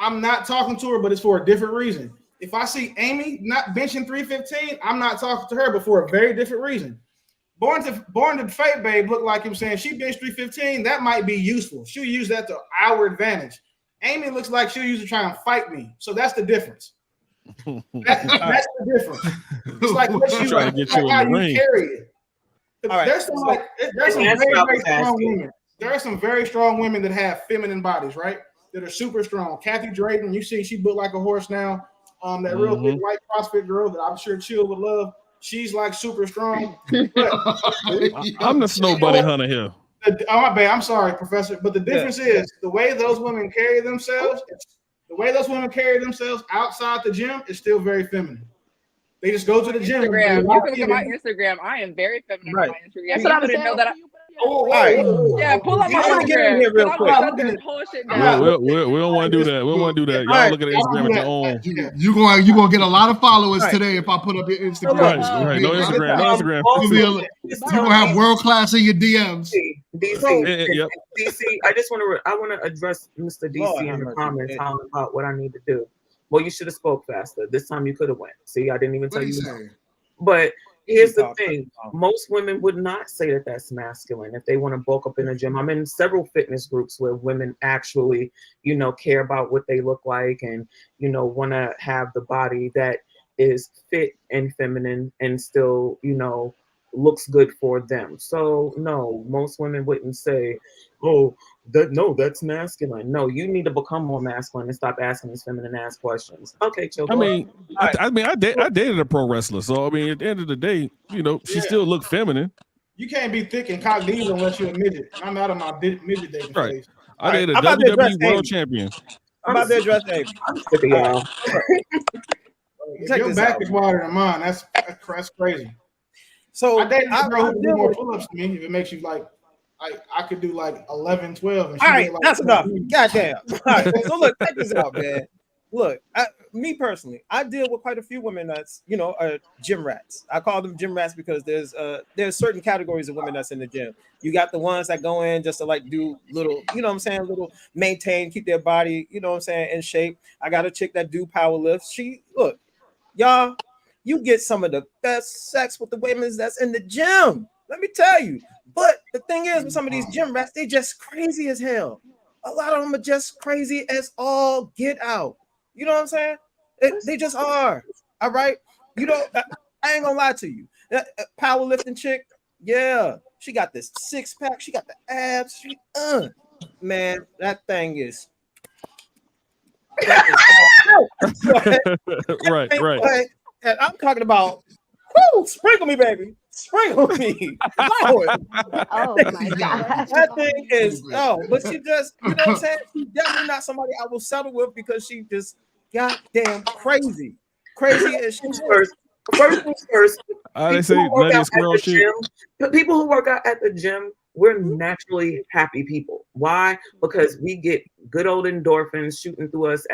I'm not talking to her, but it's for a different reason. If I see Amy not benching 315, I'm not talking to her, but for a very different reason. Born to Fate Babe looked like him saying she benched 315. That might be useful. She'll use that to our advantage. Amy looks like she'll use it to try and fight me. So that's the difference. That's the difference. It's like what you trying to get you in how the you ring. carry it. All right. There's some very strong women. There are some very strong women that have feminine bodies, right? That are super strong. Kathy Drayton, you see, she built like a horse now. That real big white CrossFit girl that I'm sure Chill would love. She's like super strong. But I'm the snow bunny hunter here. My bad. I'm sorry, Professor. But the difference is the way those women carry themselves. The way those women carry themselves outside the gym is still very feminine. They just go to the gym. Instagram. You can look at my Instagram. I am very feminine on my Instagram. That's what You I'm wouldn't know saying. that. All right. Yeah, pull up my I want to get in Instagram. here real quick. Shut this whole shit down. We don't want to do that. We don't want to do that. Y'all look at Instagram at your own. You gonna get a lot of followers today if I put up your Instagram. Right. No Instagram. No Instagram. You gonna have world class in your DMs. DC, Yep. DC. I want to address Mr. DC in the comments about what I need to do. Well, you should have spoke faster. This time you could have went. See, I didn't even tell you. But here's the thing: most women would not say that that's masculine if they want to bulk up in a gym. I'm in several fitness groups where women actually, care about what they look like and want to have the body that is fit and feminine and still, looks good for them. So no, most women wouldn't say, "Oh, that's masculine." No, you need to become more masculine and stop asking these feminine ass questions. Okay, chill. I dated a pro wrestler, so at the end of the day, she still looked feminine. You can't be thick and cognito unless you're a midget. I'm out of my midget dating phase. I dated a WWE world champion. I'm about to address Amy. I'm sick of y'all. Your back is wider than mine. That's crazy. So I dated a girl who do more pull-ups to me. If it makes you like I could do like 11, 12. And she all right, did like that's enough. 13. Goddamn. All right, so look, check this out, man. Look, me personally, I deal with quite a few women that's gym rats. I call them gym rats because there's certain categories of women that's in the gym. You got the ones that go in just to like do little, little maintain, keep their body, in shape. I got a chick that do power lifts. Look, y'all, you get some of the best sex with the women that's in the gym. Let me tell you. But the thing is, with some of these gym rats, they just crazy as hell. A lot of them are just crazy as all get out. You know what I'm saying? They just are. All right. I ain't gonna lie to you. That powerlifting chick, yeah, she got this 6-pack. She got the abs. Man, that thing is. Right. And I'm talking about, sprinkle me, baby. Sprinkle me. Oh my God. That thing is, but she just, you know what I'm saying? She's definitely not somebody I will settle with because she just goddamn crazy. Crazy as she First things first. They say nutty squirrel shit. People who work out at the gym, we're naturally happy people. Why? Because we get good old endorphins shooting through us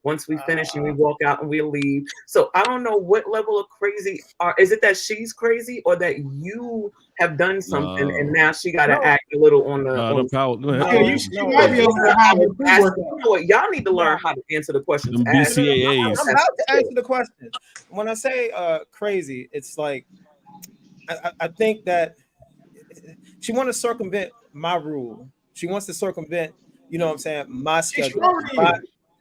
once we finish and we walk out and we leave. So I don't know what level of crazy is it that she's crazy or that you have done something and now she got to act a little on the power. You might be able to y'all need to learn how to answer the questions. BCAAs. I'm about to answer the question. When I say crazy, it's like I think that she wants to circumvent my rule. She wants to circumvent, my schedule. You know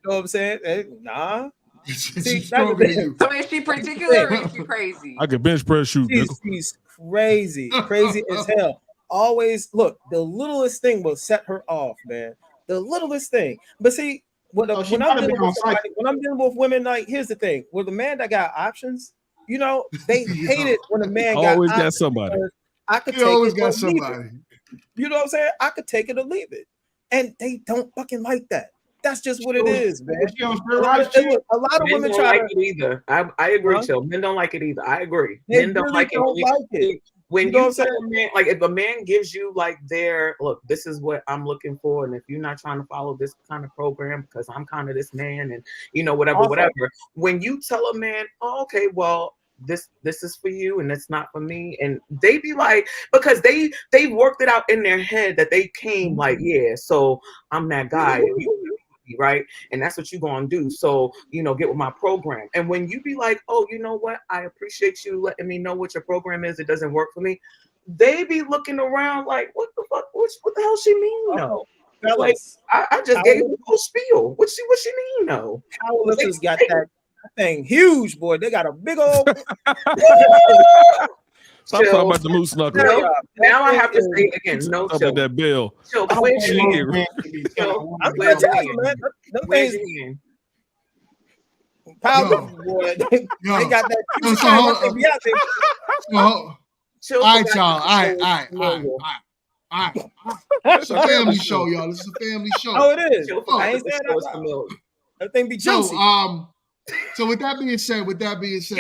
what I'm saying? Nah. See, So is she particular or is she crazy? I could bench press shoot. She's crazy as hell. Always look, the littlest thing will set her off, man. The littlest thing. But see, when I'm dealing with women, like here's the thing: with a man that got options, they hate it when a man always got somebody. I could take always it got or somebody. leave it. You know what I'm saying? I could take it or leave it. And they don't fucking like that. That's just what it is, man. A lot of women try like it either. I agree, Chill. Men don't like it either. I agree. They Men don't really like don't like it. When you tell a man, like if a man gives you like look, this is what I'm looking for, and if you're not trying to follow this kind of program because I'm kind of this man, and whatever. When you tell a man, oh, okay, well, this is for you and it's not for me, and they be like, because they worked it out in their head that they came like, yeah, so I'm that guy. right? And that's what you're gonna do. So, you know, get with my program. And when you be like, oh, you know what? I appreciate you letting me know what your program is. It doesn't work for me. They be looking around like, what the fuck? What the hell she mean? No. Like, I just gave you the whole spiel. What she mean? No. Powerlifters got that thing huge, boy. They got a big old. Stop talking about the moose knuckle. Now I have to say it again. No, Stop with that bill. Chill, I'm where's gonna your hand? I'm Where's gonna tell your you, hand? man. Them Where's things, your hand? powerlifters, boy. They got that. So They be out there. All right, y'all. All right. It's a family show, y'all. This is a family show. Oh, it is. Oh, I ain't saying that. Everything be juicy. So with that being said,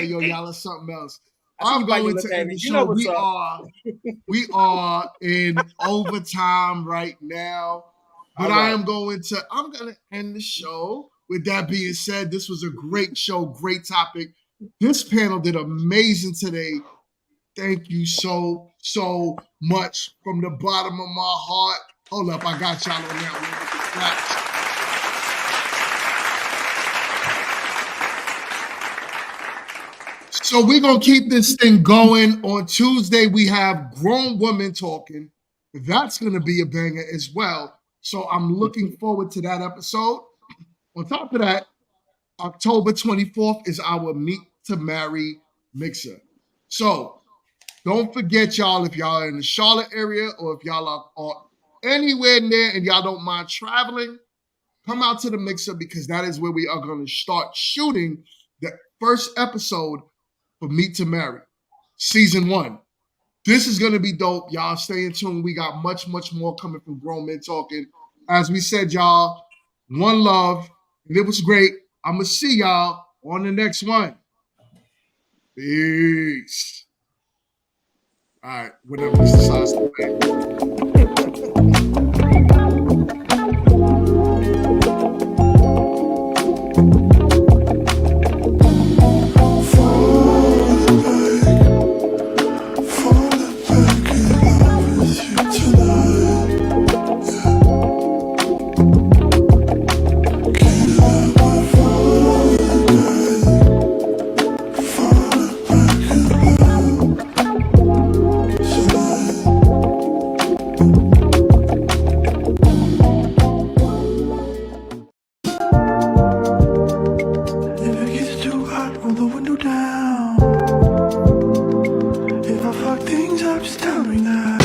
yo, y'all is something else. I'm why you going look to at end me. the You know show. what's up. We are in overtime right now. But I'm gonna end the show. With that being said, this was a great show, great topic. This panel did amazing today. Thank you so much from the bottom of my heart. Hold up, I got y'all on that one. So we're going to keep this thing going. On Tuesday, we have Grown Women Talking. That's going to be a banger as well. So I'm looking forward to that episode. On top of that, October 24th is our Meet to Marry Mixer. So don't forget, y'all, if y'all are in the Charlotte area or if y'all are anywhere near and y'all don't mind traveling, come out to the Mixer because that is where we are going to start shooting the first episode for Meet to Marry, season 1. This is going to be dope. Y'all stay in tune. We got much more coming from Grown Men Talking. As we said, y'all, one love. And it was great. I'm going to see y'all on the next one. Peace. All right, whatever this decides to If it gets too hot, roll the window down. If I fuck things up, just tell me now.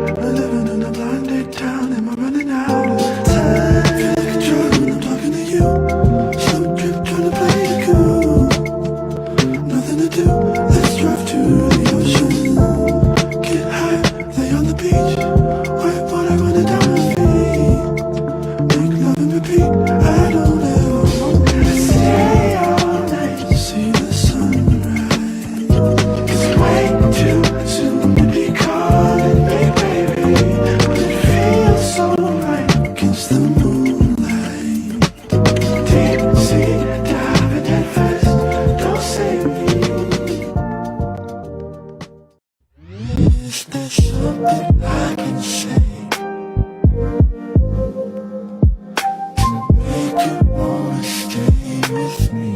I'm living in a blinded town. Am I running out of time? Feel like a drug when I'm talking to you. Slow trip, trying to play it cool. Nothing to do. Let's drive to the ocean. Get high, lay on the beach. White water running down my feet. Make love and repeat. I don't ever want to stay all night to see the sunrise. It's way too soon to be calling me baby, but it feels so right against the moonlight. Deep sea diving head first, don't save me. Is there something I can say? Make you wanna stay with me.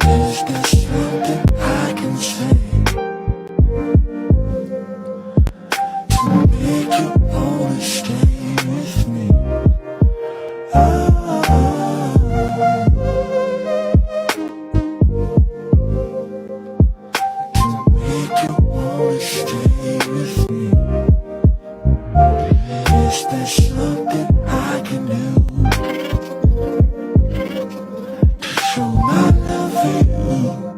Is there something I can say to make you wanna stay with me? To make you wanna stay with me. Is there something I can do to show my love for you?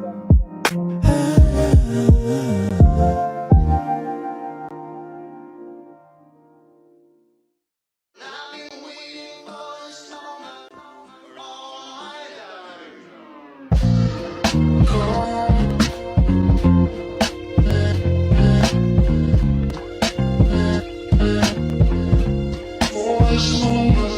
Oh,